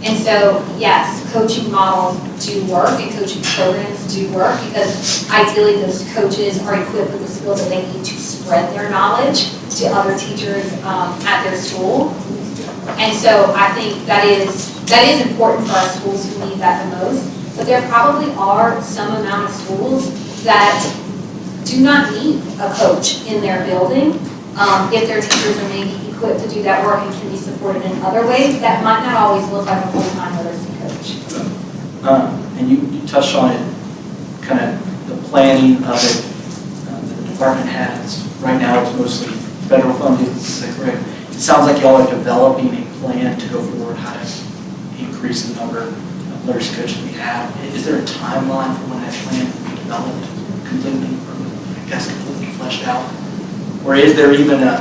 And so, yes, coaching models do work and coaching programs do work because ideally those coaches are equipped with the skills that they need to spread their knowledge to other teachers at their school. And so I think that is important for our schools who need that the most. But there probably are some amount of schools that do not need a coach in their building if their teachers are maybe equipped to do that work and can be supported in other ways that might not always look like a full-time literacy coach. And you touched on it, kind of the planning of it that the department has. Right now, it's mostly federal funding, is that correct? It sounds like y'all are developing a plan to go forward, how to increase the number of literacy coaches we have. Is there a timeline for when that plan will be developed completely, or I guess completely fleshed out? Or is there even a,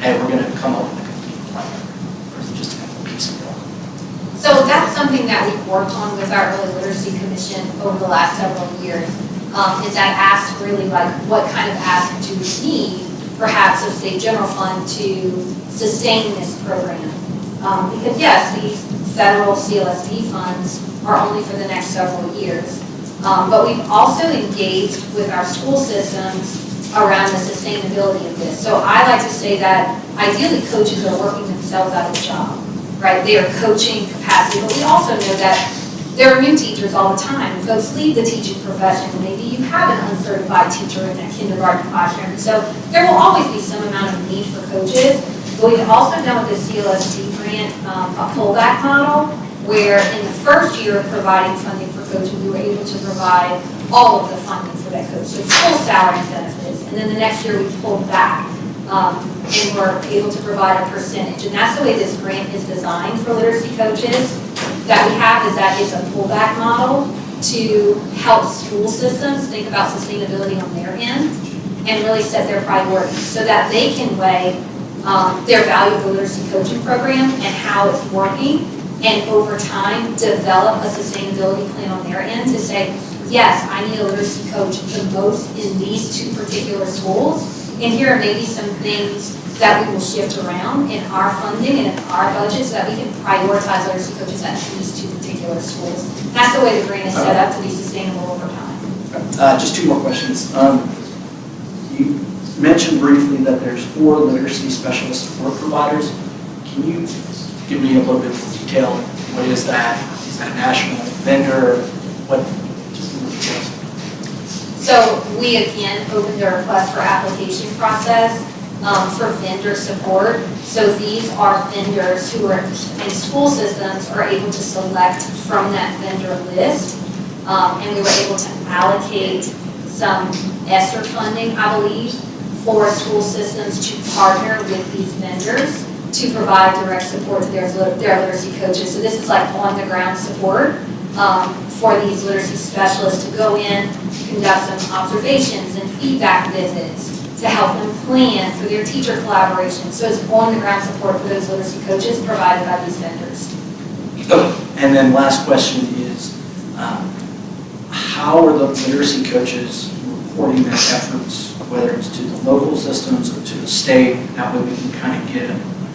hey, we're going to come up with a complete plan, or is it just a piece of work? So that's something that we've worked on with our Early Literacy Commission over the last several years, is that ask really like, what kind of ask do we need, perhaps of state general fund to sustain this program? Because yes, these federal CLSD funds are only for the next several years. But we've also engaged with our school systems around the sustainability of this. So I like to say that ideally coaches are working themselves out of a job, right? They are coaching capacity, but we also know that there are new teachers all the time. Folks leave the teaching profession. Maybe you have an uncertified teacher in that kindergarten classroom. So there will always be some amount of need for coaches. But we've also done with the CLSD grant a pullback model where in the first year of providing funding for coaching, we were able to provide all of the funding for that coach, so full salary and benefits. And then the next year we pulled back and we're able to provide a percentage. And that's the way this grant is designed for literacy coaches that we have, is that it's a pullback model to help school systems think about sustainability on their end and really set their priorities so that they can weigh their value of the literacy coaching program and how it's working, and over time develop a sustainability plan on their end to say, yes, I need a literacy coach the most in these two particular schools, and here are maybe some things that we will shift around in our funding and in our budget so that we can prioritize literacy coaches at these two particular schools. That's the way the grant is set up to be sustainable over time. Just two more questions. You mentioned briefly that there's 4 literacy specialist support providers. Can you give me a little bit more detail? What is that? Is that a national vendor? What? Just a little details. So we again opened a request for application process for vendor support. So these are vendors who are in school systems are able to select from that vendor list. And we were able to allocate some Essa funding, I believe, for school systems to partner with these vendors to provide direct support to their literacy coaches. So this is like on-the-ground support for these literacy specialists to go in, conduct some observations and feedback visits to help them plan for their teacher collaboration. So it's on-the-ground support for those literacy coaches provided by these vendors. Okay. And then last question is, how are the literacy coaches reporting their efforts, whether it's to the local systems or to the state? That way we can kind of get a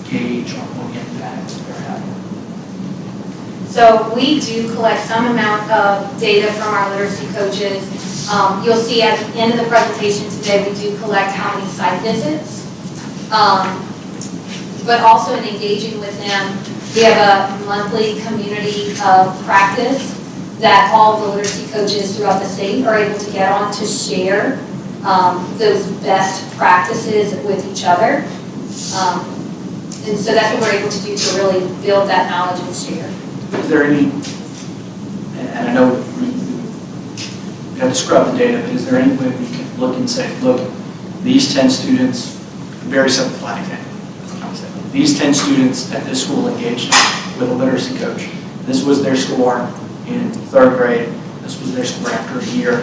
gauge on what impact they're having. So we do collect some amount of data from our literacy coaches. You'll see at the end of the presentation today, we do collect how many site visits. But also in engaging with them, we have a monthly community of practice that all the literacy coaches throughout the state are able to get on to share those best practices with each other. And so that's what we're able to do to really build that knowledge and share. Is there any, and I know we have to scrub the data, but is there any way we can look and say, look, these 10 students, very simplified example, these 10 students at this school engaged with a literacy coach. This was their score in 3rd grade. This was their score after a year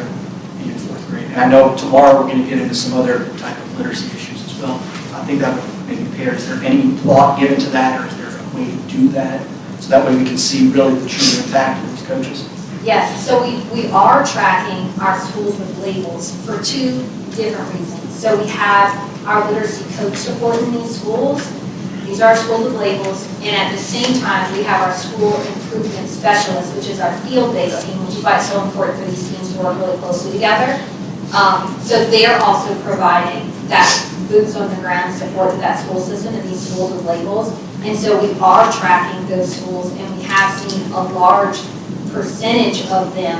in 4th grade. And I know tomorrow we're going to get into some other type of literacy issues as well. I think that would maybe pair. Is there any thought given to that, or is there a way to do that? that way we can see really the true impact of these coaches? Yes, so we are tracking our schools with labels for two different reasons. So we have our literacy coach support in these schools. These are schools with labels, and at the same time, we have our school improvement specialists, which is our field-based team, which is why it's so important for these teams to work really closely together. So they're also providing that boots on the ground support to that school system and these schools with labels. And so we are tracking those schools, and we have seen a large percentage of them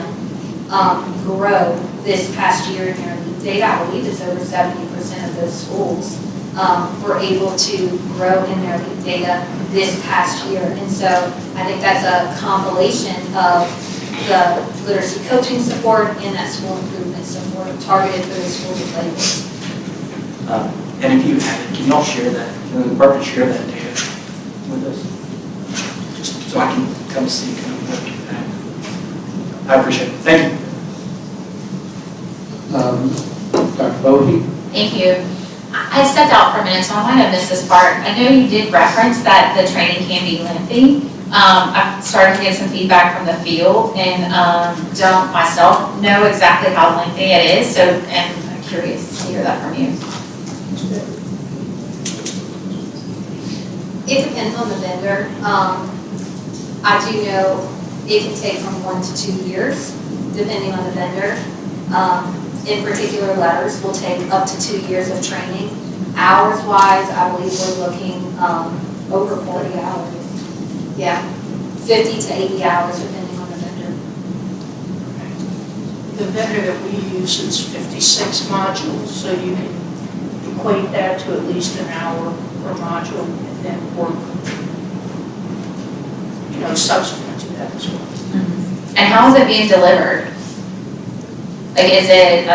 grow this past year in their lead data. I believe it's over 70% of those schools were able to grow in their lead data this past year. And so I think that's a compilation of the literacy coaching support and that school improvement support targeted for the schools with labels. And if you have it, can you all share that, can the department share that data with us? Just so I can come see kind of what impact. I appreciate it. Thank you. Dr. Bovee? Thank you. I stepped out for a minute, so I might have missed this part. I know you did reference that the training can be lengthy. I've started to get some feedback from the field and don't myself know exactly how lengthy it is, so I'm curious to hear that from you. It depends on the vendor. I do know it can take from 1 to 2 years, depending on the vendor. In particular, letters will take up to 2 years of training. Hours-wise, I believe we're looking over 40 hours. Yeah, 50 to 80 hours, depending on the vendor. The vendor that we use is 56 modules, so you can equate that to at least an hour per module and then work, subsequent to that as well. And how is it being delivered? Like, is it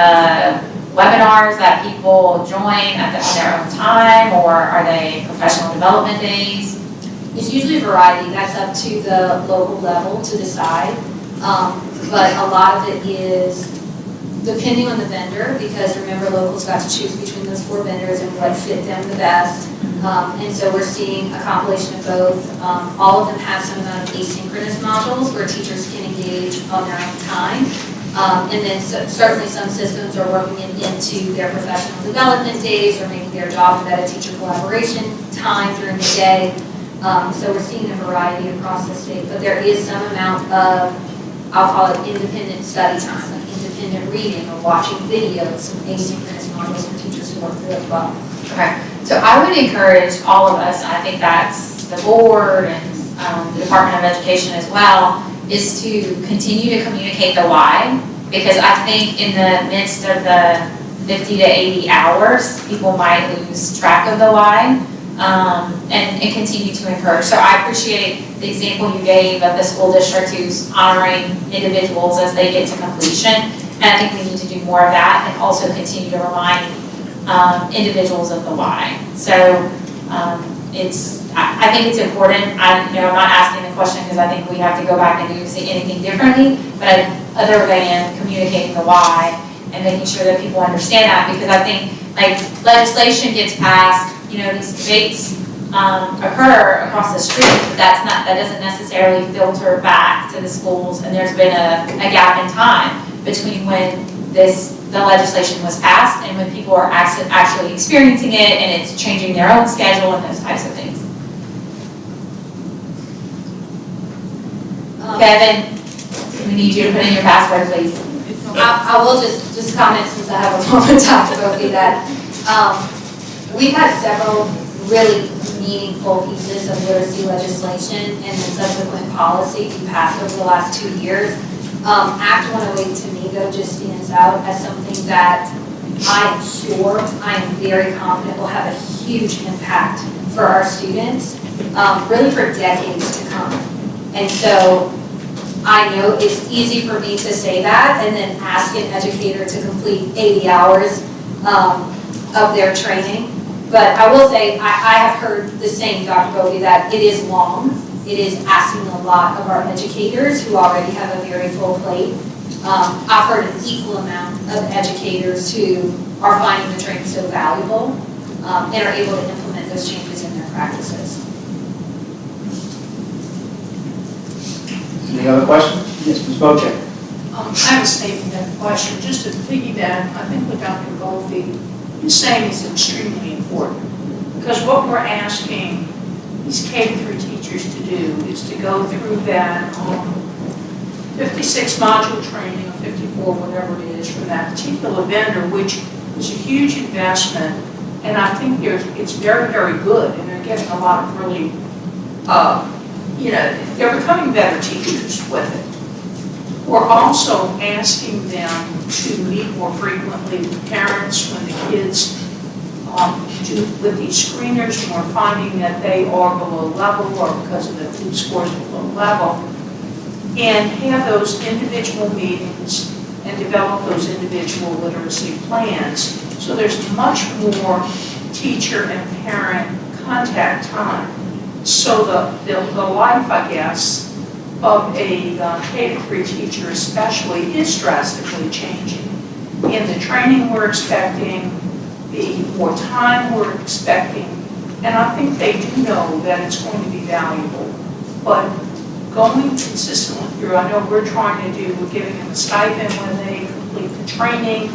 webinars that people join on their own time, or are they professional development days? It's usually variety. That's up to the local level to decide. But a lot of it is depending on the vendor, because remember, locals got to choose between those 4 vendors and what fit them the best. And so we're seeing a compilation of both. All of them have some amount of asynchronous modules where teachers can engage on their own time. And then certainly some systems are working into their professional development days or maybe their job embedded teacher collaboration time during the day. So we're seeing a variety across the state, but there is some amount of, I'll call it independent study time, like independent reading or watching videos, some asynchronous modules for teachers to work through as well. Okay, so I would encourage all of us, and I think that's the board and the Department of Education as well, is to continue to communicate the why, because I think in the midst of the 50 to 80 hours, people might lose track of the why, and continue to encourage. So I appreciate the example you gave of the school district who's honoring individuals as they get to completion, and I think we need to do more of that and also continue to remind individuals of the why. So I think it's important. I'm not asking the question because I think we have to go back and do anything differently, but other than communicating the why and making sure that people understand that, because I think like legislation gets passed, these debates occur across the street, but that doesn't necessarily filter back to the schools, and there's been a gap in time between when the legislation was passed and when people are actually experiencing it and it's changing their own schedule and those types of things. Kevin, we need you to put in your password, please. I will just comment, since I have a moment to talk about that. We've had several really meaningful pieces of literacy legislation and then subsequent policy to pass over the last 2 years. Act 108 to me, though, just stands out as something that I am sure, I am very confident will have a huge impact for our students, really for decades to come. And so I know it's easy for me to say that and then ask an educator to complete 80 hours of their training. But I will say, I have heard the same, Dr. Bovee, that it is long. It is asking a lot of our educators who already have a very full plate. I've heard an equal amount of educators who are finding the training so valuable and are able to implement those changes in their practices. Any other questions? Yes, Ms. Bocek. I have a statement and a question, just to piggyback, I think what Dr. Goldfein is saying is extremely important. Because what we're asking these K-3 teachers to do is to go through that 56 module training, or 54, whatever it is, from that particular vendor, which is a huge investment. And I think it's very, very good, and they're getting a lot of really, they're becoming better teachers with it. We're also asking them to meet more frequently with parents when the kids do with these screeners, and we're finding that they are below level or because of the food scores below level, and have those individual meetings and develop those individual literacy plans. So there's much more teacher and parent contact time. So the life, I guess, of a K-3 teacher especially is drastically changing. In the training we're expecting, the more time we're expecting, and I think they do know that it's going to be valuable. But going consistently through, I know we're giving them a stipend when they complete the training.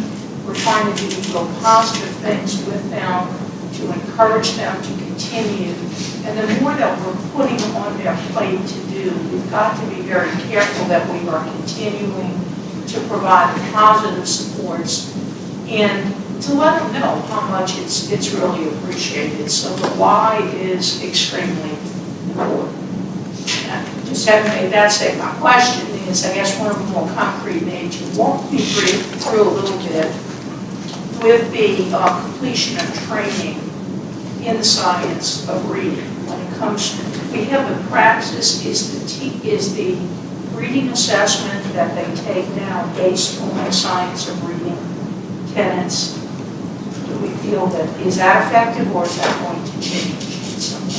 We're trying to do real positive things with them to encourage them to continue. And the more that we're putting on their plate to do, we've got to be very careful that we are continuing to provide positive supports and to let them know how much it's really appreciated. So the why is extremely important. And just having made that statement, my question is, I guess, one of the more concrete nature. Walk me through a little bit with the completion of training in the science of reading. When it comes to, we have the praxis, is the reading assessment that they take now based on the science of reading tenets. Do we feel that, is that effective, or is that going to change in some way?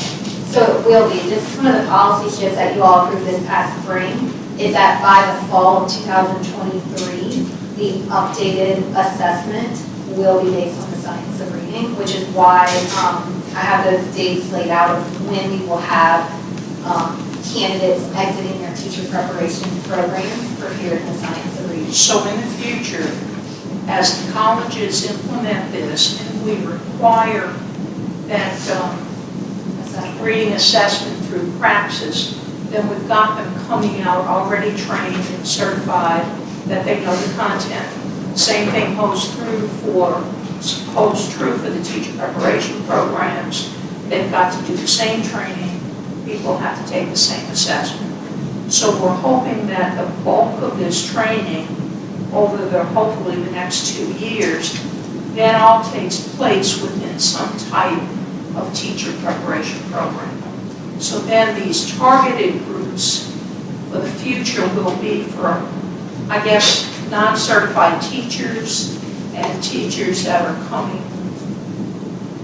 So it will be. This is one of the policy shifts that you all approved this past spring, is that by the fall of 2023, the updated assessment will be based on the science of reading, which is why I have those dates laid out of when we will have candidates exiting their teacher preparation program prepared in the science of reading. So in the future, as the colleges implement this and we require that reading assessment through praxis, then we've got them coming out already trained and certified that they know the content. Same thing holds true for the teacher preparation programs. They've got to do the same training. People have to take the same assessment. So we're hoping that the bulk of this training over hopefully the next 2 years, then all takes place within some type of teacher preparation program. So then these targeted groups for the future will be for, I guess, non-certified teachers and teachers that are coming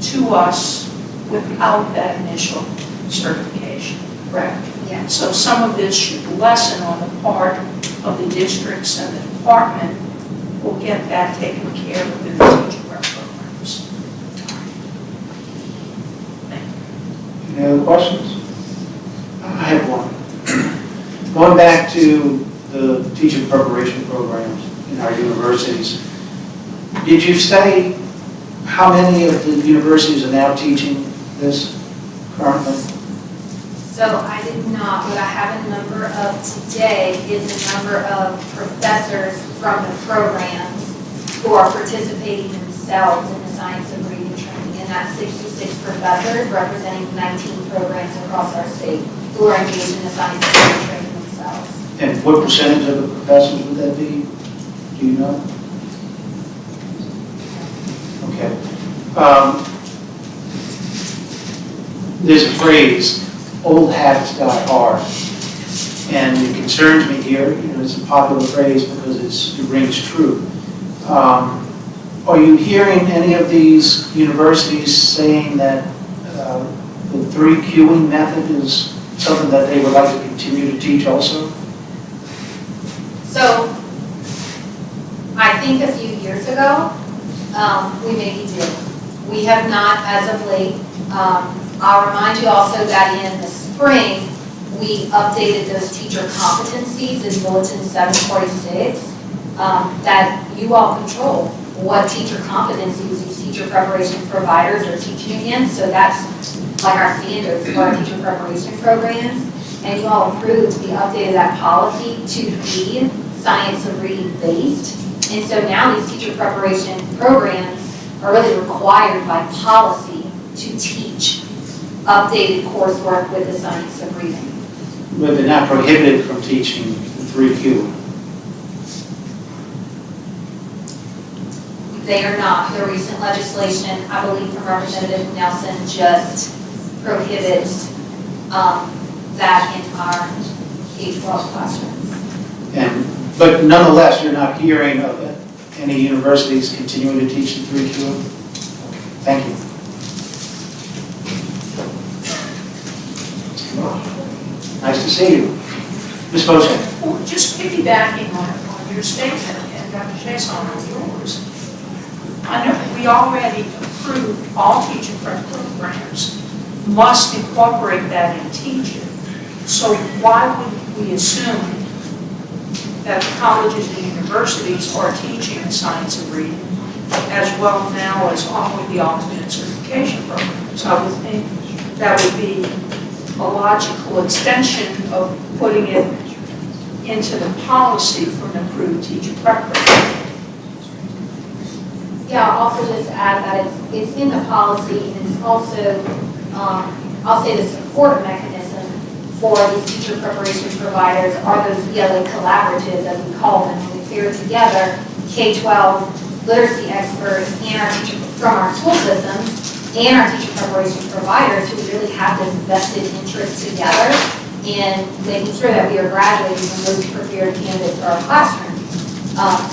to us without that initial certification, correct? Yeah. So some of this should lessen on the part of the districts, and the department will get that taken care of in the teacher prep programs. Any other questions? I have one. Going back to the teacher preparation programs in our universities, did you say how many of the universities are now teaching this currently? So I did not. What I have a number of today is a number of professors from the programs who are participating themselves in the science of reading training. And that's 66 professors representing 19 programs across our state who are engaged in the science of reading training themselves. And what percentage of the professors would that be? Do you know? Okay. There's a phrase, old habits die hard. And it concerns me here, it's a popular phrase because it rings true. Are you hearing any of these universities saying that the 3 queuing method is something that they would like to continue to teach also? So I think a few years ago, we maybe did. We have not as of late. I'll remind you also that in the spring, we updated those teacher competencies in Bulletin 746, that you all control what teacher competencies these teacher preparation providers are teaching against. So that's like our standards for our teacher preparation programs. And you all approved the update of that policy to be science of reading based. And so now these teacher preparation programs are really required by policy to teach updated coursework with the science of reading. But they're not prohibited from teaching 3Q. They are not. The recent legislation, I believe from Representative Nelson, just prohibits that in our K-12 classrooms. But nonetheless, you're not hearing of any universities continuing to teach the 3Q? Thank you. Nice to see you. Ms. Bocek. Well, just piggybacking on your statement, and Dr. Chase on yours, I know we already approved all teacher prep programs must incorporate that in teaching. So why would we assume that the colleges and universities are teaching the science of reading as well now as on with the alternate certification programs? I would think that would be a logical extension of putting it into the policy for an approved teacher prep program. Yeah, I'll also just add that it's in the policy, and it's also, I'll say the support mechanism for these teacher preparation providers are those ELA collaboratives, as we call them, when we pair together K-12 literacy experts and our teacher from our school systems and our teacher preparation providers who really have this vested interest together in making sure that we are graduating from those prepared candidates for our classrooms.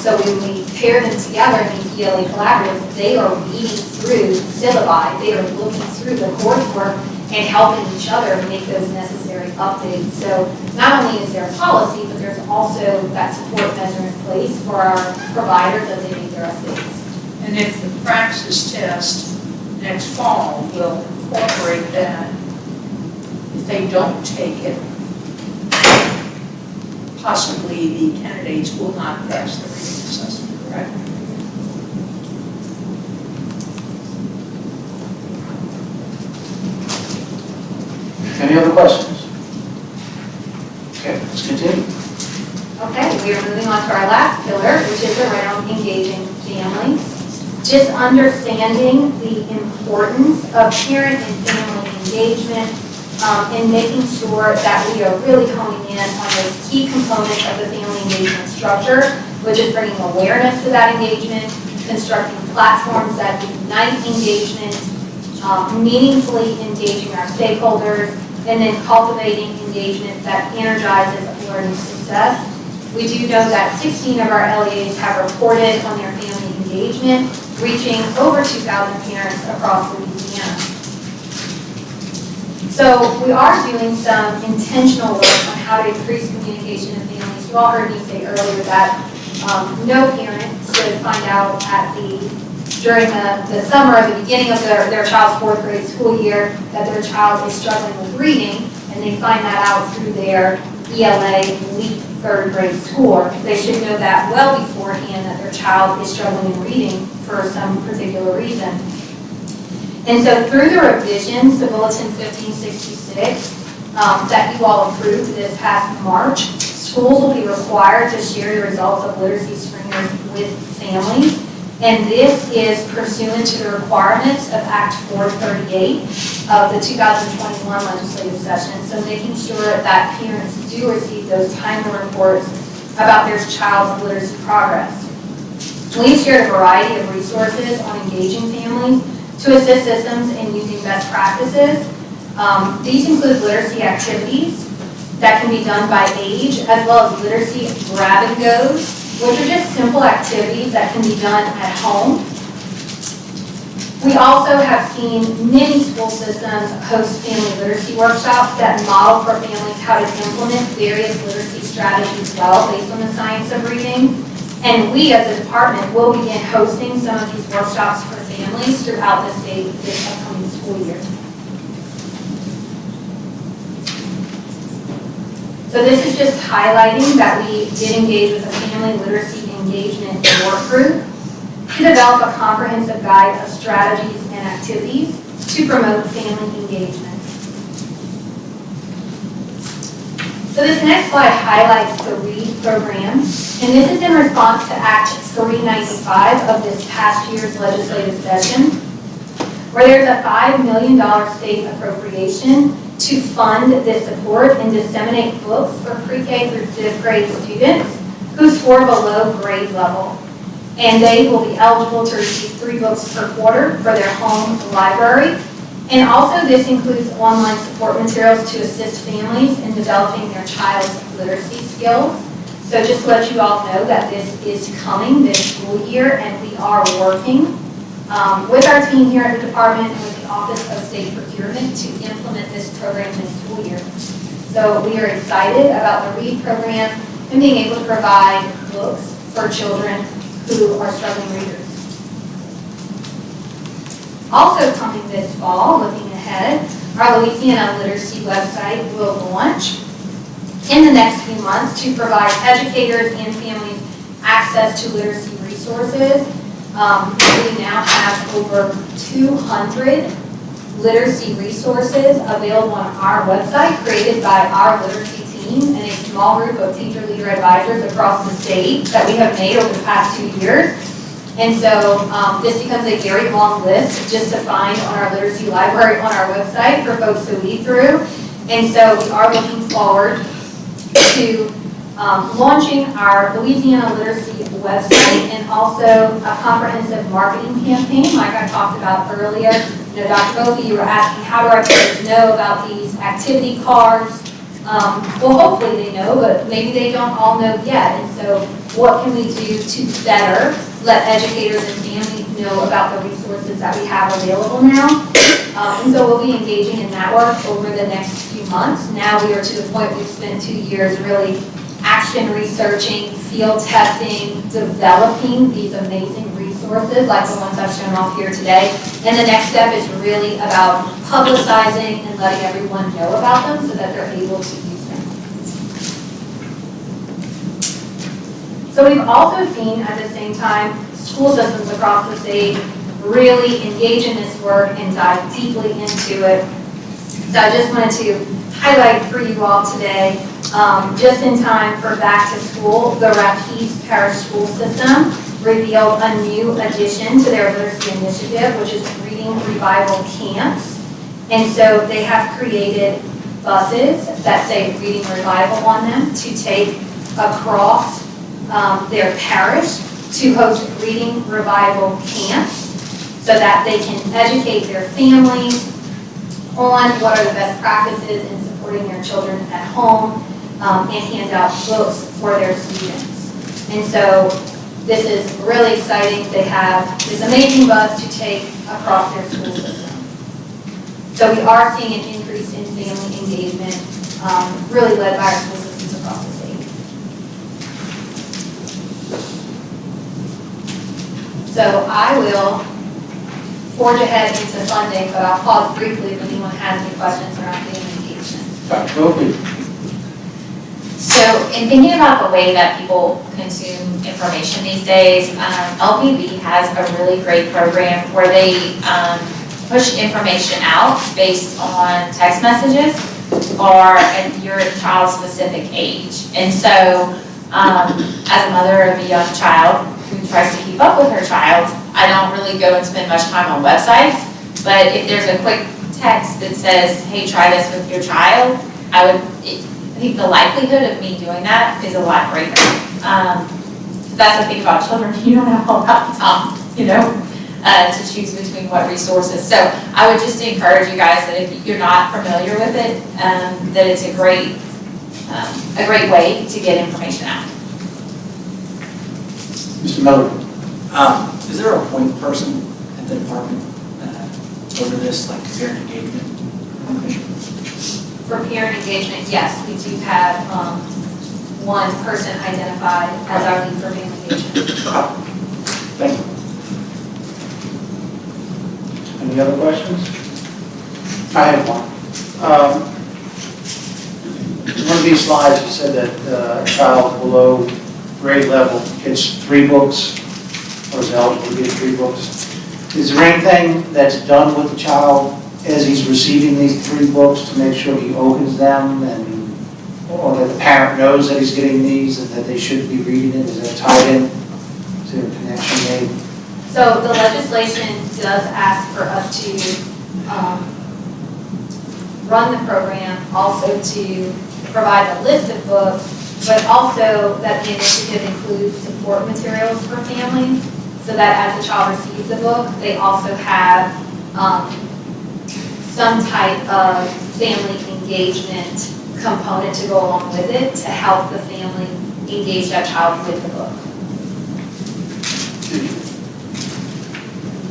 So when we pair them together in these ELA collaboratives, they are reading through syllabi, they are looking through the coursework and helping each other make those necessary updates. So not only is there a policy, but there's also that support measure in place for our providers as they make their updates. And if the praxis test next fall will incorporate that, if they don't take it, possibly the candidates will not pass the reading assessment, correct? Any other questions? Okay, let's continue. Okay, we are moving on to our last pillar, which is around engaging families. Just understanding the importance of parent and family engagement and making sure that we are really honing in on those key components of the family engagement structure, which is bringing awareness to that engagement, constructing platforms that ignite engagement, meaningfully engaging our stakeholders, and then cultivating engagement that energizes learning success. We do know that 16 of our LEAs have reported on their family engagement, reaching over 2,000 parents across Louisiana. So we are doing some intentional work on how to increase communication in families. You all heard me say earlier that no parent should find out during the summer, at the beginning of their child's 4th grade school year, that their child is struggling with reading, and they find that out through their ELA LEAP 3rd grade score. They should know that well beforehand that their child is struggling in reading for some particular reason. And so through the revisions to Bulletin 1566 that you all approved this past March, schools will be required to share the results of literacy screeners with families. And this is pursuant to the requirements of Act 438 of the 2021 legislative session. So making sure that parents do receive those timely reports about their child's literacy progress. We've shared a variety of resources on engaging families to assist systems in using best practices. These include literacy activities that can be done by age, as well as literacy grab and goes, which are just simple activities that can be done at home. We also have seen many school systems host family literacy workshops that model for families how to implement various literacy strategies well based on the science of reading. And we as a department will begin hosting some of these workshops for families throughout the state this upcoming school year. So this is just highlighting that we did engage with a family literacy engagement work group to develop a comprehensive guide of strategies and activities to promote family engagement. So this next slide highlights the READ program, and this is in response to Act 395 of this past year's legislative session, where there's a $5 million state appropriation to fund this support and disseminate books for pre-K through 5th grade students who score below grade level. And they will be eligible to receive 3 books per quarter for their home library. And also this includes online support materials to assist families in developing their child's literacy skills. So just to let you all know that this is coming this school year, and we are working with our team here at the department and with the Office of State Procurement to implement this program this school year. So we are excited about the READ program and being able to provide books for children who are struggling readers. Also coming this fall, looking ahead, our Louisiana Literacy website will launch in the next few months to provide educators and families access to literacy resources. We now have over 200 literacy resources available on our website, created by our literacy team and a small group of teacher leader advisors across the state that we have made over the past 2 years. And so this becomes a very long list just to find on our literacy library on our website for folks to read through. And so we are looking forward to launching our Louisiana Literacy website and also a comprehensive marketing campaign like I talked about earlier. You know, Dr. Bofi, you were asking, how do our kids know about these activity cards? Well, hopefully they know, but maybe they don't all know yet. And so what can we do to better let educators and families know about the resources that we have available now? And so we'll be engaging in that work over the next few months. Now we are to the point we've spent 2 years really action researching, field testing, developing these amazing resources like the ones I've shown off here today. And the next step is really about publicizing and letting everyone know about them so that they're able to use them. So we've also seen at the same time school systems across the state really engage in this work and dive deeply into it. So I just wanted to highlight for you all today, just in time for back to school, the Rapides Parish School System revealed a new addition to their literacy initiative, which is Reading Revival Camps. And so they have created buses that say Reading Revival on them to take across their parish to host Reading Revival camps so that they can educate their families on what are the best practices in supporting their children at home and hand out books for their students. And so this is really exciting. They have this amazing bus to take across their school system. So we are seeing an increase in family engagement, really led by our school systems across the state. So I will forge ahead into funding, but I'll pause briefly if anyone has any questions around family engagement. Dr. Bofi. So in thinking about the way that people consume information these days, LPB has a really great program where they push information out based on text messages or at your child's specific age. And so as a mother of a young child who tries to keep up with her child, I don't really go and spend much time on websites, but if there's a quick text that says, hey, try this with your child, I think the likelihood of me doing that is a lot greater. That's the thing about children, you don't have a lot of time, to choose between what resources. So I would just encourage you guys that if you're not familiar with it, that it's a great way to get information out. Mr. Miller. Is there a point person at the department over this, like parent engagement? For parent engagement, yes, we do have one person identified as our lead for family engagement. Thank you. Any other questions? I have one. one of these slides, you said that a child below grade level gets 3 books, or is eligible to get 3 books. Is there anything that's done with the child as he's receiving these 3 books to make sure he opens them and, or that the parent knows that he's getting these and that they should be reading it? Is that tied in to a connection made? So the legislation does ask for us to run the program, also to provide a list of books, but also that the initiative includes support materials for families, so that as the child receives the book, they also have some type of family engagement component to go along with it to help the family engage that child with the book.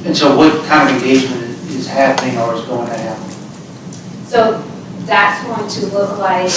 And so what kind of engagement is happening or is going to happen? So that's going to look like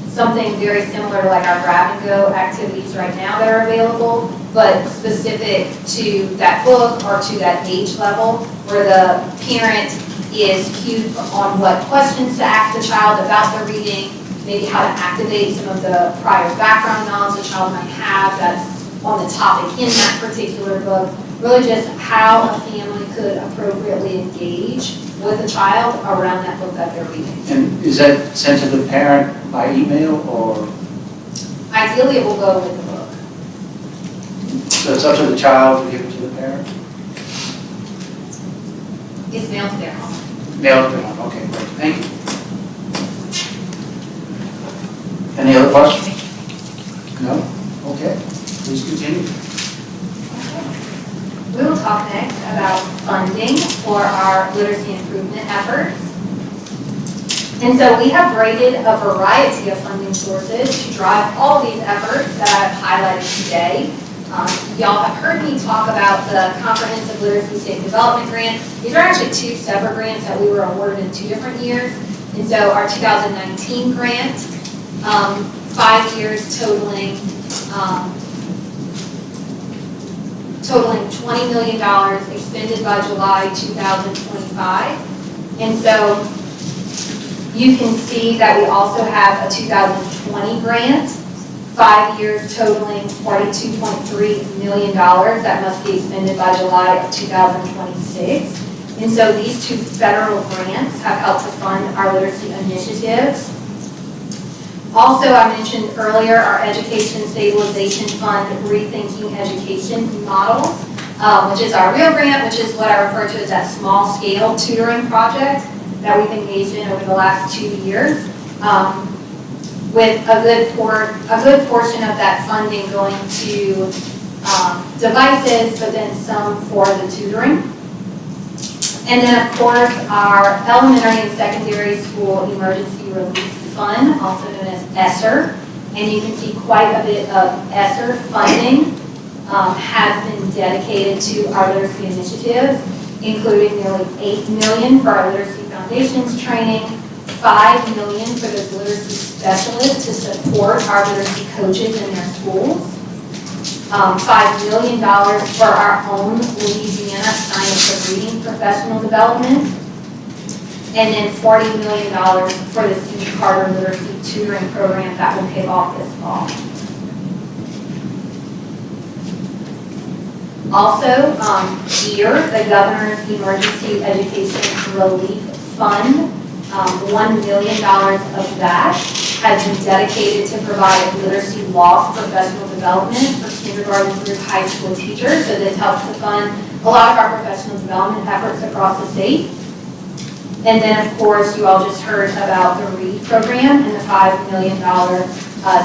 something very similar to like our grab and go activities right now that are available, but specific to that book or to that age level where the parent is cued on what questions to ask the child about the reading, maybe how to activate some of the prior background knowledge the child might have that's on the topic in that particular book. Really just how a family could appropriately engage with a child around that book that they're reading. And is that sent to the parent by email or? Ideally, it will go with the book. So it's up to the child to give it to the parent? It's mailed to their home. Mail to them, okay, great, thank you. Any other questions? No? Okay, please continue. We will talk next about funding for our literacy improvement efforts. And so we have rated a variety of funding sources to drive all these efforts that I've highlighted today. Y'all have heard me talk about the Comprehensive Literacy State Development Grant. These are actually 2 separate grants that we were awarded in 2 different years. And so our 2019 grant, 5 years totaling $20 million expended by July 2025. And so you can see that we also have a 2020 grant, 5 years totaling $42.3 million that must be expended by July of 2026. And so these 2 federal grants have helped to fund our literacy initiatives. Also, I mentioned earlier our Education Stabilization Fund Rethinking Education Model, which is our real grant, which is what I refer to as that small-scale tutoring project that we've engaged in over the last 2 years, with a good portion of that funding going to devices, but then some for the tutoring. And then, of course, our Elementary and Secondary School Emergency Relief Fund, also known as Essa, and you can see quite a bit of Essa funding has been dedicated to our literacy initiatives, including nearly $8 million for our literacy foundations training, $5 million for those literacy specialists to support our literacy coaches in their schools, $5 million for our own Louisiana Science of Reading professional development, and then $40 million for the Steve Carter Literacy Tutoring Program that will kick off this fall. Also, here, the Governor's Emergency Education Relief Fund, $1 million of that has been dedicated to provide literacy loss professional development for kindergarten through high school teachers. So this helps to fund a lot of our professional development efforts across the state. And then, of course, you all just heard about the READ program and the $5 million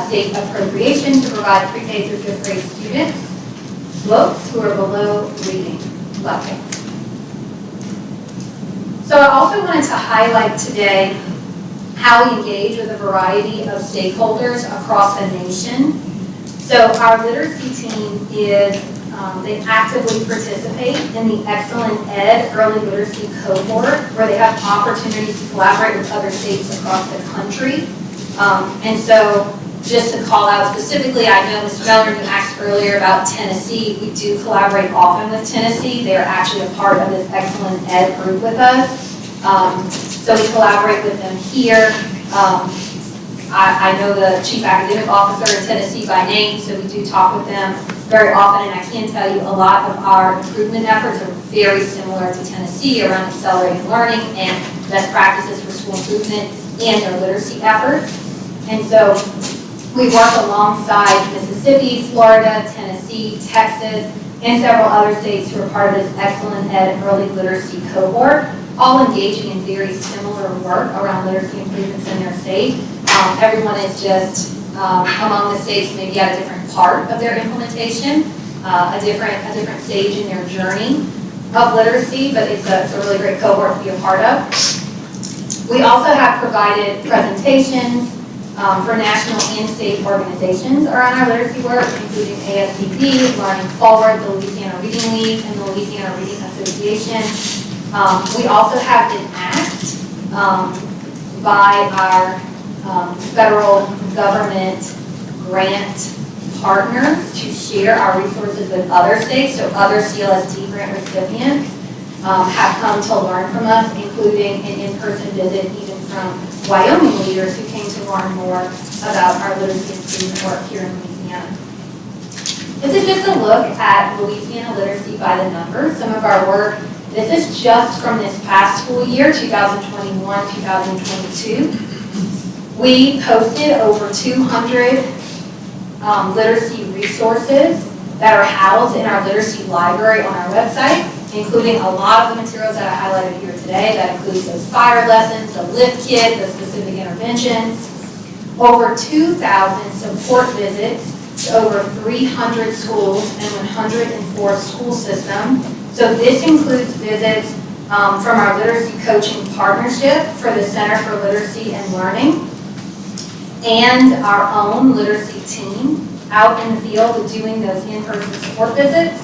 state appropriation to provide pre-K through 5th grade students books who are below reading level. So I also wanted to highlight today how we engage with a variety of stakeholders across the nation. So our literacy team is, they actively participate in the Excellent Ed Early Literacy Cohort, where they have opportunities to collaborate with other states across the country. And so just to call out specifically, I know Mr. Miller, you asked earlier about Tennessee. We do collaborate often with Tennessee. They are actually a part of this Excellent Ed group with us. So we collaborate with them here. I know the chief academic officer in Tennessee by name, so we do talk with them very often, and I can tell you a lot of our improvement efforts are very similar to Tennessee around accelerated learning and best practices for school improvement and their literacy efforts. And so we work alongside Mississippi, Florida, Tennessee, Texas, and several other states who are part of this Excellent Ed Early Literacy Cohort, all engaging in very similar work around literacy improvements in their state. Everyone is just among the states maybe at a different part of their implementation, a different stage in their journey of literacy, but it's a really great cohort to be a part of. We also have provided presentations for national and state organizations around our literacy work, including ASCD, Learning Forward, the Louisiana Reading League, and the Louisiana Reading Association. We also have been asked by our federal government grant partners to share our resources with other states, so other CLST grant recipients have come to learn from us, including an in-person visit even from Wyoming leaders who came to learn more about our literacy improvement work here in Louisiana. This is just a look at Louisiana literacy by the numbers, some of our work. This is just from this past school year, 2021-2022. We posted over 200 literacy resources that are housed in our literacy library on our website, including a lot of the materials that I highlighted here today. That includes those fire lessons, the lift kit, the specific interventions, over 2,000 support visits to over 300 schools and 104 school systems. So this includes visits from our literacy coaching partnership for the Center for Literacy and Learning and our own literacy team out in the field doing those in-person support visits.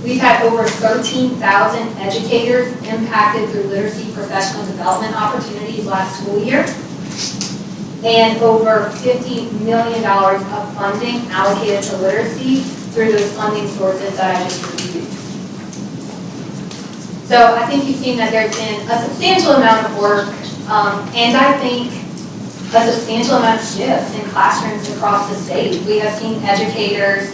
We've had over 13,000 educators impacted through literacy professional development opportunities last school year, and over $50 million of funding allocated to literacy through those funding sources that I just reviewed. So I think you've seen that there's been a substantial amount of work, and I think a substantial amount of shifts in classrooms across the state. We have seen educators,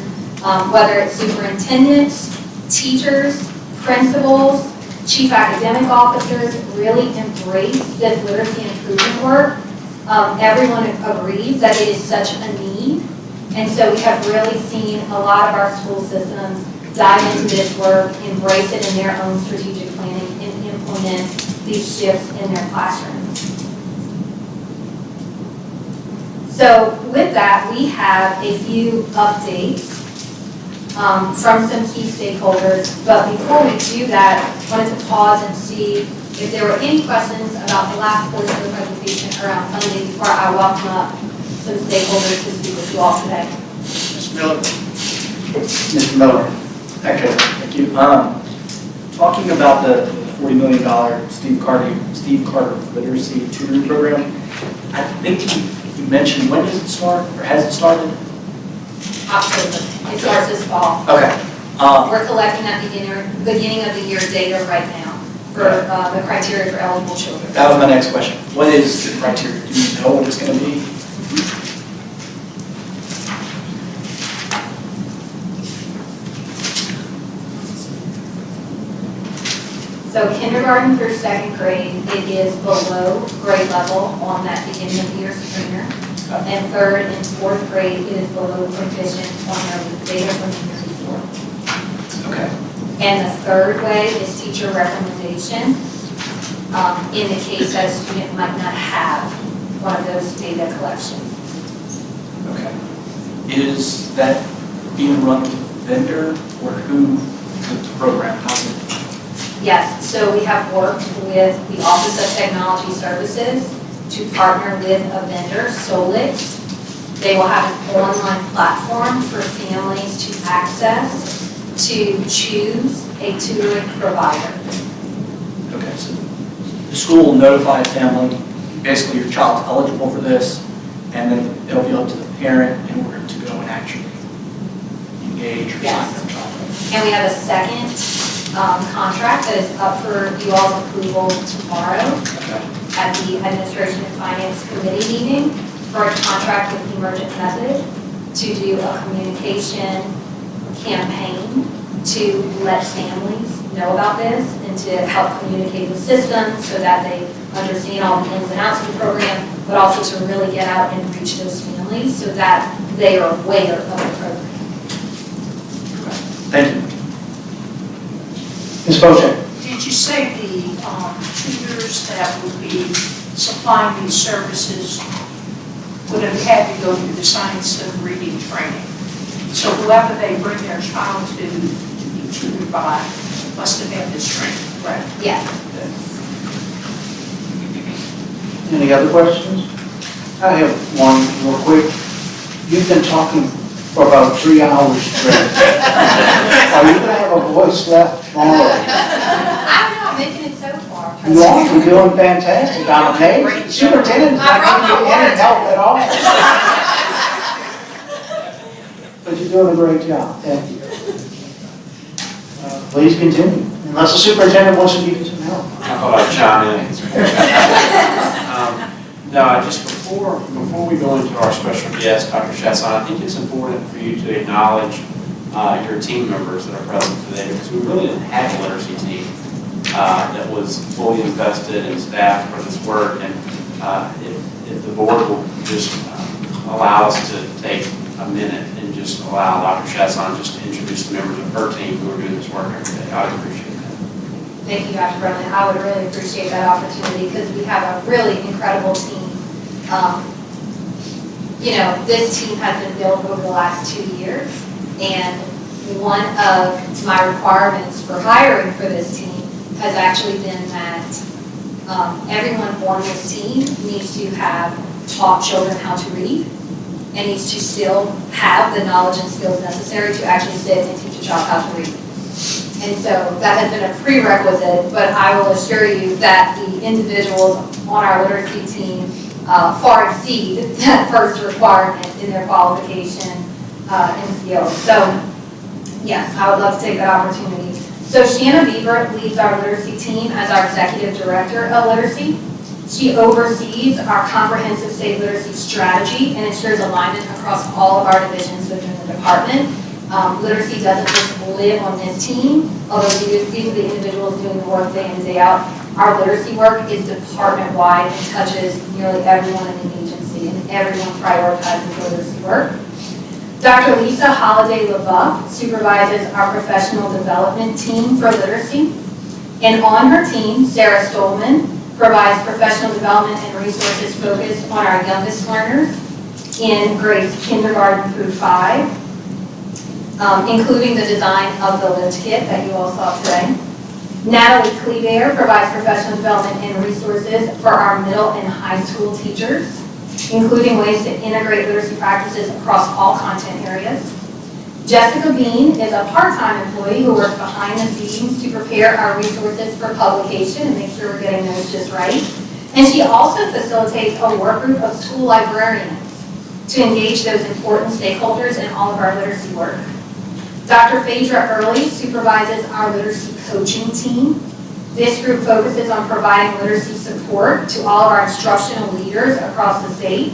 whether it's superintendents, teachers, principals, chief academic officers, really embrace this literacy improvement work. Everyone agrees that it is such a need. And so we have really seen a lot of our school systems dive into this work, embrace it in their own strategic planning, and implement these shifts in their classrooms. So with that, we have a few updates from some key stakeholders. But before we do that, I wanted to pause and see if there were any questions about the last portion of the presentation around funding before I welcome up some stakeholders to speak with you all today. Mr. Miller. Mr. Miller. Okay, thank you. Talking about the $40 million Steve Carter Literacy Tutoring Program, I think you mentioned, when does it start, or has it started? October. It starts this fall. Okay. We're collecting that beginning of the year data right now for the criteria for eligible children. That was my next question. What is the criteria? Do you know what it's going to be? So kindergarten through second grade, it is below grade level on that beginning of the year screener. And third and fourth grade, it is below proficient on their data from the year before. Okay. And the third way is teacher recommendation, in the case that a student might not have one of those data collections. Okay. Is that being run with a vendor, or who with the program? How's it? Yes, so we have worked with the Office of Technology Services to partner with a vendor, Solix. They will have an online platform for families to access to choose a tutoring provider. Okay, so the school will notify the family, basically your child's eligible for this, and then it'll be up to the parent in order to go and actually engage or sign their child up. And we have a second contract that is up for you all's approval tomorrow Okay. at the Administration and Finance Committee meeting for a contract with Emergent Method to do a communication campaign to let families know about this and to help communicate with systems so that they understand all the ins and outs of the program, but also to really get out and reach those families so that they are aware of the program. Thank you. Ms. Bocek? Did you say the tutors that would be supplying these services would have had to go through the science of reading training? So whoever they bring their child to be tutored by must have had this training, correct? Yes. Any other questions? I have one real quick. You've been talking for about 3 hours straight. Are you gonna have a voice left on? I'm not making it so far. You are, you're doing fantastic. I'm amazed. Superintendent, not giving you any help at all. But you're doing a great job. Thank you. Please continue, unless the superintendent wants to give you some help. I thought I'd chime in. No, just before we go into our special guest, Dr. Chasson, I think it's important for you to acknowledge your team members that are present today, because we really didn't have a literacy team that was fully invested and staffed for this work. And if the board will just allow us to take a minute and just allow Dr. Chasson just to introduce the members of her team who are doing this work every day, I would appreciate that. Thank you, Dr. Brumley. I would really appreciate that opportunity because we have a really incredible team. This team has been built over the last 2 years, and one of my requirements for hiring for this team has actually been that everyone on this team needs to have taught children how to read and needs to still have the knowledge and skills necessary to actually sit and teach a child how to read. And so that has been a prerequisite, but I will assure you that the individuals on our literacy team far exceed that first requirement in their qualification and skills. So, yes, I would love to take that opportunity. So Shanna Bieber leads our literacy team as our Executive Director of Literacy. She oversees our comprehensive state literacy strategy and ensures alignment across all of our divisions within the department. Literacy doesn't just live on this team, although these are the individuals doing the work day in and day out. Our literacy work is department-wide and touches nearly everyone in the agency, and everyone prioritizes literacy work. Dr. Lisa Holliday-LaBeouf supervises our professional development team for literacy. And on her team, Sarah Stolman provides professional development and resources focused on our youngest learners in grades kindergarten through 5. Including the design of the lift kit that you all saw today. Natalie Cleaver provides professional development and resources for our middle and high school teachers, including ways to integrate literacy practices across all content areas. Jessica Bean is a part-time employee who works behind the scenes to prepare our resources for publication and make sure we're getting those just right. And she also facilitates a work group of school librarians to engage those important stakeholders in all of our literacy work. Dr. Phaedra Early supervises our literacy coaching team. This group focuses on providing literacy support to all of our instructional leaders across the state.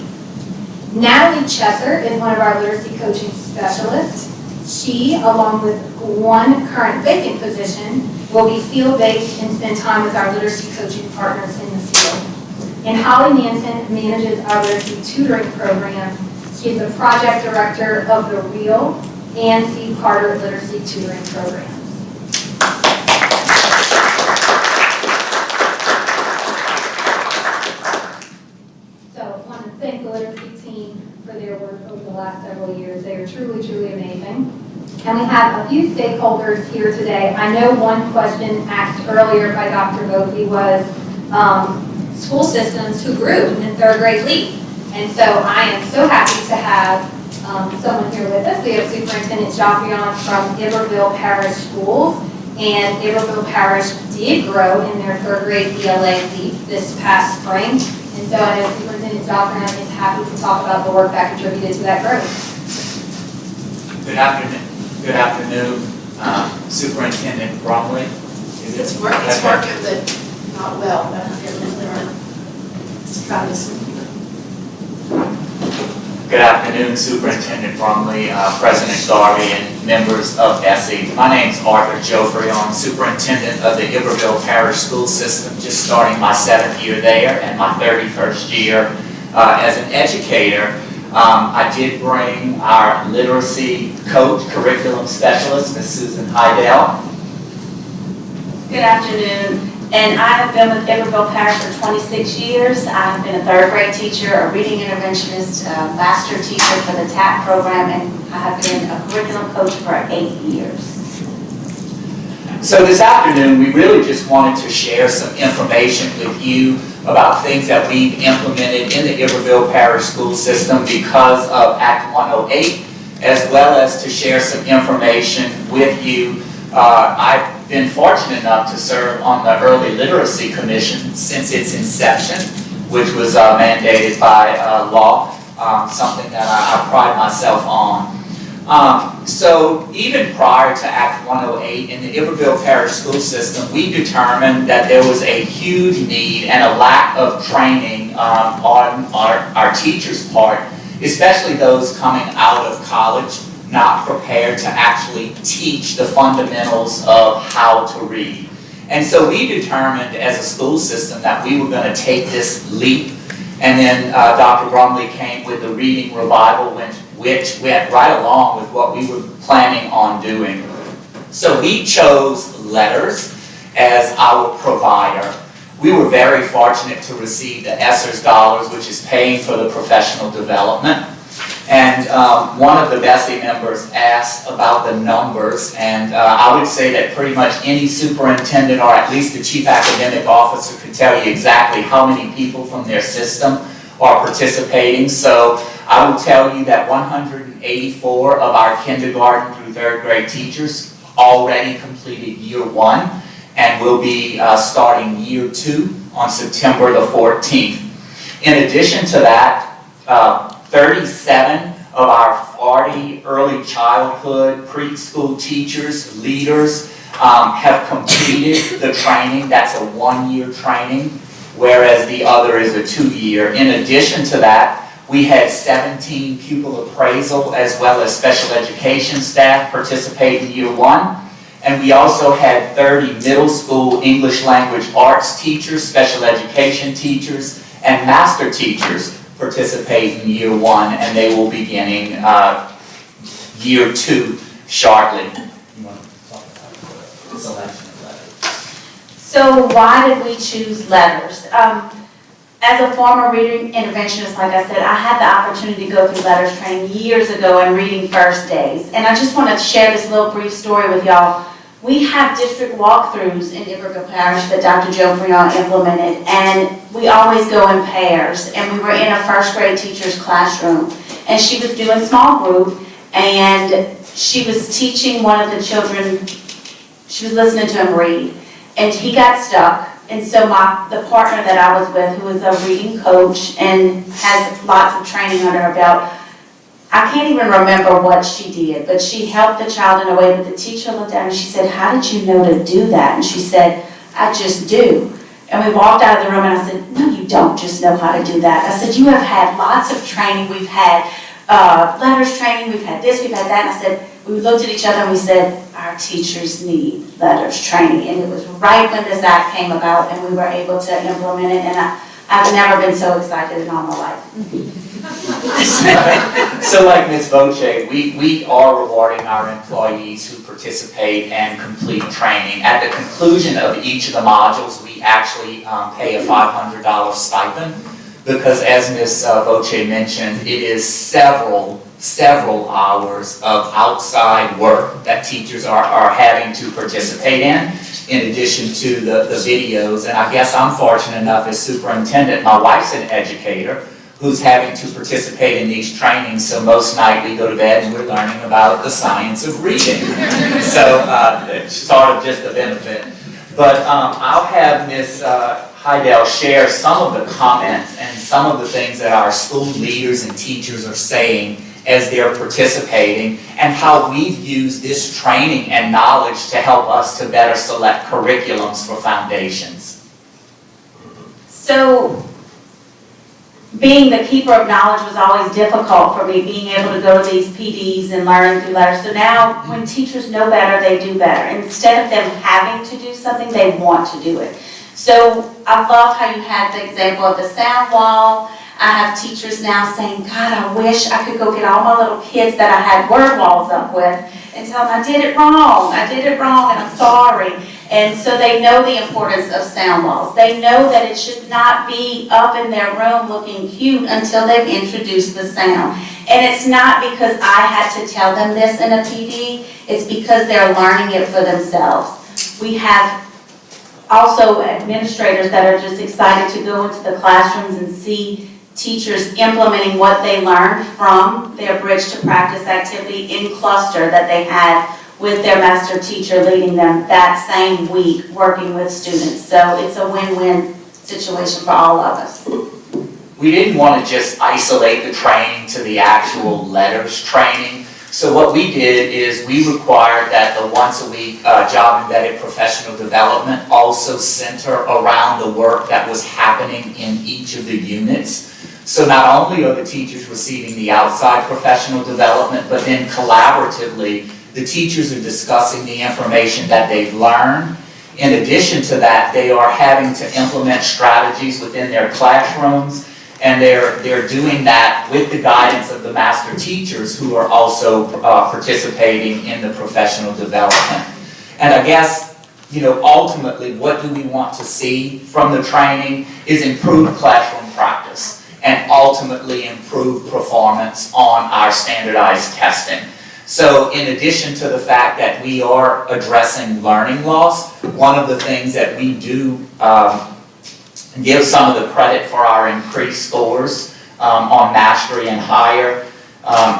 Natalie Chesser is one of our literacy coaching specialists. She, along with one current vacant position, will be field-based and spend time with our literacy coaching partners in the field. And Holly Manson manages our literacy tutoring program. She is the project director of the REAL and Steve Carter Literacy Tutoring Programs. So I want to thank the literacy team for their work over the last several years. They are truly, truly amazing. And we have a few stakeholders here today. I know one question asked earlier by Dr. Murphy was school systems who grew in third grade leap. And so I am so happy to have someone here with us. We have Superintendent Jaffion from Iberville Parish Schools, and Iberville Parish did grow in their third grade ELA leap this past spring, and so I know Superintendent Jaffion is happy to talk about the work that contributed to that growth. Good afternoon, Superintendent Bromley. It's working, but not well. Let's try this one. Good afternoon, Superintendent Brumley, President Garvey, and members of Essa. My name's Arthur Joffrey. I'm Superintendent of the Iberville Parish School System, just starting my 7th year there and my 31st year as an educator. I did bring our literacy coach, curriculum specialist, Ms. Susan Heidel. Good afternoon, and I have been with Iberville Parish for 26 years. I have been a 3rd grade teacher, a reading interventionist, a master teacher for the TAP program, and I have been a curriculum coach for 8 years. So this afternoon, we really just wanted to share some information with you about things that we've implemented in the Iberville Parish School System because of Act 108, as well as to share some information with you. I've been fortunate enough to serve on the Early Literacy Commission since its inception, which was mandated by law, something that I pride myself on. So even prior to Act 108 in the Iberville Parish School System, we determined that there was a huge need and a lack of training on our teachers' part, especially those coming out of college, not prepared to actually teach the fundamentals of how to read. And so we determined as a school system that we were going to take this leap, and then Dr. Brumley came with the reading revival, which went right along with what we were planning on doing. So we chose letters as our provider. We were very fortunate to receive the Essa's dollars, which is paying for the professional development. And one of the BESE members asked about the numbers, and I would say that pretty much any superintendent, or at least the chief academic officer, could tell you exactly how many people from their system are participating. So I will tell you that 184 of our kindergarten through 3rd grade teachers already completed year 1 and will be starting year 2 on September the 14th. In addition to that, 37 of our 40 early childhood, preschool teachers, leaders have completed the training. That's a 1-year training, whereas the other is a 2-year. In addition to that, we had 17 pupil appraisal as well as special education staff participate in year 1. And we also had 30 middle school English language arts teachers, special education teachers, and master teachers participate in year 1, and they will be beginning year 2 shortly. You want to talk about the selection of letters? So why did we choose letters? As a former reading interventionist, like I said, I had the opportunity to go through letters training years ago and reading first days. And I just want to share this little brief story with y'all. We have district walkthroughs in Iberville Parish that Dr. Joe Freon implemented, and we always go in pairs. And we were in a 1st grade teacher's classroom, and she was doing small group, and she was teaching one of the children, she was listening to him read, and he got stuck. And so the partner that I was with, who is a reading coach and has lots of training under her belt, I can't even remember what she did, but she helped the child in a way. But the teacher looked at her and she said, "How did you know to do that?" And she said, "I just do." And we walked out of the room and I said, "No, you don't just know how to do that." I said, "You have had lots of training. We've had letters training, we've had this, we've had that." And I said, we looked at each other and we said, our teachers need letters training. And it was right when this act came about and we were able to implement it. And I've never been so excited in all my life. So like Ms. Voce, we are rewarding our employees who participate and complete training. At the conclusion of each of the modules, we actually pay a $500 stipend because, as Ms. Voce mentioned, it is several hours of outside work that teachers are having to participate in addition to the videos. And I guess I'm fortunate enough as superintendent, my wife's an educator who's having to participate in these trainings, so most night we go to bed and we're learning about the science of reading. So it's sort of just a benefit. But I'll have Ms. Heidel share some of the comments and some of the things that our school leaders and teachers are saying as they're participating, and how we've used this training and knowledge to help us to better select curriculums for foundations. So being the keeper of knowledge was always difficult for me, being able to go to these PDs and learning through letters. So now, when teachers know better, they do better. Instead of them having to do something, they want to do it. So I love how you had the example of the sound wall. I have teachers now saying, God, I wish I could go get all my little kids that I had word walls up with and tell them I did it wrong, and I'm sorry. And so they know the importance of sound walls. They know that it should not be up in their room looking cute until they've introduced the sound. And it's not because I had to tell them this in a PD, it's because they're learning it for themselves. We have also administrators that are just excited to go into the classrooms and see teachers implementing what they learned from their bridge to practice activity in cluster that they had with their master teacher leading them that same week working with students. So it's a win-win situation for all of us. We didn't want to just isolate the training to the actual letters training. So what we did is we required that the once a week job embedded professional development also center around the work that was happening in each of the units. So not only are the teachers receiving the outside professional development, but then collaboratively, the teachers are discussing the information that they've learned. In addition to that, they are having to implement strategies within their classrooms, and they're doing that with the guidance of the master teachers who are also participating in the professional development. And I guess, ultimately, what do we want to see from the training is improved classroom practice and ultimately improved performance on our standardized testing. So in addition to the fact that we are addressing learning loss, one of the things that we do give some of the credit for our increased scores on mastery and higher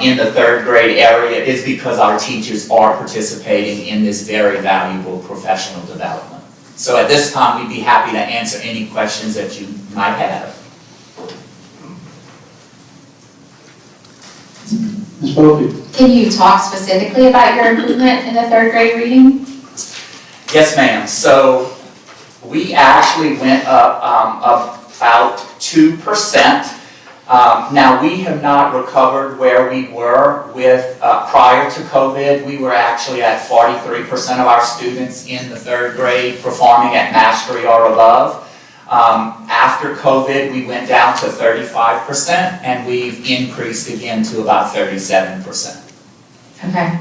in the third grade area is because our teachers are participating in this very valuable professional development. So at this time, we'd be happy to answer any questions that you might have. Ms. Brophy? Can you talk specifically about your improvement in the third grade reading? Yes, ma'am. So we actually went up about 2%. Now, we have not recovered where we were with prior to COVID. We were actually at 43% of our students in the third grade performing at mastery or above. After COVID, we went down to 35%, and we've increased again to about 37%. Okay.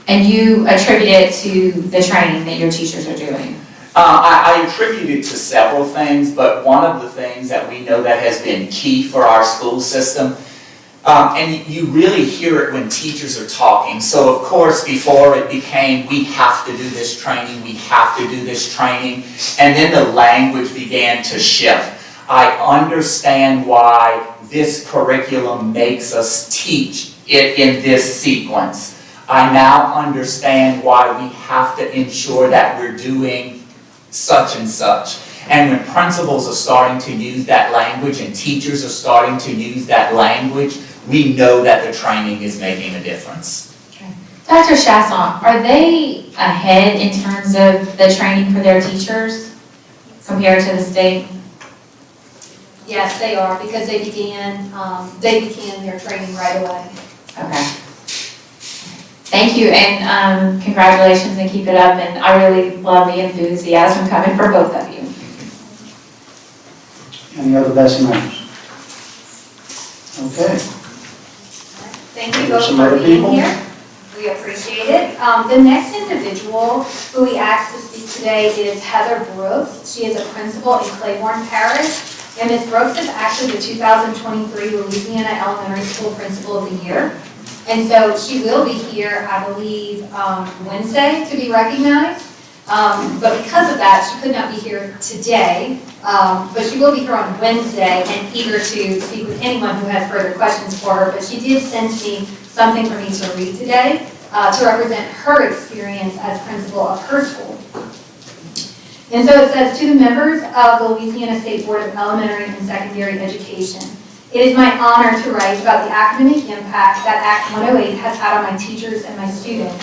And you attribute it to the training that your teachers are doing? I attribute it to several things, but one of the things that we know that has been key for our school system, and you really hear it when teachers are talking. So of course, before it became, we have to do this training, we have to do this training, and then the language began to shift. I understand why this curriculum makes us teach it in this sequence. I now understand why we have to ensure that we're doing such and such. And when principals are starting to use that language and teachers are starting to use that language, we know that the training is making a difference. Okay. Dr. Chasson, are they ahead in terms of the training for their teachers compared to the state? Yes, they are, because they began their training right away. Okay. Thank you, and congratulations, and keep it up, and I really love the enthusiasm coming from both of you. Any other BESE members? Okay. Thank you both Some for other being people? here. We appreciate it. The next individual who we asked to speak today is Heather Brooks. She is a principal in Claiborne Parish, and Ms. Brooks is actually the 2023 Louisiana Elementary School Principal of the Year. And so she will be here, I believe, Wednesday to be recognized. But because of that, she could not be here today. But she will be here on Wednesday and eager to speak with anyone who has further questions for her. But she did send me something for me to read today to represent her experience as principal of her school. And so it says, to the members of the Louisiana State Board of Elementary and Secondary Education, it is my honor to write about the academic impact that Act 108 has had on my teachers and my students.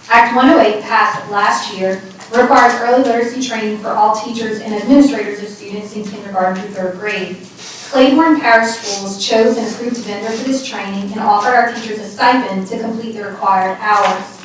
Act 108, passed last year, requires early literacy training for all teachers and administrators of students in kindergarten through third grade. Claiborne Parish Schools chose an approved vendor for this training and offered our teachers a stipend to complete the required hours.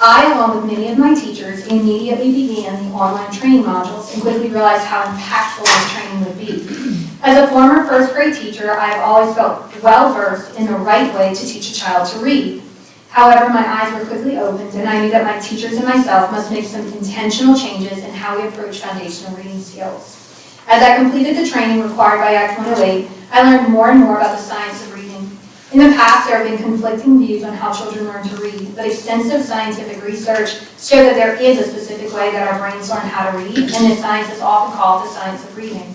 I, along with many of my teachers, immediately began the online training modules and quickly realized how impactful this training would be. As a former first grade teacher, I have always felt well-versed in the right way to teach a child to read. However, my eyes were quickly opened and I knew that my teachers and myself must make some intentional changes in how we approach foundational reading skills. As I completed the training required by Act 108, I learned more and more about the science of reading. In the past, there have been conflicting views on how children learn to read, but extensive scientific research shows that there is a specific way that our brains learn how to read, and this science is often called the science of reading.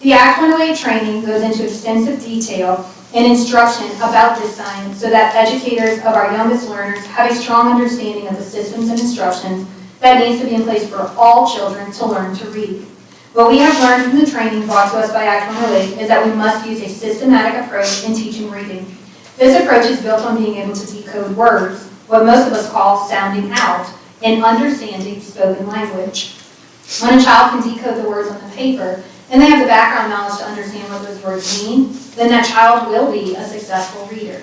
The Act 108 training goes into extensive detail and instruction about this science so that educators of our youngest learners have a strong understanding of the systems and instructions that needs to be in place for all children to learn to read. What we have learned from the training brought to us by Act 108 is that we must use a systematic approach in teaching reading. This approach is built on being able to decode words, what most of us call sounding out, and understanding spoken language. When a child can decode the words on the paper, and they have the background knowledge to understand what those words mean, then that child will be a successful reader.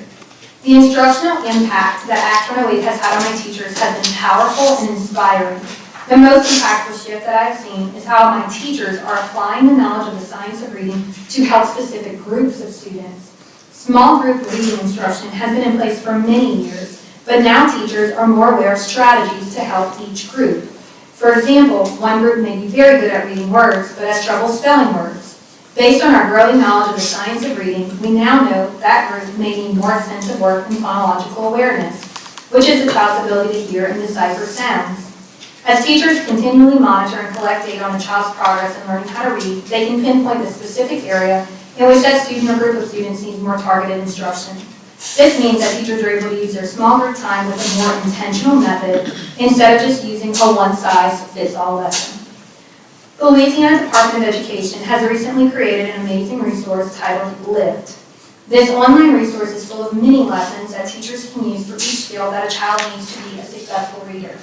The instructional impact that Act 108 has had on my teachers has been powerful and inspiring. The most impactful shift that I've seen is how my teachers are applying the knowledge of the science of reading to help specific groups of students. Small group reading instruction has been in place for many years, but now teachers are more aware of strategies to help each group. For example, one group may be very good at reading words, but has trouble spelling words. Based on our growing knowledge of the science of reading, we now know that group may need more extensive work in phonological awareness, which is the child's ability to hear and decipher sounds. As teachers continually monitor and collect data on a child's progress in learning how to read, they can pinpoint the specific area in which that student or group of students needs more targeted instruction. This means that teachers are able to use their small group time with a more intentional method instead of just using a one-size-fits-all lesson. The Louisiana Department of Education has recently created an amazing resource titled LIFT. This online resource is full of mini lessons that teachers can use for each skill that a child needs to be a successful reader.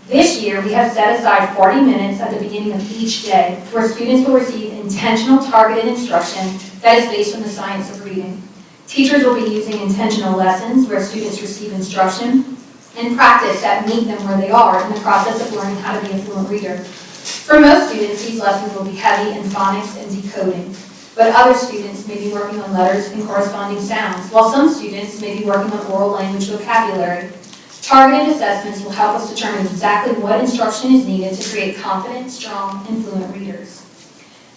This year, we have set aside 40 minutes at the beginning of each day where students will receive intentional targeted instruction that is based on the science of reading. Teachers will be using intentional lessons where students receive instruction and practice that meet them where they are in the process of learning how to be a fluent reader. For most students, these lessons will be heavy in phonics and decoding, but other students may be working on letters and corresponding sounds, while some students may be working on oral language vocabulary. Targeted assessments will help us determine exactly what instruction is needed to create confident, strong, and fluent readers.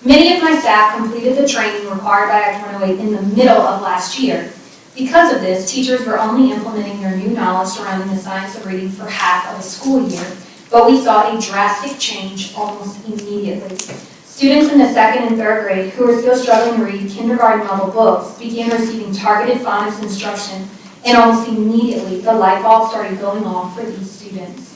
Many of my staff completed the training required by Act 108 in the middle of last year. Because of this, teachers were only implementing their new knowledge surrounding the science of reading for half of a school year, but we saw a drastic change almost immediately. Students in the 2nd and 3rd grade who were still struggling to read kindergarten level books began receiving targeted phonics instruction, and almost immediately the light bulb started going off for these students.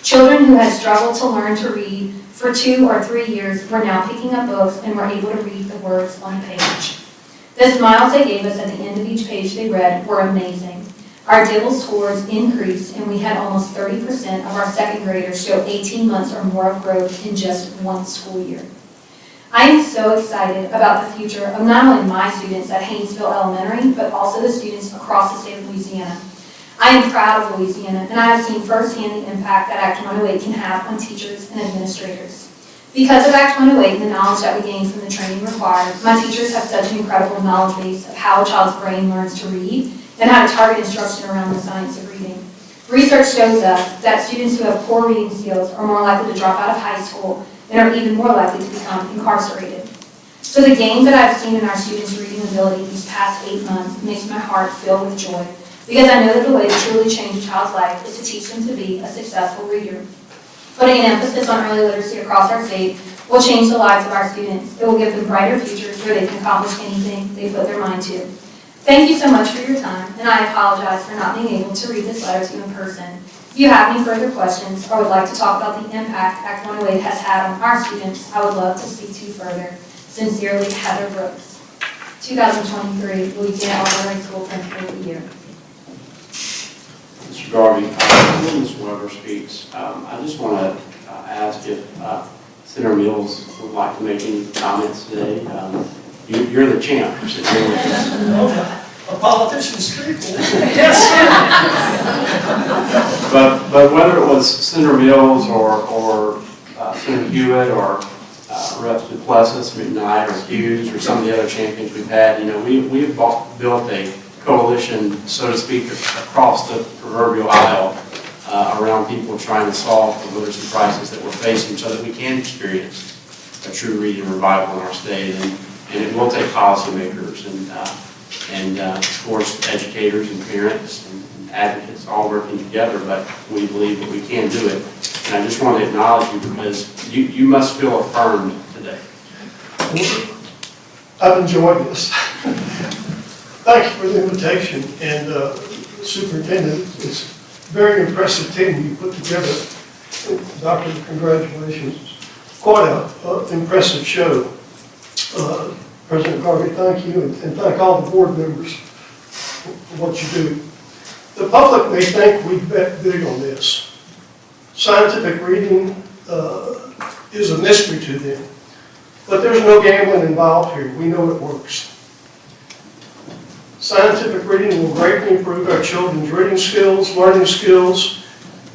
Children who had struggled to learn to read for 2 or 3 years were now picking up books and were able to read the words on the page. The smiles they gave us at the end of each page they read were amazing. Our DIBEL scores increased, and we had almost 30% of our 2nd graders show 18 months or more of growth in just one school year. I am so excited about the future of not only my students at Haynesville Elementary, but also the students across the state of Louisiana. I am proud of Louisiana, and I have seen firsthand the impact that Act 108 can have on teachers and administrators. Because of Act 108 and the knowledge that we gained from the training required, my teachers have such an incredible knowledge base of how a child's brain learns to read and how to target instruction around the science of reading. Research shows us that students who have poor reading skills are more likely to drop out of high school and are even more likely to become incarcerated. So the gains that I've seen in our students' reading ability these past 8 months makes my heart fill with joy, because I know that the way to truly change a child's life is to teach them to be a successful reader. Putting an emphasis on early literacy across our state will change the lives of our students. It will give them brighter futures where they can accomplish anything they put their mind to. Thank you so much for your time, and I apologize for not being able to read this letter to you in person. If you have any further questions or would like to talk about the impact Act 108 has had on our students, I would love to speak to you further. Sincerely, Heather Brooks, 2023 Louisiana Elementary School Principal of the Year. Mr. Garvey, before Ms. Weber speaks, I just want to ask if Senator Mills would like to make any comments today. You're the champ. You're sitting here with us. A politician's treat. But whether it was Senator Mills or Senator Hewitt or Reps Duplessis, McKnight, or Hughes, or some of the other champions we've had, we've built a coalition, so to speak, across the proverbial aisle around people trying to solve the literacy crisis that we're facing so that we can experience a true reading revival in our state. And it will take policymakers and of course, educators and parents and advocates all working together, but we believe that we can do it. And I just want to acknowledge you because you must feel affirmed today. I've enjoyed this. Thank you for the invitation, and Superintendent, it's a very impressive team you put together. Doctor, congratulations. Quite an impressive show. President Garvey, thank you, and thank all the board members for what you do. The public may think we bet big on this. Scientific reading is a mystery to them, but there's no gambling involved here. We know it works. Scientific reading will greatly improve our children's reading skills, learning skills.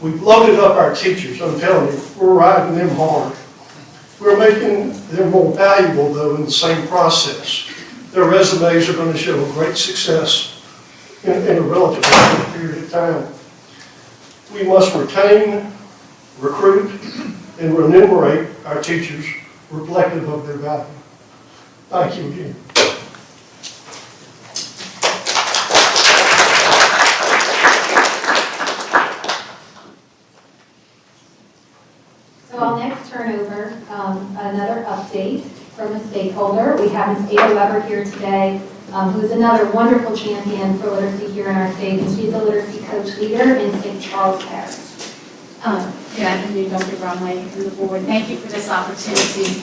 We've loaded up our teachers, I'm telling you, we're riding them hard. We're making them more valuable, though, in the same process. Their resumes are going to show great success in a relatively short period of time. We must retain, recruit, and remunerate our teachers reflective of their value. Thank you again. So I'll next turn over another update from a stakeholder. We have Ms. Ada Weber here today, who is another wonderful champion for literacy here in our state, and she's a literacy coach leader in St. Charles Parish. Good afternoon, Dr. Bromley and the board. Thank you for this opportunity.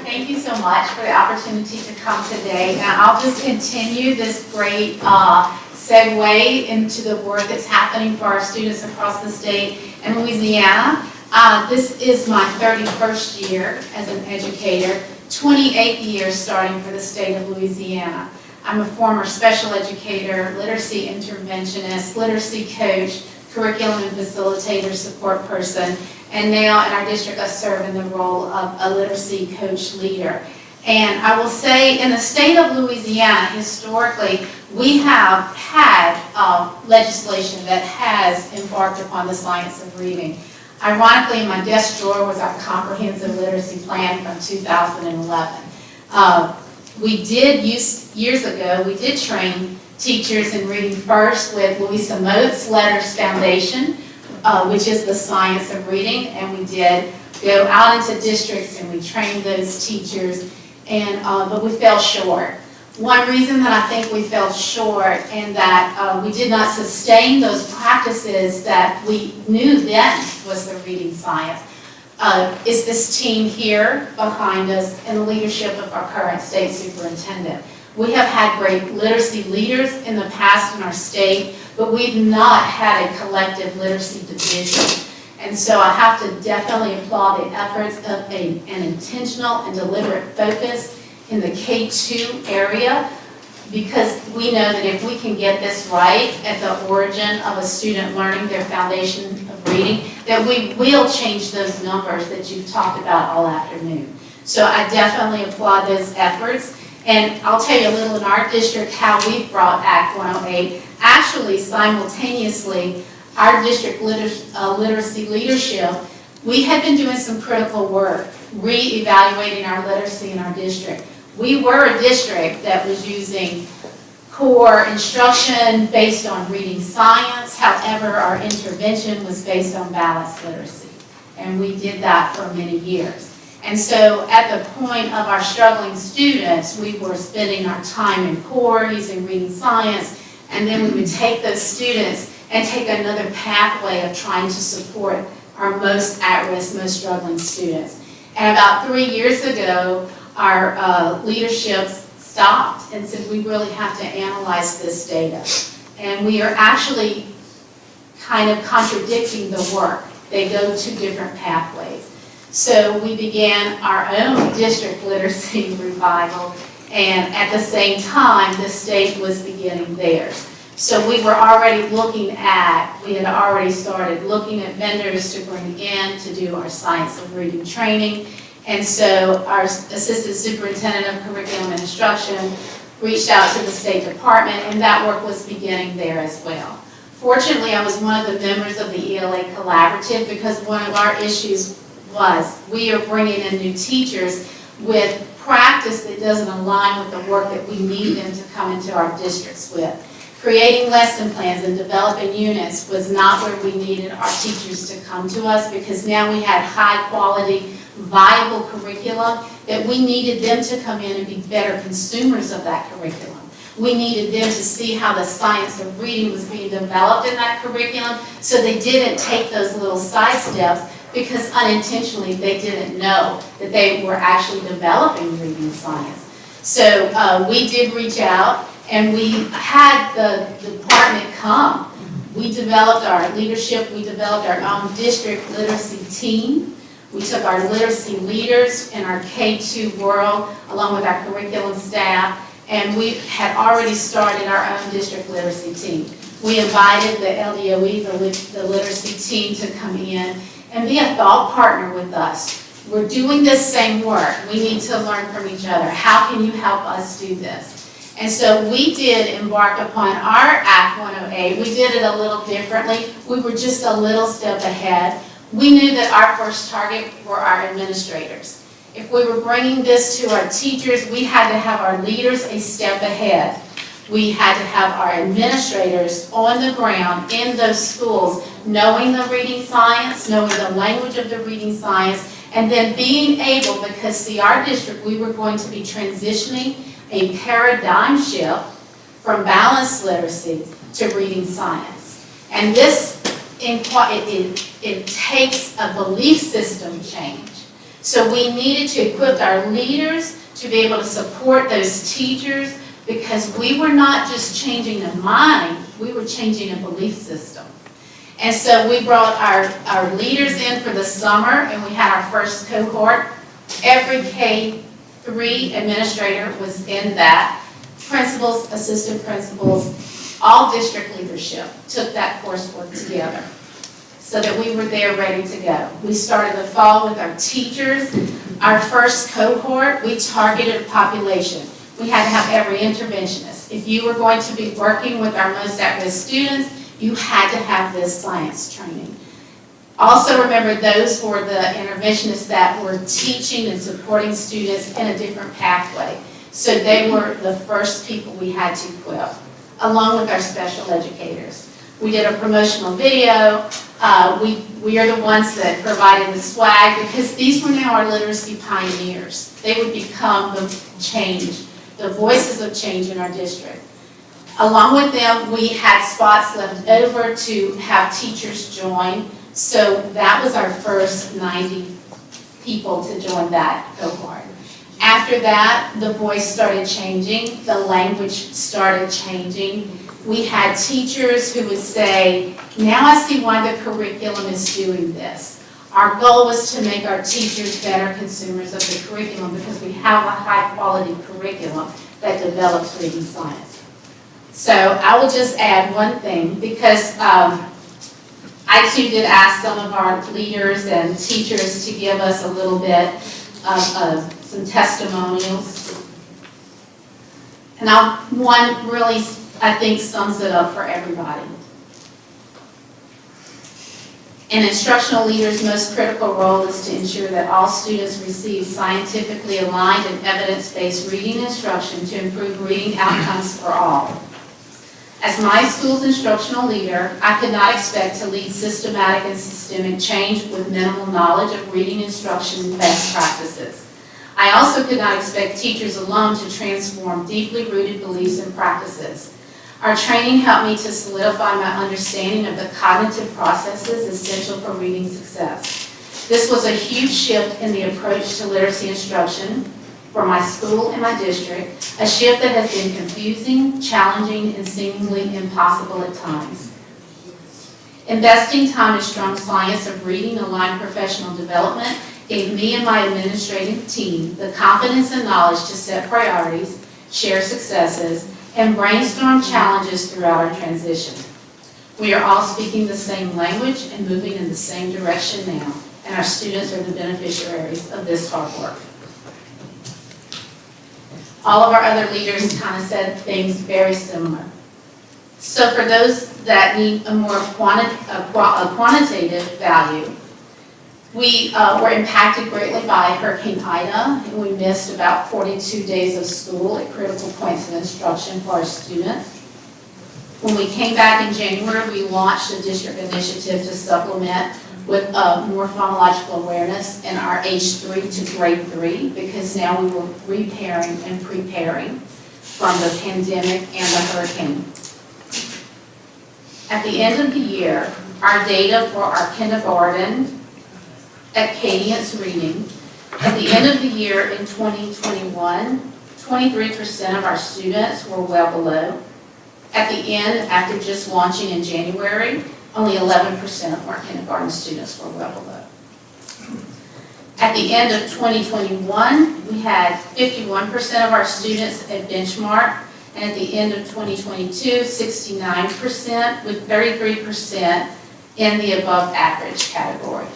Thank you so much for the opportunity to come today. Now, I'll just continue this great segue into the work that's happening for our students across the state and Louisiana. This is my 31st year as an educator, 28 years starting for the state of Louisiana. I'm a former special educator, literacy interventionist, literacy coach, curriculum and facilitator support person, and now in our district I serve in the role of a literacy coach leader. And I will say in the state of Louisiana, historically, we have had legislation that has embarked upon the science of reading. Ironically, in my desk drawer was our comprehensive literacy plan from 2011. We did years ago, we did train teachers in reading first with Louisa Moats Letters Foundation, which is the science of reading, and we did go out into districts and we trained those teachers, and but we fell short. One reason that I think we fell short and that we did not sustain those practices that we knew then was the reading science is this team here behind us and the leadership of our current state superintendent. We have had great literacy leaders in the past in our state, but we've not had a collective literacy division. And so I have to definitely applaud the efforts of an intentional and deliberate focus in the K-2 area, because we know that if we can get this right at the origin of a student learning their foundation of reading, that we will change those numbers that you've talked about all afternoon. So I definitely applaud those efforts. And I'll tell you a little in our district how we've brought Act 108. Actually, simultaneously, our district literacy leadership, we had been doing some critical work, re-evaluating our literacy in our district. We were a district that was using core instruction based on reading science. However, our intervention was based on balanced literacy. And we did that for many years. And so at the point of our struggling students, we were spending our time in core using reading science, and then we would take those students and take another pathway of trying to support our most at-risk, most struggling students. And about 3 years ago, our leadership stopped and said, we really have to analyze this data. And we are actually kind of contradicting the work They go to different pathways. So we began our own district literacy revival, and at the same time, the state was beginning theirs. So we were already we had already started looking at vendors to bring in to do our science of reading training. And so our assistant superintendent of curriculum and instruction reached out to the State Department, and that work was beginning there as well. Fortunately, I was one of the members of the ELA Collaborative because one of our issues was we are bringing in new teachers with practice that doesn't align with the work that we need them to come into our districts with. Creating lesson plans and developing units was not where we needed our teachers to come to us because now we had high quality, viable curriculum that we needed them to come in and be better consumers of that curriculum. We needed them to see how the science of reading was being developed in that curriculum so they didn't take those little side steps because unintentionally they didn't know that they were actually developing reading science. So we did reach out and we had the department come. We developed our leadership, we developed our own district literacy team. We took our literacy leaders in our K-2 world along with our curriculum staff, and we had already started our own district literacy team. We invited the LDOE, the literacy team, to come in and be a thought partner with us. We're doing this same work. We need to learn from each other. How can you help us do this? And so we did embark upon our Act 108. We did it a little differently. We were just a little step ahead. We knew that our first target were our administrators. If we were bringing this to our teachers, we had to have our leaders a step ahead. We had to have our administrators on the ground in those schools, knowing the reading science, knowing the language of the reading science, and then being able, because see, our district, we were going to be transitioning a paradigm shift from balanced literacy to reading science. And this, it takes a belief system change. So we needed to equip our leaders to be able to support those teachers because we were not just changing a mind, we were changing a belief system. And so we brought our leaders in for the summer and we had our first cohort. Every K-3 administrator was in that. Principals, assistant principals, all district leadership took that coursework together so that we were there ready to go. We started the fall with our teachers. Our first cohort, we targeted a population. We had to have every interventionist. If you were going to be working with our most at-risk students, you had to have this science training. Also remember, those were the interventionists that were teaching and supporting students in a different pathway. So they were the first people we had to equip, along with our special educators. We did a promotional video. We are the ones that provided the swag because these were now our literacy pioneers. They would become the change, the voices of change in our district. Along with them, we had spots left over to have teachers join. So that was our first 90 people to join that cohort. After that, the voice started changing, the language started changing. We had teachers who would say, now I see why the curriculum is doing this. Our goal was to make our teachers better consumers of the curriculum because we have a high quality curriculum that develops reading science. So I will just add one thing because I too did ask some of our leaders and teachers to give us a little bit of some testimonials. And one really, I think, sums it up for everybody. An instructional leader's most critical role is to ensure that all students receive scientifically aligned and evidence-based reading instruction to improve reading outcomes for all. As my school's instructional leader, I could not expect to lead systematic and systemic change with minimal knowledge of reading instruction best practices. I also could not expect teachers alone to transform deeply rooted beliefs and practices. Our training helped me to solidify my understanding of the cognitive processes essential for reading success. This was a huge shift in the approach to literacy instruction for my school and my district, a shift that has been confusing, challenging, and seemingly impossible at times. Investing time in strong science of reading aligned professional development gave me and my administrative team the confidence and knowledge to set priorities, share successes, and brainstorm challenges throughout our transition. We are all speaking the same language and moving in the same direction now, and our students are the beneficiaries of this hard work. All of our other leaders kind of said things very similar. So for those that need a more quantitative value, we were impacted greatly by Hurricane Ida, and we missed about 42 days of school at critical points of instruction for our students. When we came back in January, we launched a district initiative to supplement with more phonological awareness in our age 3 to grade 3, because now we were repairing and preparing from the pandemic and the hurricane. At the end of the year, our data for our kindergarten at Cadence reading, at the end of the year in 2021, 23% of our students were well below. At the end, after just launching in January, only 11% of our kindergarten students were well below. At the end of 2021, we had 51% of our students at benchmark, and at the end of 2022, 69%, with 33% in the above average category.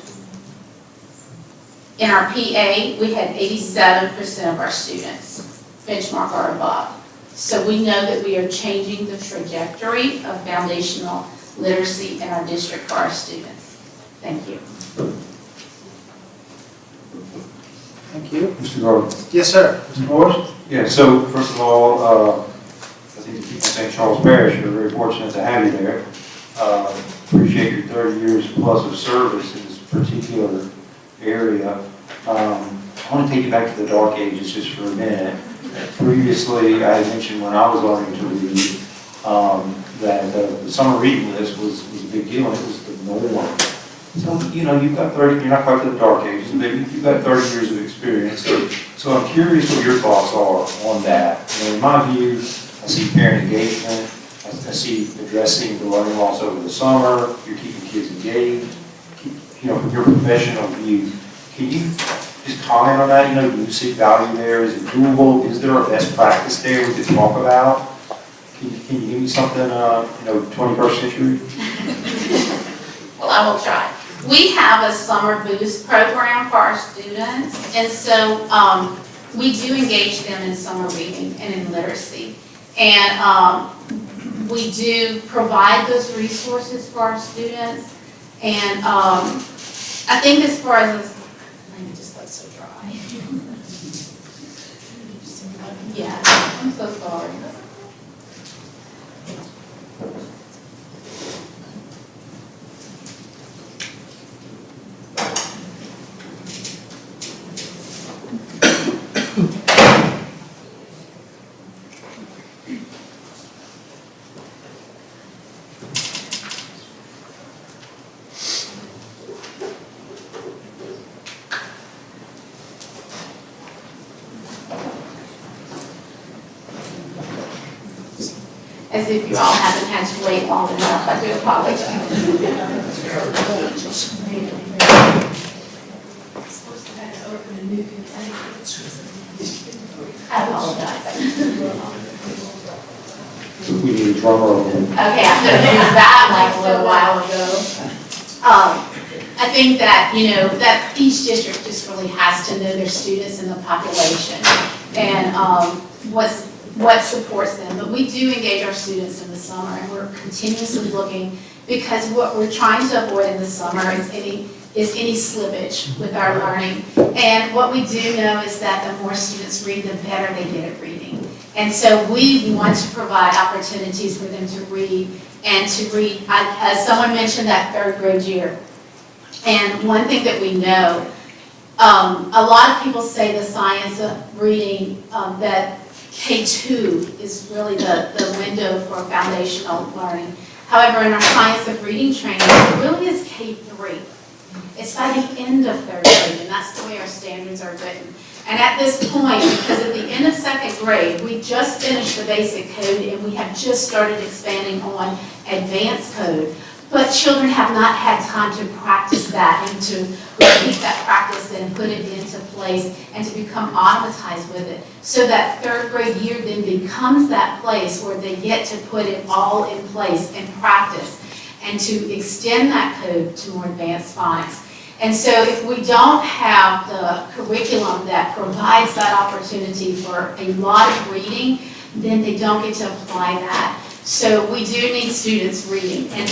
In our PA, we had 87% of our students benchmark or above. So we know that we are changing the trajectory of foundational literacy in our district for our students. Thank you. Thank you. Mr. Gordon? Yes, sir. Mr. Morris? Yeah, so first of all, I think the people in St. Charles Parish are very fortunate to have you there. Appreciate your 30 years plus of service in this particular area. I want to take you back to the dark ages just for a minute. Previously, I had mentioned when I was learning to read that the summer reading list was a big deal, and it was the norm. So, you've got 30, you're not quite to the dark ages, but you've got 30 years of experience. So I'm curious what your thoughts are on that. In my view, I see parent engagement, I see addressing the learning loss over the summer, you're keeping kids engaged. From your professional view, can you just comment on that? Do you see value there? Is it doable? Is there a best practice there we could talk about? Can you give me something, 21st century? Well, I will try. We have a summer boost program for our students, and so we do engage them in summer reading and in literacy. And we do provide those resources for our students. And I think as far as this, let me just look so dry. Yeah, I'm so sorry. As if you all haven't had to wait long enough, I do apologize. I apologize. We need a drum roll. Okay, I should have fixed that like a little while ago. I think that, that each district just really has to know their students and the population and what supports them. But we do engage our students in the summer, and we're continuously looking, because what we're trying to avoid in the summer is any slippage with our learning. And what we do know is that the more students read, the better they get at reading. And so we want to provide opportunities for them to read and to read. As someone mentioned, that third grade year. And one thing that we know, a lot of people say the science of reading, that K2 is really the window for foundational learning. However, in our science of reading training, it really is K3. It's by the end of third grade, and that's the way our standards are written. And at this point, because at the end of second grade, we just finished the basic code, and we have just started expanding on advanced code. but children have not had time to practice that and to repeat that practice and put it into place and to become automatized with it. So that third grade year then becomes that place where they get to put it all in place and practice and to extend that code to more advanced phonics. And so if we don't have the curriculum that provides that opportunity for a lot of reading, then they don't get to apply that. So we do need students reading, and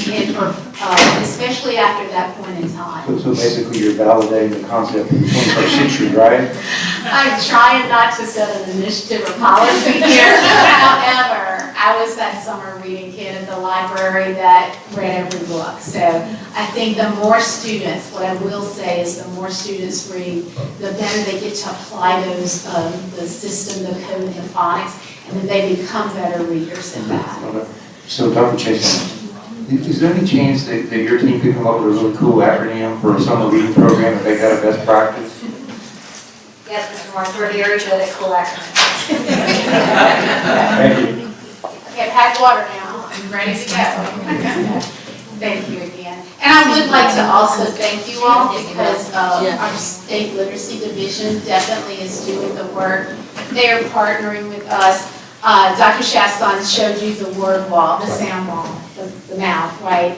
especially after that point in time. So basically you're validating the concept of the 21st century, right? I'm trying not to set an initiative or policy here. However, I was that summer reading kid at the library that read every book. So I think the more students, what I will say is the more students read, the better they get to apply those, the system, the code, and phonics, and then they become better readers in that. So Dr. Chase, is there any chance that your team could come up with a really cool acronym for a summer reading program if they got a best practice? Yes, Mr. Morris, we're very good at cool acronyms. Thank you. Okay, pack water now, I'm ready to go. Thank you again. And I would like to also thank you all because our state literacy division definitely is doing the work. They are partnering with us. Dr. Shaston showed you the word wall, the sound wall, the mouth, right?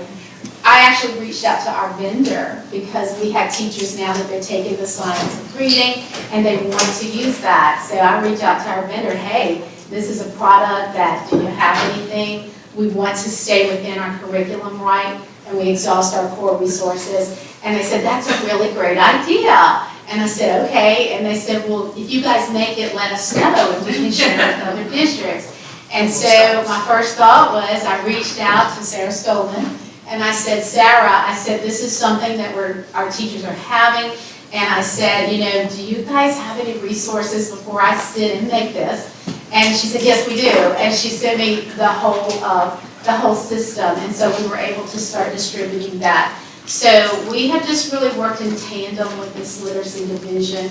I actually reached out to our vendor because we have teachers now that they're taking the science of reading and they want to use that. So I reached out to our vendor, hey, this is a product that, do you have anything? We want to stay within our curriculum, right? And we exhaust our core resources. And they said, that's a really great idea. And I said, okay. And they said, well, if you guys make it, let us know and we can share it with other districts. And so my first thought was I reached out to Sarah Stolman and I said, Sarah, I said, this is something that our teachers are having. And I said, you know, do you guys have any resources before I sit and make this? And she said, yes, we do. And she sent me the whole system. And so we were able to start distributing that. So we have just really worked in tandem with this literacy division.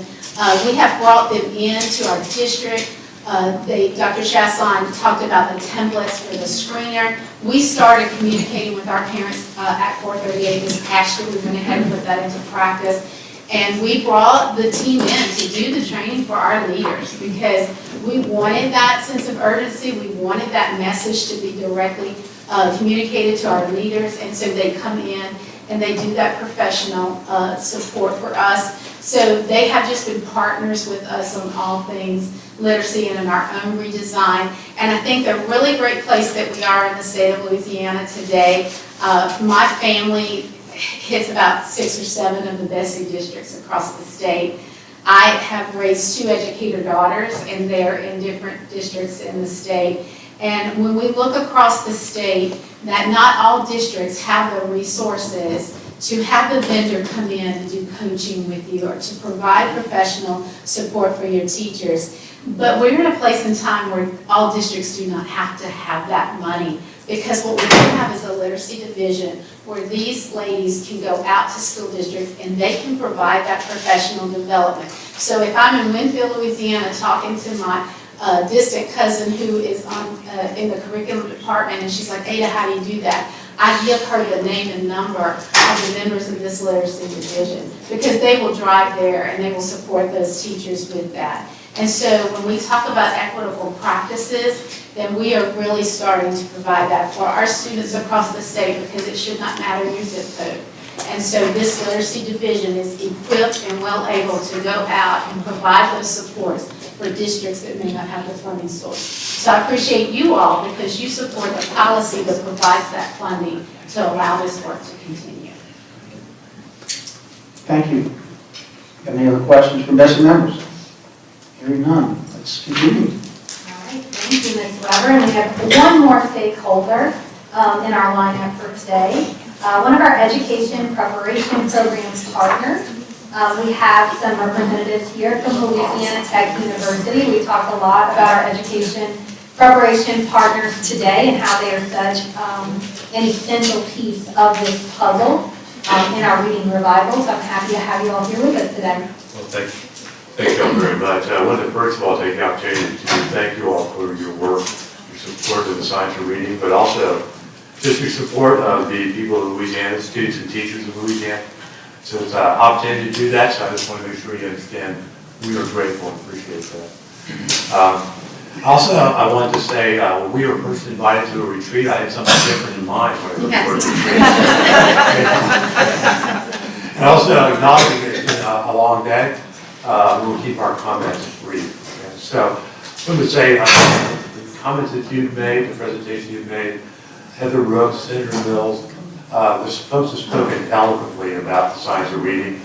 We have brought them into our district. Dr. Chasson talked about the templates for the screener. We started communicating with our parents at 438 this past year. We went ahead and put that into practice. And we brought the team in to do the training for our leaders because we wanted that sense of urgency. We wanted that message to be directly communicated to our leaders. And so they come in and they do that professional support for us. So they have just been partners with us on all things literacy and in our own redesign. And I think the really great place that we are in the state of Louisiana today, my family hits about 6 or 7 of the BESE districts across the state. I have raised 2 educator daughters and they're in different districts in the state. And when we look across the state, that not all districts have the resources to have the vendor come in and do coaching with you or to provide professional support for your teachers. But we're in a place in time where all districts do not have to have that money because what we do have is a literacy division where these ladies can go out to school districts and they can provide that professional development. So if I'm in Winfield, Louisiana, talking to my distant cousin who is in the curriculum department and she's like, Ada, how do you do that? I give her the name and number of the members of this literacy division because they will drive there and they will support those teachers with that. And so when we talk about equitable practices, then we are really starting to provide that for our students across the state because it should not matter your zip code. And so this literacy division is equipped and well able to go out and provide those supports for districts that may not have the funding source. So I appreciate you all because you support the policy that provides that funding to allow this work to continue. Thank you. Any other questions from BESE members? Hearing none, let's continue. All right, thank you, Ms. Weber. And we have one more stakeholder in our lineup for today. One of our education preparation programs partners. We have some representatives here from Louisiana Tech University. We talked a lot about our education preparation partners today and how they are such an essential piece of this puzzle in our reading revival. So I'm happy to have you all here with us today. Well, thank you all very much. I want to first of all take the opportunity to thank you all for your work, your support of the science of reading, but also just your support of the people of Louisiana, students and teachers of Louisiana. So it's an opportunity to do that, so I just want to make sure you understand we are grateful and appreciate that. Also, I wanted to say, when we were first invited to a retreat, I had something different in mind when I went to a retreat. And also acknowledging it's been a long day, we'll keep our comments brief. Okay? So, I want to say, the comments that you've made, the presentation you've made, Heather Rooks, Senator Mills, the folks have spoken eloquently about the science of reading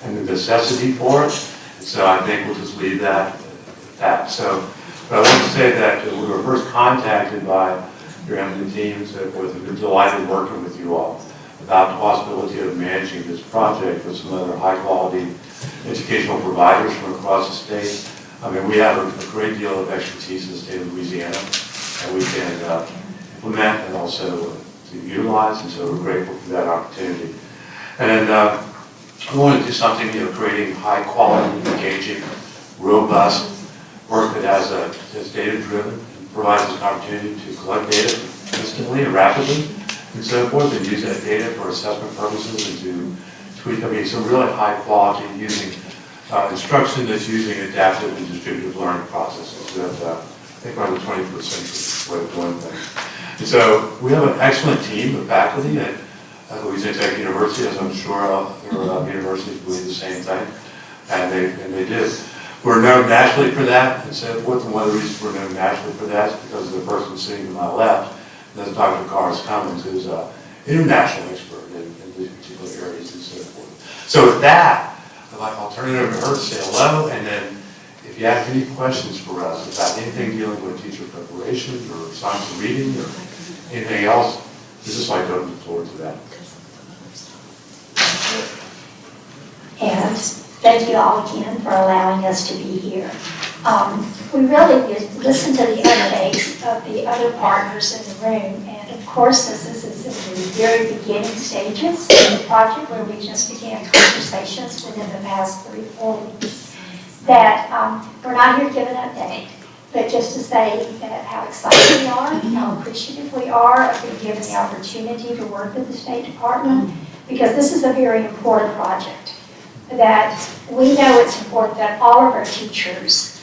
and the necessity for it. And so I think we'll just leave that at that. So, but I want to say that we were first contacted by your Hampton teams that was delighted working with you all about the possibility of managing this project with some other high-quality educational providers from across the state. I mean, we have a great deal of expertise in the state of Louisiana, and we can implement and also to utilize, and so we're grateful for that opportunity. And I want to do something, creating high-quality, engaging, robust work that is data-driven and provides us an opportunity to collect data instantly and rapidly and so forth, and use that data for assessment purposes and to tweak, some really high quality using instruction that's using adaptive and distributed learning processes that I think are the 21st century way of doing things. And so we have an excellent team of faculty at Louisiana Tech University, as I'm sure other universities believe the same thing, and they did. We're known nationally for that and so forth, and one of the reasons we're known nationally for that is because of the person sitting to my left, that's Dr. Carlos Cummins, who's an international expert in these particular areas and so forth. So with that, I'll turn it over to her to say hello, and then if you have any questions for us about anything dealing with teacher preparation or science of reading or anything else, we'd just like to open the floor to that. And thank you all again for allowing us to be here. We really listened to the updates of the other partners in the room, and of course, this is in the very beginning stages of the project where we just began conversations within the past 3-4 weeks. That we're not here to give an update, but just to say that how excited we are, how appreciative we are of being given the opportunity to work with the State Department, because this is a very important project. That we know it's important that all of our teachers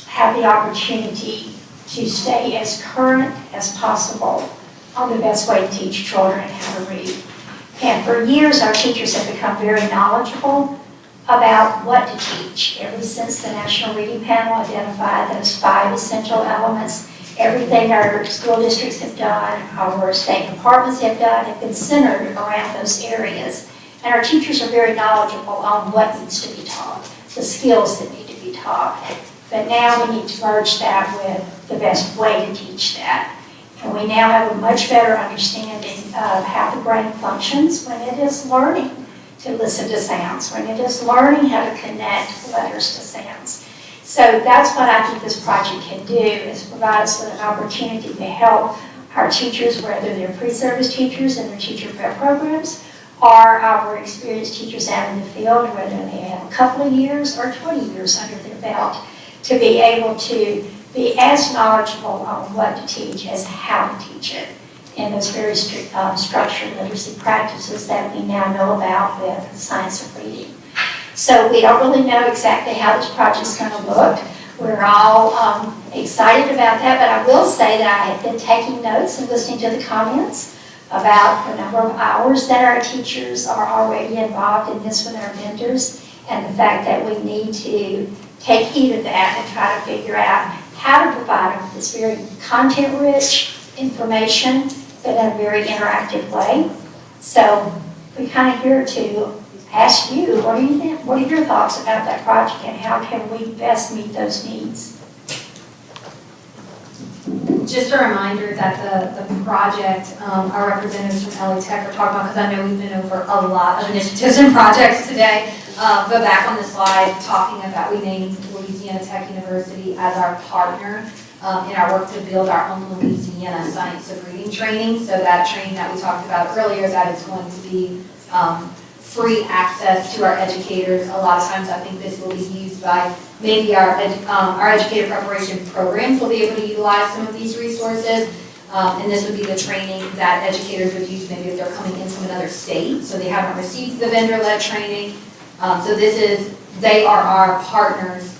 have the opportunity to stay as current as possible on the best way to teach children how to read. And for years, our teachers have become very knowledgeable about what to teach. Ever since the National Reading Panel identified those 5 essential elements, everything our school districts have done, our state departments have done, have been centered around those areas. And our teachers are very knowledgeable on what needs to be taught, the skills that need to be taught. But now we need to merge that with the best way to teach that. And we now have a much better understanding of how the brain functions when it is learning to listen to sounds, when it is learning how to connect letters to sounds. So that's what I think this project can do, is provide us with an opportunity to help our teachers, whether they're pre-service teachers in their teacher prep programs, or our experienced teachers out in the field, whether they have a couple of years or 20 years under their belt, to be able to be as knowledgeable on what to teach as how to teach it in those very structured literacy practices that we now know about with the science of reading. So we don't really know exactly how this project's going to look. We're all excited about that, but I will say that I have been taking notes and listening to the comments about the number of hours that our teachers are already involved in this with our vendors, and the fact that we need to take heed of that and try to figure out how to provide them with this very content-rich information, but in a very interactive way. So we're kind of here to ask you, what do you think? What are your thoughts about that project, and how can we best meet those needs? Just a reminder that the project, our representatives from LA Tech are talking about, because I know we've been over a lot of initiatives and projects today. Go back on the slide talking about we named Louisiana Tech University as our partner in our work to build our own Louisiana Science of Reading training. So that training that we talked about earlier, that is going to be free access to our educators. A lot of times I think this will be used by maybe our educator preparation programs will be able to utilize some of these resources. And this would be the training that educators would use maybe if they're coming in from another state, so they haven't received the vendor-led training. They are our partners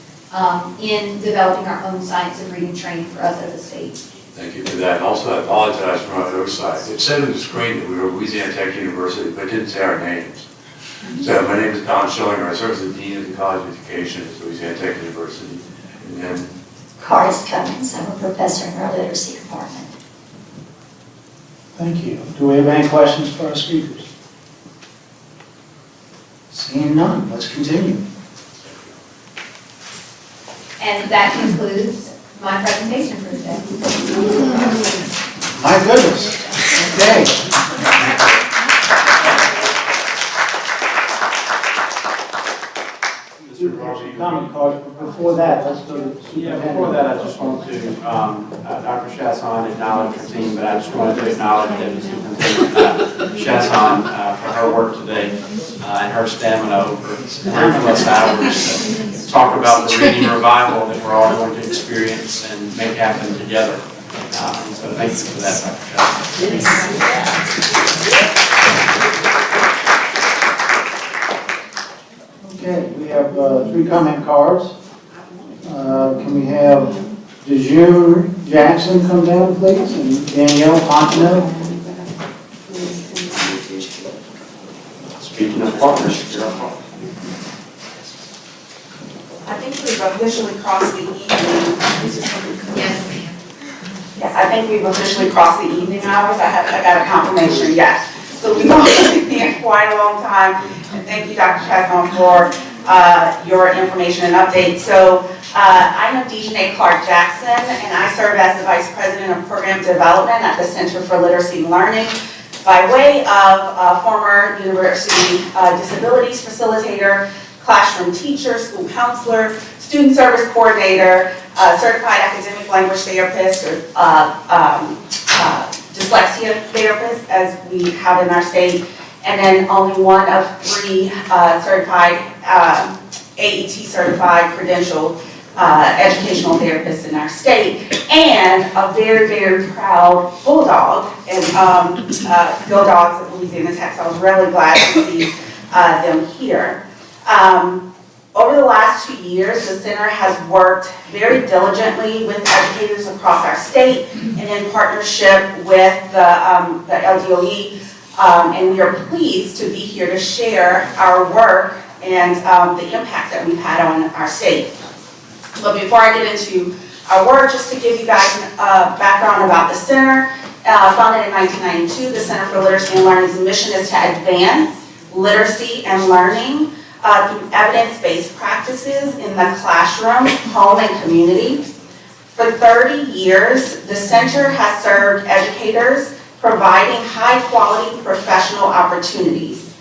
in developing our own science of reading training for us as a state. Thank you for that. And also, I apologize for my oversight. It said on the screen that we were Louisiana Tech University, but it didn't say our names. So my name is Don Schillinger. I serve as the Dean of the College of Education at Louisiana Tech University. And then Horace Cummins, I'm a professor in our literacy department. Thank you. Do we have any questions for our speakers? Seeing none, let's continue. And that concludes my presentation for today. My goodness. Okay. Comment cards, but before that, let's go to the superintendent. Before that, I just want to, Dr. Chasson acknowledged her team, but I just wanted to acknowledge Deputy Superintendent Chasson for her work today and her stamina over 100+ hours to talk about the reading revival that we're all going to experience and make happen together. So thank you for that, Dr. Chasson. Okay, we have 3 comment cards. Can we have DeJune Jackson come down, please, and Danielle Fontenot? Speaking of partners, you're a partner. I think we've officially crossed the evening. Yes, ma'am. Yeah, I think we've officially crossed the evening hours. I got a confirmation, yes. So we've been here quite a long time. And thank you, Dr. Chasson, for your information and update. So I'm Dejanay Clark Jackson, and I serve as the Vice President of Program Development at the Center for Literacy and Learning by way of former university disabilities facilitator, classroom teacher, school counselor, student service coordinator, certified academic language therapist, or dyslexia therapist, as we have in our state, and then only one of 3 certified, AET certified credentialed educational therapists in our state, and a very, very proud bulldog, and Go Dogs at Louisiana Tech, so I was really glad to see them here. Over the last 2 years, the center has worked very diligently with educators across our state and in partnership with the LDOE, and we are pleased to be here to share our work and the impact that we've had on our state. But before I get into our work, just to give you guys a background about the center, founded in 1992, the Center for Literacy and Learning's mission is to advance literacy and learning through evidence-based practices in the classroom, home, and community. For 30 years, the center has served educators providing high-quality professional opportunities.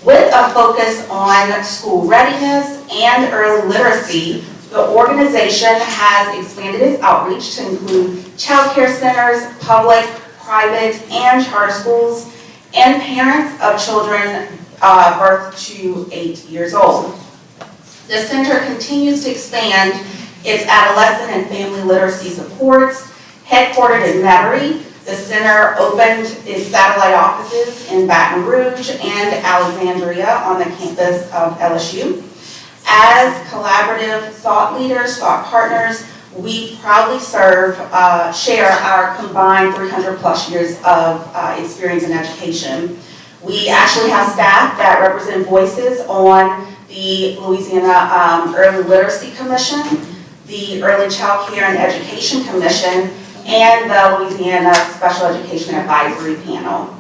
With a focus on school readiness and early literacy, the organization has expanded its outreach to include child care centers, public, private, and charter schools, and parents of children birth to 8 years old. The center continues to expand its adolescent and family literacy supports. Headquartered in Metairie, the center opened its satellite offices in Baton Rouge and Alexandria on the campus of LSU. As collaborative thought leaders, thought partners, we proudly share our combined 300+ years of experience in education. We actually have staff that represent voices on the Louisiana Early Literacy Commission, the Early Child Care and Education Commission, and the Louisiana Special Education Advisory Panel.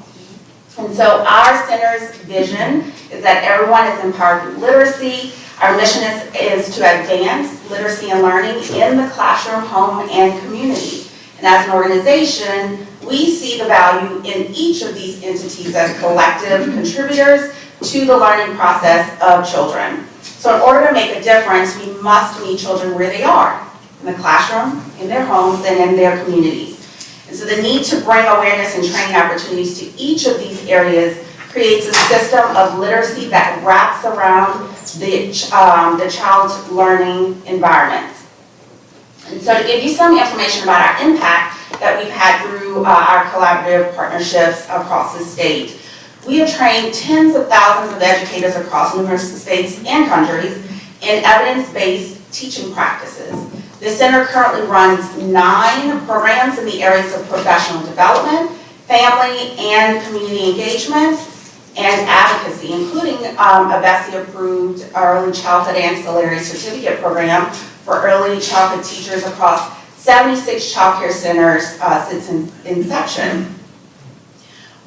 And so our center's vision is that everyone is empowered through literacy. Our mission is to advance literacy and learning in the classroom, home, and community. And as an organization, we see the value in each of these entities as collective contributors to the learning process of children. So in order to make a difference, we must meet children where they are, in the classroom, in their homes, and in their communities. And so the need to bring awareness and training opportunities to each of these areas creates a system of literacy that wraps around the child's learning environment. And so to give you some information about our impact, that we've had through our collaborative partnerships across the state. We have trained tens of thousands of educators across numerous states and countries in evidence-based teaching practices. The center currently runs 9 programs in the areas of professional development, family and community engagement, and advocacy, including a BESE-approved early childhood ancillary certificate program for early childhood teachers across 76 child care centers since inception.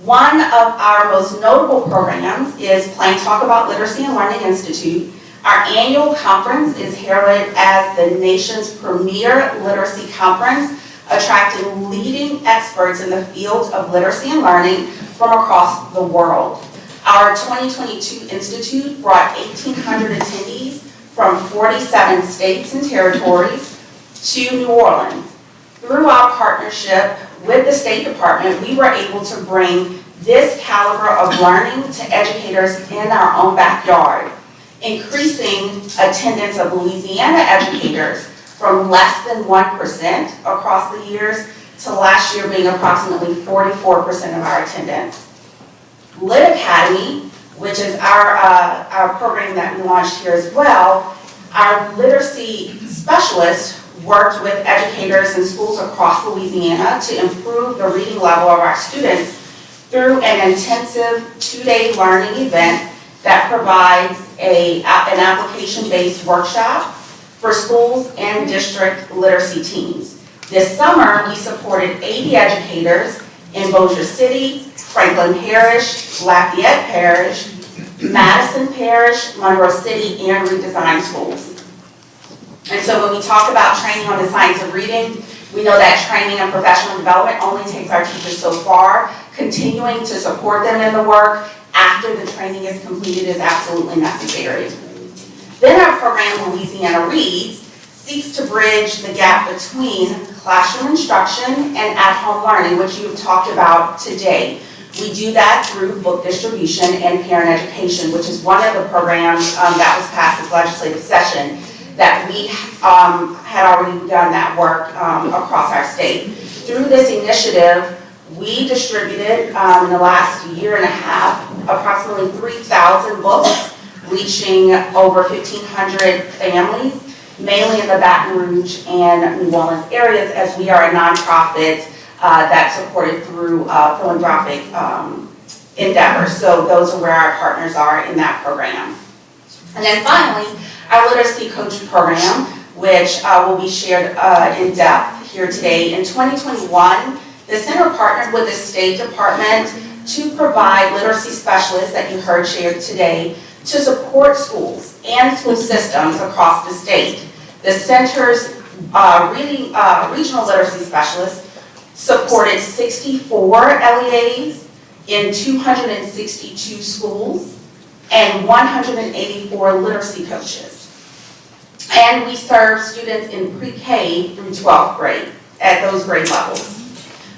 One of our most notable programs is Plain Talk About Literacy and Learning Institute. Our annual conference is heralded as the nation's premier literacy conference, attracting leading experts in the field of literacy and learning from across the world. Our 2022 Institute brought 1,800 attendees from 47 states and territories to New Orleans. Through our partnership with the State Department, we were able to bring this caliber of learning to educators in our own backyard, increasing attendance of Louisiana educators from less than 1% across the years to last year being approximately 44% of our attendance. Lit Academy, which is our program that we launched here as well, our literacy specialists worked with educators in schools across Louisiana to improve the reading level of our students through an intensive 2-day learning event that provides an application-based workshop for schools and district literacy teams. This summer, we supported 80 educators in Bossier City, Franklin Parish, Lafayette Parish, Madison Parish, Monroe City, and redesigned schools. And so when we talk about training on the science of reading, we know that training and professional development only takes our teachers so far. Continuing to support them in the work after the training is completed is absolutely necessary. Then our program, Louisiana Reads, seeks to bridge the gap between classroom instruction and at-home learning, which you've talked about today. We do that through book distribution and parent education, which is one of the programs that was passed this legislative session that we had already done that work across our state. Through this initiative, we distributed in the last year and a half approximately 3,000 books, reaching over 1,500 families, mainly in the Baton Rouge and New Orleans areas, as we are a nonprofit that's supported through philanthropic endeavors. So those are where our partners are in that program. And then finally, our Literacy Coach program, which will be shared in depth here today. In 2021, the center partnered with the State Department to provide literacy specialists that you heard shared today to support schools and school systems across the state. The center's regional literacy specialists supported 64 LEAs in 262 schools and 184 literacy coaches. And we serve students in pre-K through 12th grade at those grade levels.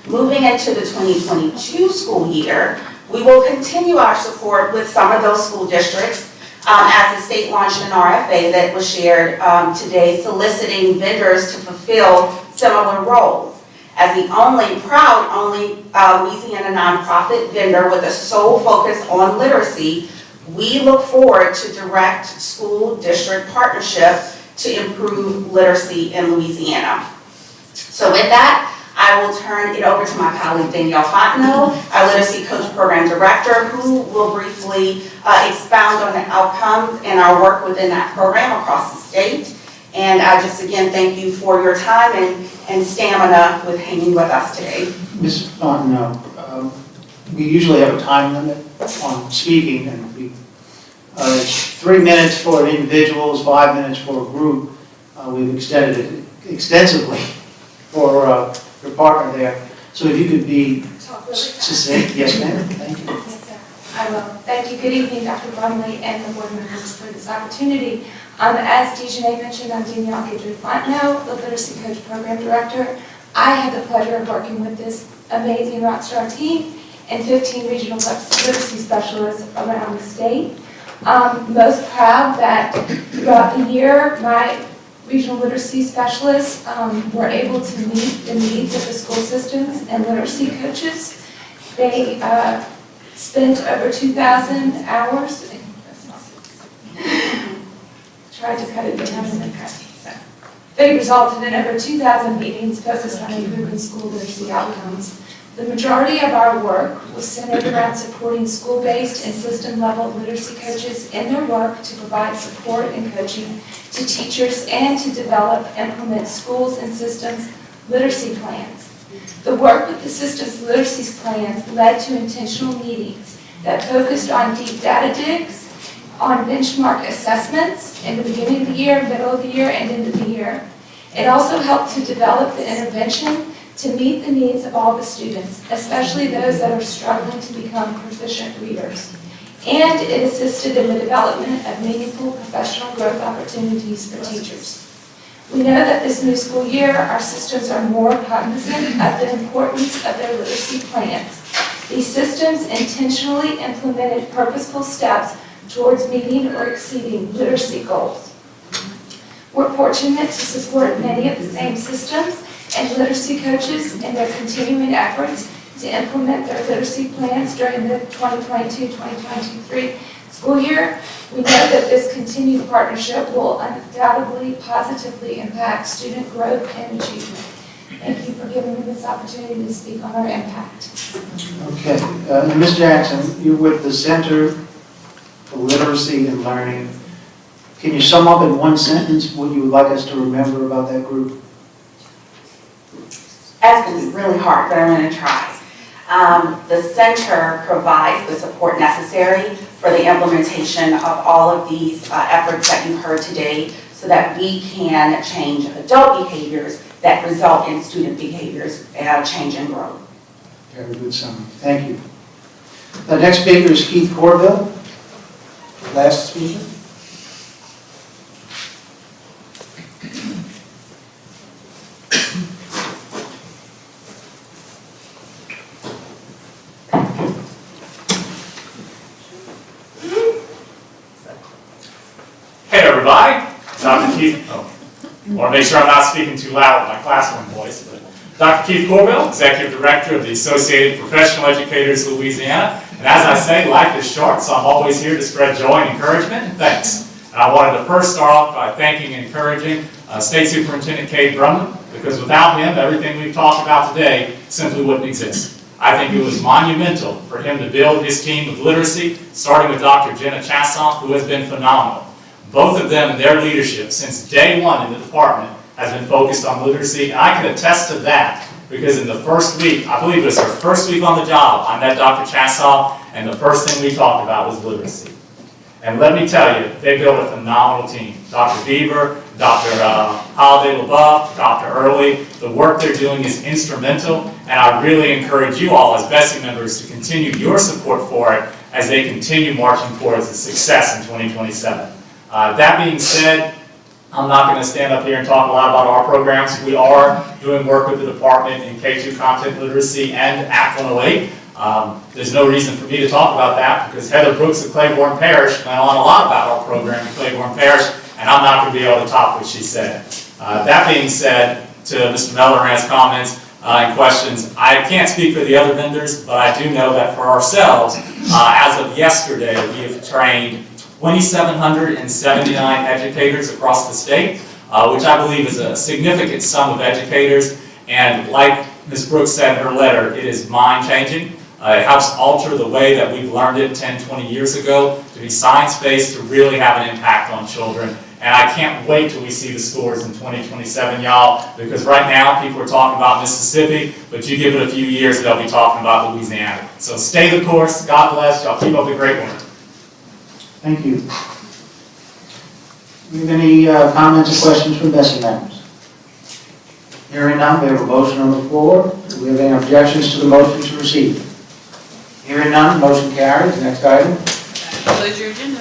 Moving into the 2022 school year, we will continue our support with some of those school districts as the state launched an RFA that was shared today, soliciting vendors to fulfill similar roles. As the proud only Louisiana nonprofit vendor with a sole focus on literacy, we look forward to direct school district partnership to improve literacy in Louisiana. So with that, I will turn it over to my colleague Danielle Fontenot, our Literacy Coach Program Director, who will briefly expound on the outcomes and our work within that program across the state. And I just again thank you for your time and stamina with hanging with us today. Ms. Fontenot, we usually have a time limit on speaking, and it's 3 minutes for individuals, 5 minutes for a group. We've extended it extensively for your partner there. So if you could be succinct. Yes, ma'am. Thank you. Yes, sir. I will. Thank you. Good evening, Dr. Brumley and the board members for this opportunity. As Dejanay mentioned, I'm Danielle Fontenot, the Literacy Coach Program Director. I had the pleasure of working with this amazing rockstar team and 15 regional literacy specialists around the state. Most proud that throughout the year, my regional literacy specialists were able to meet the needs of the school systems and literacy coaches. They spent over 2,000 hours. Tried to cut it down and then cut it. They resulted in over 2,000 meetings focused on improving school literacy outcomes. The majority of our work was centered around supporting school-based and system-level literacy coaches in their work to provide support and coaching to teachers and to develop, implement schools and systems literacy plans. The work with the systems literacy plans led to intentional meetings that focused on deep data digs, on benchmark assessments in the beginning of the year, middle of the year, and end of the year. It also helped to develop the intervention to meet the needs of all the students, especially those that are struggling to become proficient readers. And it assisted in the development of meaningful professional growth opportunities for teachers. We know that this new school year, our systems are more cognizant of the importance of their literacy plans. These systems intentionally implemented purposeful steps towards meeting or exceeding literacy goals. We're fortunate to support many of the same systems and literacy coaches in their continuing efforts to implement their literacy plans during the 2022-2023 school year. We know that this continued partnership will undoubtedly positively impact student growth and achievement. Thank you for giving me this opportunity to speak on our impact. Okay, Ms. Jackson, you're with the Center for Literacy and Learning. Can you sum up in one sentence what you would like us to remember about that group? That's going to be really hard, but I'm going to try. The center provides the support necessary for the implementation of all of these efforts that you've heard today so that we can change adult behaviors that result in student behaviors change and growth. Very good summary. Thank you. The next speaker is Keith Corville. Last speaker. Hey everybody, Dr. Keith, I want to make sure I'm not speaking too loud with my classroom voice, but Dr. Keith Corville, Executive Director of the Associated Professional Educators, Louisiana. And as I say, life is short, so I'm always here to spread joy and encouragement, and thanks. And I wanted to first start off by thanking and encouraging State Superintendent Cade Brumman, because without him, everything we've talked about today simply wouldn't exist. I think it was monumental for him to build his team of literacy, starting with Dr. Jenna Chasson, who has been phenomenal. Both of them and their leadership since day one in the department has been focused on literacy, and I can attest to that because in the first week, I believe it was her first week on the job, I met Dr. Chasson, and the first thing we talked about was literacy. And let me tell you, they built a phenomenal team. Dr. Bieber, Dr. Holiday LaBeouf, Dr. Early, the work they're doing is instrumental, and I really encourage you all as BESE members to continue your support for it as they continue marching towards the success in 2027. That being said, I'm not going to stand up here and talk a lot about our programs. We are doing work with the department in K-2 content literacy and Act 108. There's no reason for me to talk about that because Heather Brooks of Claiborne Parish went on a lot about our program in Claiborne Parish, and I'm not going to be able to top what she said. That being said, to Mr. Melloran's comments and questions, I can't speak for the other vendors, but I do know that for ourselves, as of yesterday, we have trained 2,779 educators across the state, which I believe is a significant sum of educators. And like Ms. Brooks said in her letter, it is mind-changing. It helps alter the way that we've learned it 10, 20 years ago to be science-based, to really have an impact on children. And I can't wait till we see the scores in 2027, y'all, because right now people are talking about Mississippi, but you give it a few years, they'll be talking about Louisiana. So stay the course. God bless. Y'all keep up the great work. Thank you. Do we have any comments or questions from BESE members? Hearing none, we have a motion on the floor. Do we have any objections to the motion to receive? Hearing none, motion carries. Next item. Close your agenda.